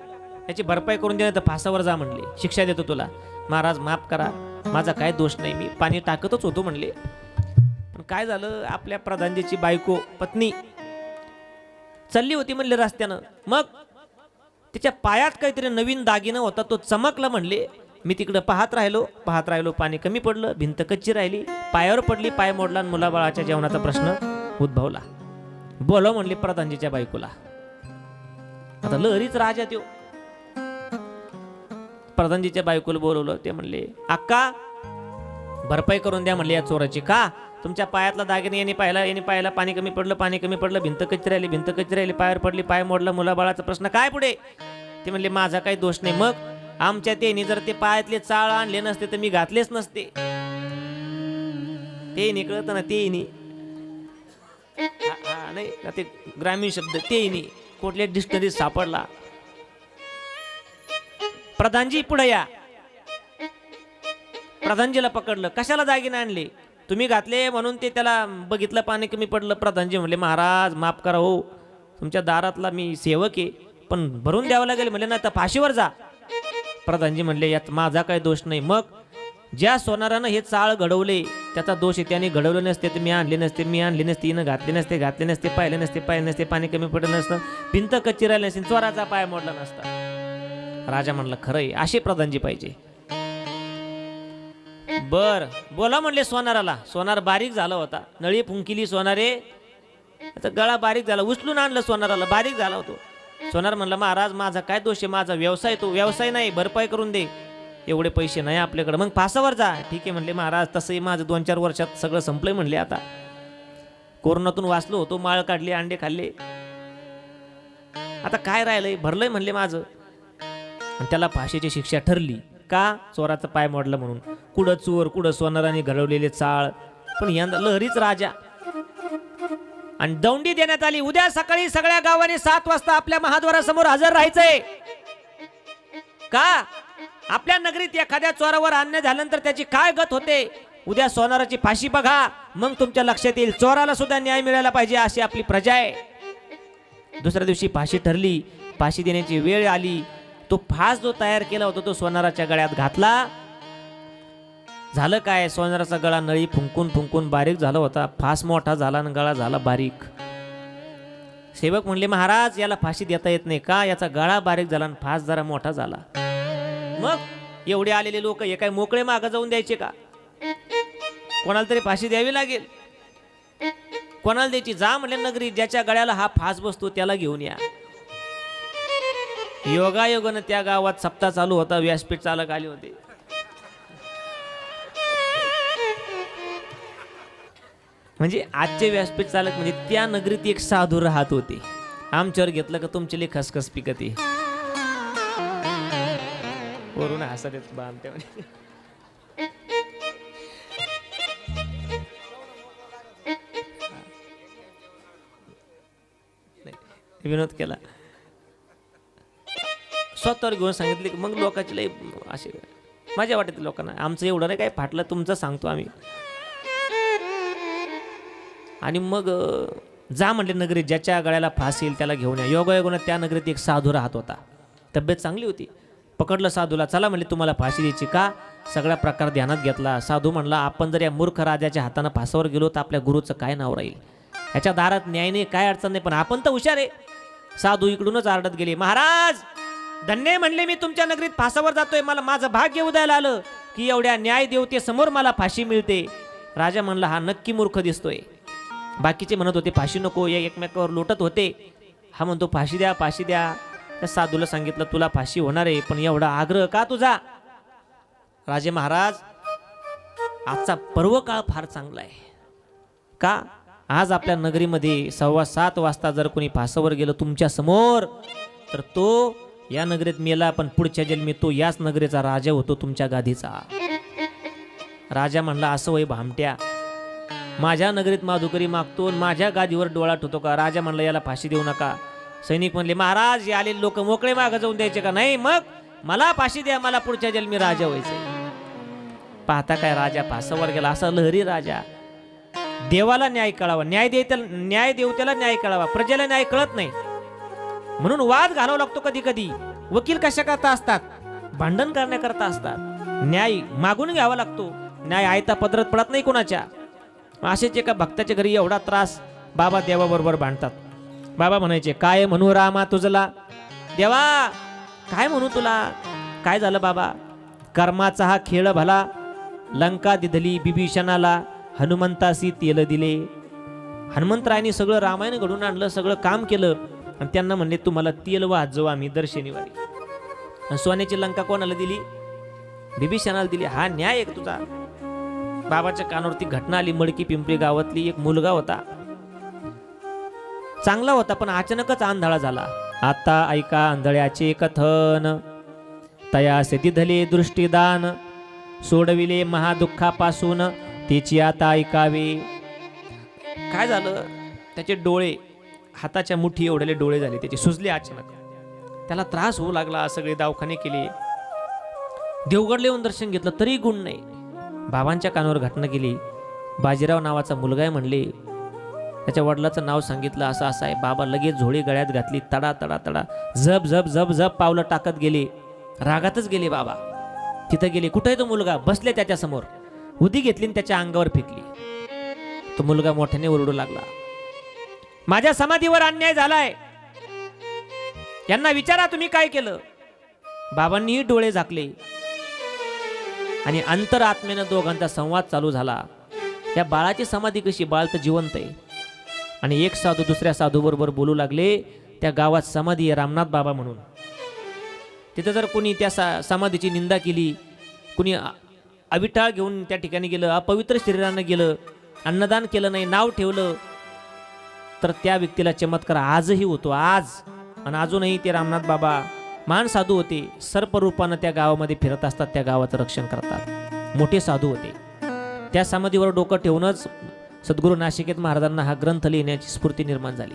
याची भरपाई करून देण्यात फासावर जा म्हणले, शिक्षा देतो तुला. महाराज माफ करा, माझा काय दोष नाही, मी पाणी टाकतच होतो म्हणले. पण काय झालं, आपल्या प्रधानजीची बायको पत्नी चालली होती म्हणले रस्त्यानं. मग तिच्या पायात काहीतरी नवीन दागिना होता, तो चमकला म्हणले. मी तिकडं पाहत राहिलो, पाणी कमी पडलं, भिंत कच्ची राहिली, पायावर पडली, पाय मोडला आणि मुलाबाळाच्या जेवणाचा प्रश्न उद्भवला. बोलव म्हणले प्रधानजीच्या बायकोला. आता लहरीच राजा त्यो. प्रधानजीच्या बायकोला बोलवलं. ते म्हणले अक्का, भरपाई करून द्या म्हणले या चोराची. का? तुमच्या पायातला दागिने यांनी पाहिला, पाणी कमी पडलं, भिंत कच्ची राहिली, पायावर पडली, पाय मोडला, मुलाबाळाचा प्रश्न. काय पुढे? ते म्हणले माझा काही दोष नाही. मग आमच्या तेनी जर ते पायातले चाळ आणले नसते तर मी घातलेच नसते. ते कळत ना, ते नाही ते ग्रामीण शब्द, ते कुठल्या डिक्शनरीत सापडला. प्रधानजी पुढे या. प्रधानजीला पकडलं. कशाला दागिने आणले? तुम्ही घातले म्हणून ते त्याला बघितलं, पाणी कमी पडलं. प्रधानजी म्हणले महाराज माफ करा हो, तुमच्या दारातला मी सेवक आहे, पण भरून द्यावं लागेल म्हणले ना तर फाशीवर जा. प्रधानजी म्हणले यात माझा काही दोष नाही. मग ज्या सोनारानं हे चाळ घडवले त्याचा दोष आहे. त्याने घडवले नसते तर मी आणले नसते, हिनं घातले नसते, पाहिले नसते, पाणी कमी पडलं नसतं, भिंत कच्ची राहिली नसते, चोराचा पाय मोडला नसता. राजा म्हणला खरं आहे, असे प्रधानजी पाहिजे. बर बोला म्हणले सोनाराला. सोनार बारीक झाला होता, नळी फुंकिली सोनारे, आता गळा बारीक झाला, उचलून आणलं सोनाराला, बारीक झाला होतो. सोनार म्हणला महाराज माझा काय दोष आहे, माझा व्यवसाय, तो व्यवसाय नाही, भरपाई करून दे, एवढे पैसे नाही आपल्याकडे. मग फासावर जा. ठीक आहे म्हणले महाराज, तसंही माझं 2-4 वर्षात सगळं संपलंय म्हणले. आता कोरोनातून वाचलो होतो, माळ काढली, अंडे खाल्ले, आता काय राहिलंय, भरलंय म्हणले माझं. आणि त्याला फाशीची शिक्षा ठरली. का? चोराचा पाय मोडला म्हणून. कुठं चोर, कुठं सोनाराने घडवलेले चाळ. पण यंदा लहरीच राजा. आणि दौंडी देण्यात आली. उद्या सकाळी सगळ्या गावाने 7 वाजता आपल्या महाद्वारासमोर हजर राहायचंय. का? आपल्या नगरीत एखाद्या चोरावर अन्याय झाल्यानंतर त्याची काय गत होते, उद्या सोनाराची फाशी बघा, मग तुमच्या लक्षात येईल. चोराला सुद्धा न्याय मिळायला पाहिजे, अशी आपली प्रजा आहे. दुसऱ्या दिवशी फाशी ठरली. फाशी देण्याची वेळ आली. तो फास जो तयार केला होता तो सोनाराच्या गळ्यात घातला. झालं काय, सोनाराचा गळा नळी फुंकून बारीक झाला होता. फास मोठा झाला आणि गळा झाला बारीक. सेवक म्हणले महाराज याला फाशी देता येत नाही. का? याचा गळा बारीक झाला आणि फास जरा मोठा झाला. मग एवढे आलेले लोक हे काय मोकळे मागं जाऊन द्यायचे का? कोणाला तरी फाशी द्यावी लागेल. कोणाला द्यायची? जा म्हणले नगरी, ज्याच्या गळ्याला हा फास बसतो त्याला घेऊन या. योगायोगानं त्या गावात सप्ताह चालू होता. व्यासपीठ चालक आले होते. म्हणजे आजचे व्यासपीठ चालक म्हणजे त्या नगरीत एक साधू राहत होते. आमच्यावर घेतलं का तुमची लई खसखस पिकते. वरून हसत बांधते. विनोद केला, स्वतःवर घेऊन सांगितले की मग लोकांची लई असे माझ्या वाटत लोकांना. आमचं एवढं नाही काय फाटलं, तुमचं सांगतो आम्ही. आणि मग जा म्हणले नगरीत, ज्याच्या गळ्याला फास येईल त्याला घेऊन या. योगायोगानं त्या नगरीत एक साधू राहत होता. तब्येत चांगली होती. पकडलं साधूला. चला म्हणले तुम्हाला फाशी द्यायची का? सगळा प्रकार ध्यानात घेतला. साधू म्हणला आपण जर या मूर्ख राजाच्या हातानं फासावर गेलो तर आपल्या गुरुचं काय नाव राहील. ह्याच्या दारात न्याय नाही, काय अडचण नाही, पण आपण तर हुशार आहे. साधू इकडूनच आरडत गेले, महाराज धन्य म्हणले मी तुमच्या नगरीत फासावर जातोय. मला माझं भाग्य उदयाला आलं की एवढ्या न्याय देवतेसमोर मला फाशी मिळते. राजा म्हणला हा नक्की मूर्ख दिसतोय. बाकीचे म्हणत होते फाशी नको, एकमेकावर लोटत होते. हा म्हणतो फाशी द्या, फाशी द्या. त्या साधूला सांगितलं तुला फाशी होणार आहे, पण एवढा आग्रह का तुझा? राजे महाराज आजचा पर्व काळ फार चांगला आहे. का? आज आपल्या नगरीमध्ये 7:15 वाजता जर कोणी फासावर गेलं तुमच्या समोर तर तो या नगरीत मेला, पण पुढच्या जन्मी तो याच नगरीचा राजा होतो, तुमच्या गादीचा. राजा म्हणला असं वय भामट्या, माझ्या नगरीत माधुकरी मागतो, माझ्या गादीवर डोळा ठेवतो का? राजा म्हणला याला फाशी देऊ नका. सैनिक म्हणले महाराज हे आलेले लोक मोकळे मागं जाऊन द्यायचे का? नाही, मग मला फाशी द्या, मला पुढच्या जन्मी राजा व्हायचंय. पाहता काय राजा फासावर गेला. असा लहरी राजा. देवाला न्याय कळावा, न्याय देवतेला न्याय कळावा, प्रजेला न्याय कळत नाही म्हणून वाद घालावा लागतो. कधी कधी वकील कशा करता असतात, भांडण करण्याकरता असतात. न्याय मागून घ्यावा लागतो. न्याय आयता पदरात पडत नाही कोणाच्या. असेच एका भक्ताच्या घरी एवढा त्रास, बाबा देवाबरोबर भांडतात. बाबा म्हणायचे काय म्हणू रामा तुझला? देवा काय म्हणू तुला? काय झालं बाबा? कर्माचा हा खेळ भला, लंका दिधली बिभीषणाला, हनुमंतासी तेल दिले. हनुमंतरायने सगळं रामायण घडून आणलं, सगळं काम केलं आणि त्यांना म्हणले तुम्हाला तेल वाहत जाऊ आम्ही दर शनिवारी. सोन्याची लंका कोणाला दिली? बिभीषणाला दिली. हा न्याय आहे तुझा? बाबाच्या कानावरती घटना आली. मडकी पिंपरी गावातली एक मुलगा होता, चांगला होता, पण अचानकच आंधळा झाला. आता ऐका आंधळ्याचे कथन, तयासे दिधले दृष्टीदान, सोडविले महादुःखापासून त्याची आता ऐकावे. काय झालं? त्याचे डोळे हाताच्या मुठी एवढले डोळे झाले, त्याचे सुजले अचानक. त्याला त्रास होऊ लागला. सगळे दवाखाने केले, देवगडला येऊन दर्शन घेतलं तरी गुण नाही. बाबांच्या कानावर घटना गेली. बाजीराव नावाचा मुलगा आहे म्हणले, त्याच्या वडिलाचं नाव सांगितलं, असं असं आहे. बाबा लगेच झोळी गळ्यात घातली, तडा तडा तडा झप झप झप झप पावलं टाकत गेले. रागातच गेले बाबा. तिथं गेले, कुठे तो मुलगा? बसले त्याच्यासमोर. उदी घेतली आणि त्याच्या अंगावर फेकली. तो मुलगा मोठ्याने ओरडू लागला, माझ्या समाधीवर अन्याय झालाय, यांना विचारा तुम्ही काय केलं. बाबांनीही डोळे झाकले आणि अंतरात्म्यानं दोघांचा संवाद चालू झाला. या बाळाची समाधी कशी? बाळ तर जिवंत आहे. आणि एक साधू दुसऱ्या साधू बरोबर बोलू लागले, त्या गावात समाधी आहे रामनाथ बाबा म्हणून. तिथं जर कोणी त्या समाधीची निंदा केली, कुणी अविटाळ घेऊन त्या ठिकाणी गेलं, अपवित्र शरीरानं गेलं, अन्नदान केलं नाही, नाव ठेवलं, तर त्या व्यक्तीला चमत्कार आजही होतो. आज आणि अजूनही ते रामनाथ बाबा महान साधू होते. सर्परूपानं त्या गावामध्ये फिरत असतात, त्या गावाचं रक्षण करतात. मोठे साधू होते. त्या समाधीवर डोकं ठेवूनच सद्गुरू नाशिकेत महाराजांना हा ग्रंथ लिहिण्याची स्फूर्ती निर्माण झाली.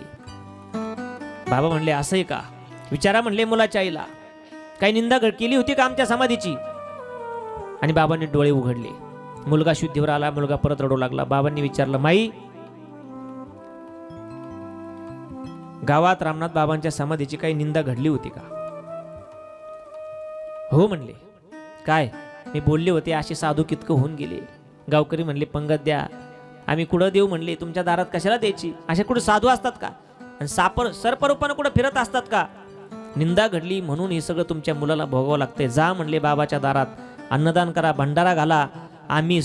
बाबा म्हणले, असंही का? विचारा म्हणले मुलाच्या आईला, काही निंदा केली होती का आमच्या समाधीची? आणि बाबांनी डोळे उघडले. मुलगा शुद्धीवर आला. मुलगा परत रडू लागला. बाबांनी विचारलं, माई, गावात रामनाथ बाबांच्या समाधीची काही निंदा घडली होती का? हो म्हणले. काय? मी बोलले होते, असे साधू कितकं होऊन गेले. गावकरी म्हणले, पंगत द्या. आम्ही कुठं देऊ म्हणले, तुमच्या दारात कशाला द्यायची? असे कुठे साधू असतात का? आणि सर्परूपानं कुठं फिरत असतात का? निंदा घडली म्हणून हे सगळं तुमच्या मुलाला भोगावं लागतंय. जा म्हणले बाबाच्या दारात, अन्नदान करा, भंडारा घाला, आम्ही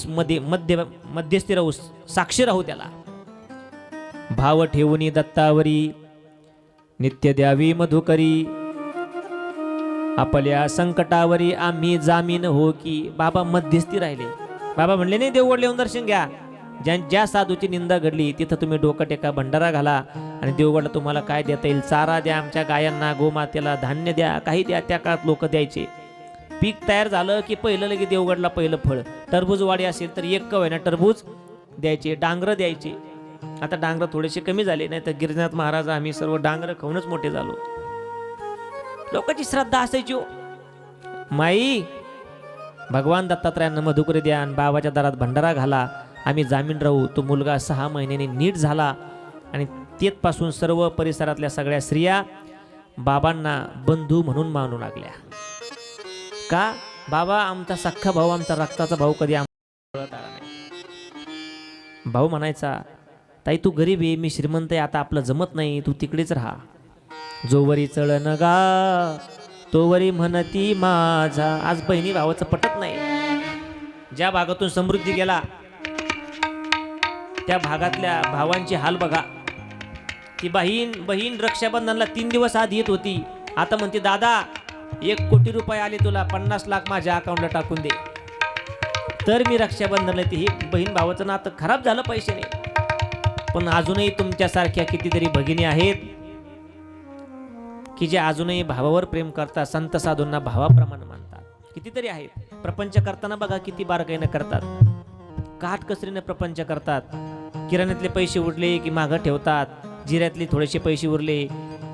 मध्यस्थी राहू, साक्षी राहू त्याला. भाव ठेवून दत्तावरी, नित्य द्यावी मधुकरी, आपल्या संकटावरी आम्ही जामीन हो की. बाबा मध्यस्थी राहिले. बाबा म्हणले, नाही, देवगडला येऊन दर्शन घ्या. ज्या साधूची निंदा घडली तिथं तुम्ही डोकं टेका, भंडारा घाला, आणि देवगडला तुम्हाला काय देता येईल, चारा द्या आमच्या गायांना, गोमातेला, धान्य द्या, काही द्या. त्या काळात लोक द्यायचे. पीक तयार झालं की पहिलं लगे देवगडला पहिलं फळ. टरबूज वाडी असेल तर एक कव आहे ना टरबूज द्यायचे, डांगर द्यायचे. आता डांगर थोडेसे कमी झाले, नाही तर गिरिनाथ महाराज आम्ही सर्व डांगर खाऊनच मोठे झालो. लोकांची श्रद्धा असायची. माई, भगवान दत्तात्रयांना मधुकरी द्या आणि बाबाच्या दारात भंडारा घाला, आम्ही जामीन राहू. तो मुलगा 6 महिन्यांनी नीट झाला आणि तेथपासून सर्व परिसरातल्या सगळ्या स्त्रिया बाबांना बंधू म्हणून मानू लागल्या. का? बाबा आमचा सख्खा भाऊ, आमचा रक्ताचा भाऊ कधी आला नाही. भाऊ म्हणायचा, ताई तू गरीब आहे, मी श्रीमंत आहे, आता आपलं जमत नाही, तू तिकडेच राहा. जोवरी चळण गा तोवरी म्हणती माझा. आज बहिणी भावाचं पटत नाही. ज्या भागातून समृद्धी गेला त्या भागातल्या भावांची हाल बघा. ती बहीण रक्षाबंधनला 3 दिवस आधी येत होती, आता म्हणते, दादा 1 कोटी रुपये आले तुला, 50 लाख माझ्या अकाउंटला टाकून दे, तर मी रक्षाबंधनला. ती बहीण भावाचं नातं खराब झालं पैशाने. पण अजूनही तुमच्यासारख्या कितीतरी भगिनी आहेत की जे अजूनही भावावर प्रेम करतात, संत साधूंना भावाप्रमाणे मानतात. कितीतरी आहेत. प्रपंच करताना बघा किती बारकाईनं करतात, काटकसरीने प्रपंच करतात. किराण्यातले पैसे उरले की मागं ठेवतात, जिऱ्यातले थोडेसे पैसे उरले,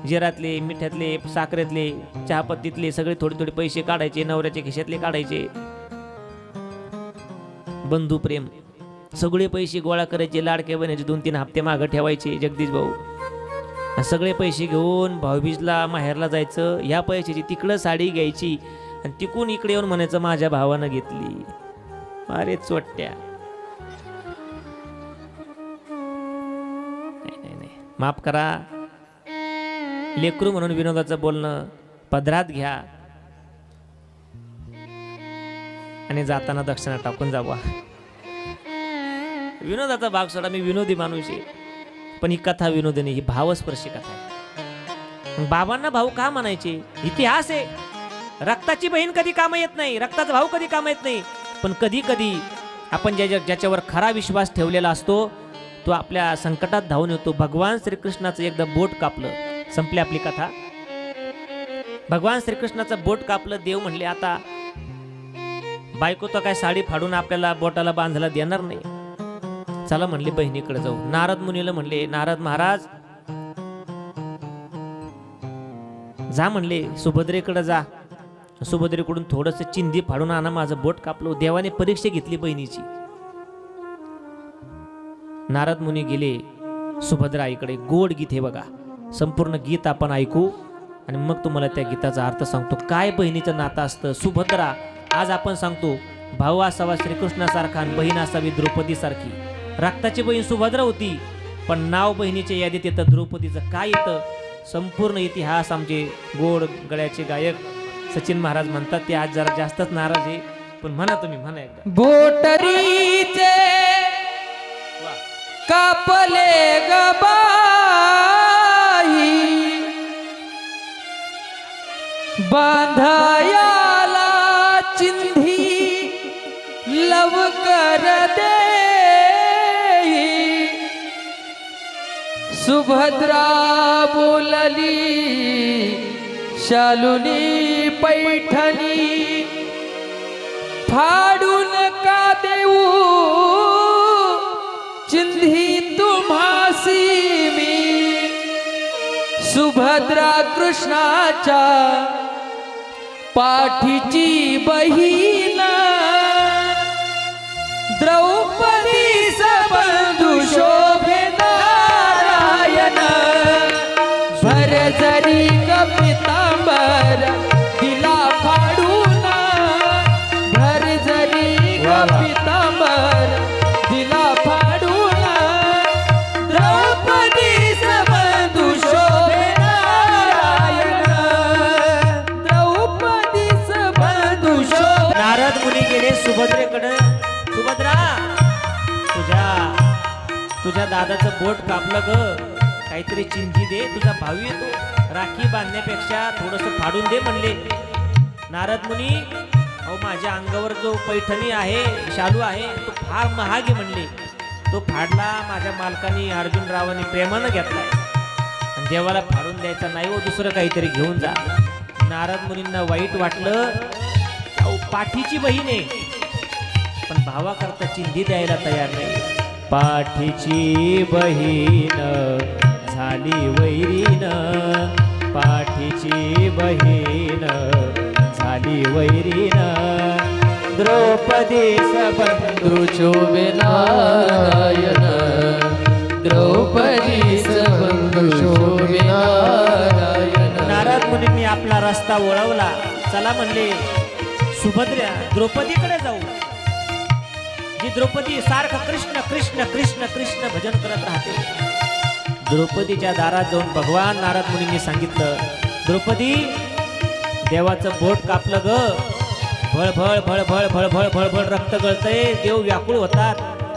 जिऱ्यातले, मिठ्यातले, साखरेतले, चहापत्तीतले सगळे थोडे थोडे पैसे काढायचे, नवऱ्याच्या खिशातले काढायचे. बंधू प्रेम, सगळे पैसे गोळा करायचे, लाडक्या बहिणीचे 2-3 हप्ते मागं ठेवायचे. जगदीश भाऊ सगळे पैसे घेऊन भाऊबीजला माहेरला जायचं. ह्या पैशाची तिकडं साडी घ्यायची आणि तिकून इकडे येऊन म्हणायचं माझ्या भावानं घेतली. अरे चोट्या. नाही, माफ करा. लेकरू म्हणून विनोदाचं बोलणं पदरात घ्या आणि जाताना दक्षिणा टाकून जावा. विनोदाचा भाग सोडा, मी विनोदी माणूस आहे, पण ही कथा विनोदी नाही, ही भावस्पर्शी कथा आहे. बाबांना भाऊ का म्हणायचे? इतिहास आहे. रक्ताची बहीण कधी काम येत नाही, रक्ताचा भाऊ कधी काम येत नाही, पण कधी कधी आपण ज्याच्यावर खरा विश्वास ठेवलेला असतो तो आपल्या संकटात धावून येतो. भगवान श्रीकृष्णाचं एकदा बोट कापलं, संपली आपली कथा. भगवान श्रीकृष्णाचं बोट कापलं. देव म्हणले, आता बायको तर काय साडी फाडून आपल्याला बोटाला बांधायला देणार नाही, चला म्हणले बहिणीकडे जाऊ. नारद मुनीला म्हणले, नारद महाराज जा म्हणले, सुभद्रेकडे जा, सुभद्रेकडून थोडस चिंधी फाडून आणा, माझं बोट कापलं. देवाने परीक्षा घेतली बहिणीची. नारद मुनी गेले सुभद्रा इकडे गोड गीत हे बघा, संपूर्ण गीत आपण ऐकू आणि मग तुम्हाला त्या गीताचा अर्थ सांगतो. काय बहिणीचं नातं असतं. सुभद्रा, आज आपण सांगतो भाऊ असावा श्रीकृष्णासारखा आणि बहीण असावी द्रौपदीसारखी. रक्ताची बहीण सुभद्रा होती, पण नाव बहिणीच्या यादीत येतं द्रौपदीचं. काय येतं संपूर्ण इतिहास आमचे गोड गळ्याचे गायक सचिन महाराज म्हणतात. ते आज जरा जास्तच नाराज आहे, पण म्हणा तुम्ही, म्हणा एकदा. बोटरीचे कापले गबाई बांधायाला चिंधी लवकर दे. सुभद्रा बोलली शालुनी पैठणी फाडून का देऊ चिंधी तुम्हासी मी. सुभद्रा कृष्णाच्या पाठीची बहीण द्रौपदी सबंधू शोभे नारायण. भर जरी कपितांबर दिला फाडून, भर जरी कपितांबर दिला फाडून. द्रौपदी सबंधू शोभे नारायण, द्रौपदी सबंधू शोभे. नारद मुनी गेले सुभद्रेकडे. सुभद्रा, तुझ्या दादाचं बोट कापलं ग, काहीतरी चिंधी दे, तुझा भाऊ येतो. राखी बांधण्यापेक्षा थोडंसं फाडून दे म्हणले नारद मुनी. अहो, माझ्या अंगावर जो पैठणी आहे, शालू आहे, तो फार महाग आहे म्हणले. तो फाडला माझ्या मालकाने अर्जुनरावांनी प्रेमानं घेतलाय आणि देवाला फाडून द्यायचा नाही, हो दुसरं काहीतरी घेऊन जा. नारद मुनींना वाईट वाटलं. अहो, पाठीची बहीण आहे, पण भावाकरता चिंधी द्यायला तयार नाही. पाठीची बहीण झाली वैरीन, पाठीची बहीण झाली वैरीन. द्रौपदी सबंधू शोभे नारायण, द्रौपदी सबंधू शोभे नारायण. नारद मुनींनी आपला रस्ता वळवला. चला म्हणले सुभद्रा, द्रौपदीकडे जाऊ. जी द्रौपदी सारखं कृष्ण कृष्ण कृष्ण कृष्ण भजन करत राहते. द्रौपदीच्या दारात जाऊन भगवान नारद मुनींनी सांगितलं, द्रौपदी, देवाचं बोट कापलं ग, भळभळ भळभळ भळभळ भळभळ रक्त गळतंय, देव व्याकुळ होतात.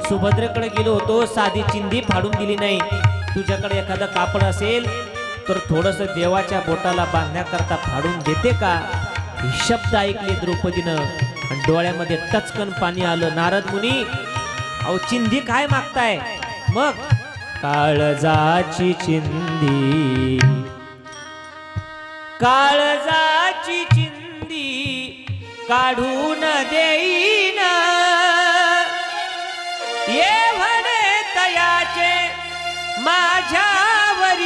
सुभद्रेकडे गेलो होतो, साधी चिंधी फाडून दिली नाही. तुझ्याकडे एखादं कापड असेल तर थोडंसं देवाच्या बोटाला बांधण्याकरता फाडून देते का. हे शब्द ऐकले द्रौपदीनं आणि डोळ्यामध्ये टचकन पाणी आलं. नारद मुनी, अहो चिंधी काय मागताय. मग काळजाची चिंधी, काळजाची चिंधी काढून देईन, ये म्हणे तयाचे माझ्यावरीन.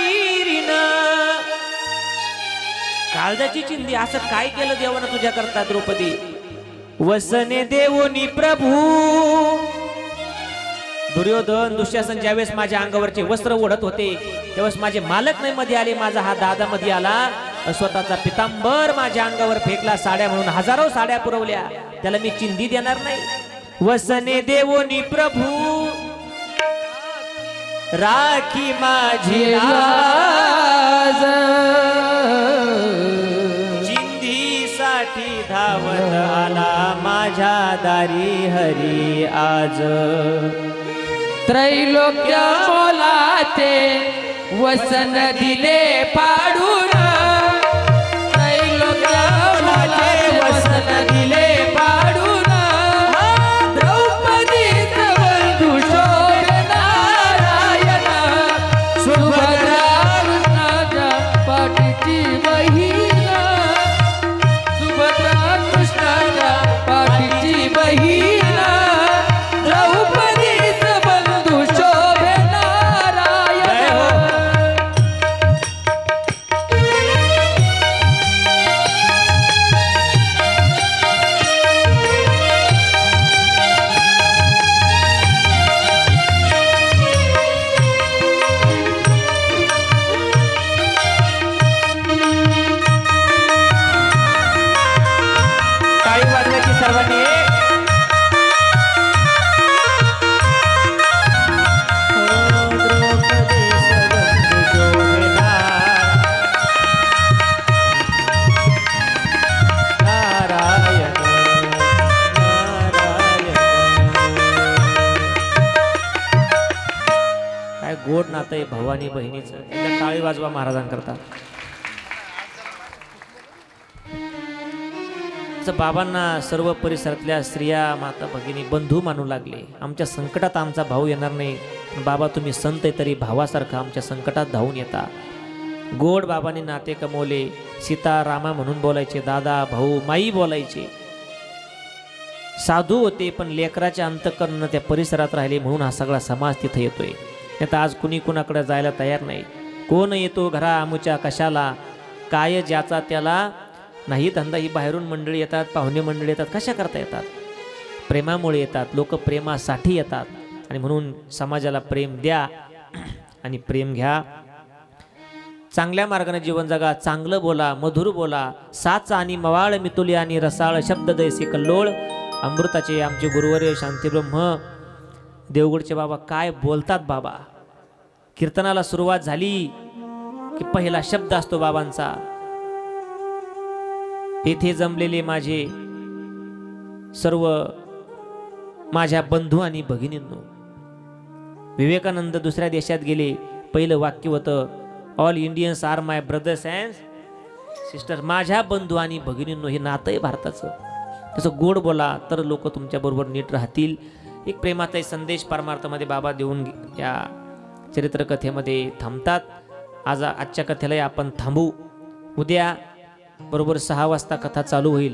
काळजाची चिंधी, असं काय केलं देवानं तुझ्या करता द्रौपदी. वसने देवोनी प्रभू. दुर्योधन दुःशासन ज्यावेळेस माझ्या अंगावरचे वस्त्र ओढत होते त्यावेळेस माझे मालक नाही मध्ये आले, माझा हा दादा मध्ये आला, स्वतःचा पितांबर माझ्या अंगावर फेकला, साड्या म्हणून हजारो साड्या पुरवल्या, त्याला मी चिंधी देणार नाही. वसने देवोनी प्रभू राखी माझी लाज, चिंधीसाठी धावत आला माझ्या दारी हरी आज. त्रैलोक्य मोलाचे वसन दिले फाडून, त्रैलोक्य मोलाचे वसन दिले फाडून. द्रौपदी सबंधू शोभे नारायण, सुभद्रा कृष्णाच्या पाठीची बहीण, सुभद्रा कृष्णाच्या पाठीची बहीण. द्रौपदी सबंधू शोभे नारायण. काय गोड नातं आहे भाऊ आणि बहिणीचं. एकदा टाळी वाजवा महाराजांकरता. बाबांना सर्व परिसरातल्या स्त्रिया माता भगिनी बंधू मानू लागले. आमच्या संकटात आमचा भाऊ येणार नाही, पण बाबा तुम्ही संत आहे तरी भावासारखा आमच्या संकटात धावून येता. गोड बाबांनी नाते कमवले. सीता रामा म्हणून बोलायचे, दादा भाऊ माई बोलायचे. साधू होते पण लेकराच्या अंतःकरण त्या परिसरात राहिले म्हणून हा सगळा समाज तिथे येतोय. आता आज कुणी कुणाकडे जायला तयार नाही. कोण येतो घरा आमुच्या कशाला, काय ज्याचा त्याला नाही धंदा. ही बाहेरून मंडळी येतात, पाहुणे मंडळी येतात. कशा करता येतात? प्रेमामुळे येतात. लोक प्रेमासाठी येतात. आणि म्हणून समाजाला प्रेम द्या आणि प्रेम घ्या. चांगल्या मार्गाने जीवन जगा. चांगलं बोला, मधुर बोला. साच आणि मवाळ मितुली आणि रसाळ शब्द दैसी कल्लोळ. अमृताचे आमचे गुरुवर्य शांतीब्रह्म देवगडचे बाबा काय बोलतात. बाबा कीर्तनाला सुरुवात झाली की पहिला शब्द असतो बाबांचा, येथे जमलेले माझे सर्व माझ्या बंधू आणि भगिनींनो. विवेकानंद दुसऱ्या देशात गेले, पहिलं वाक्य होतं, all Indians are my brothers and sister. माझ्या बंधू आणि भगिनींनो, हे नातं आहे भारताचं. तसं गोड बोला तर लोक तुमच्याबरोबर नीट राहतील. एक प्रेमाचा संदेश परमार्थामध्ये बाबा देऊन या चरित्रकथेमध्ये थांबतात. आजच्या कथेलाही आपण थांबू. उद्या बरोबर 6 वाजता कथा चालू होईल.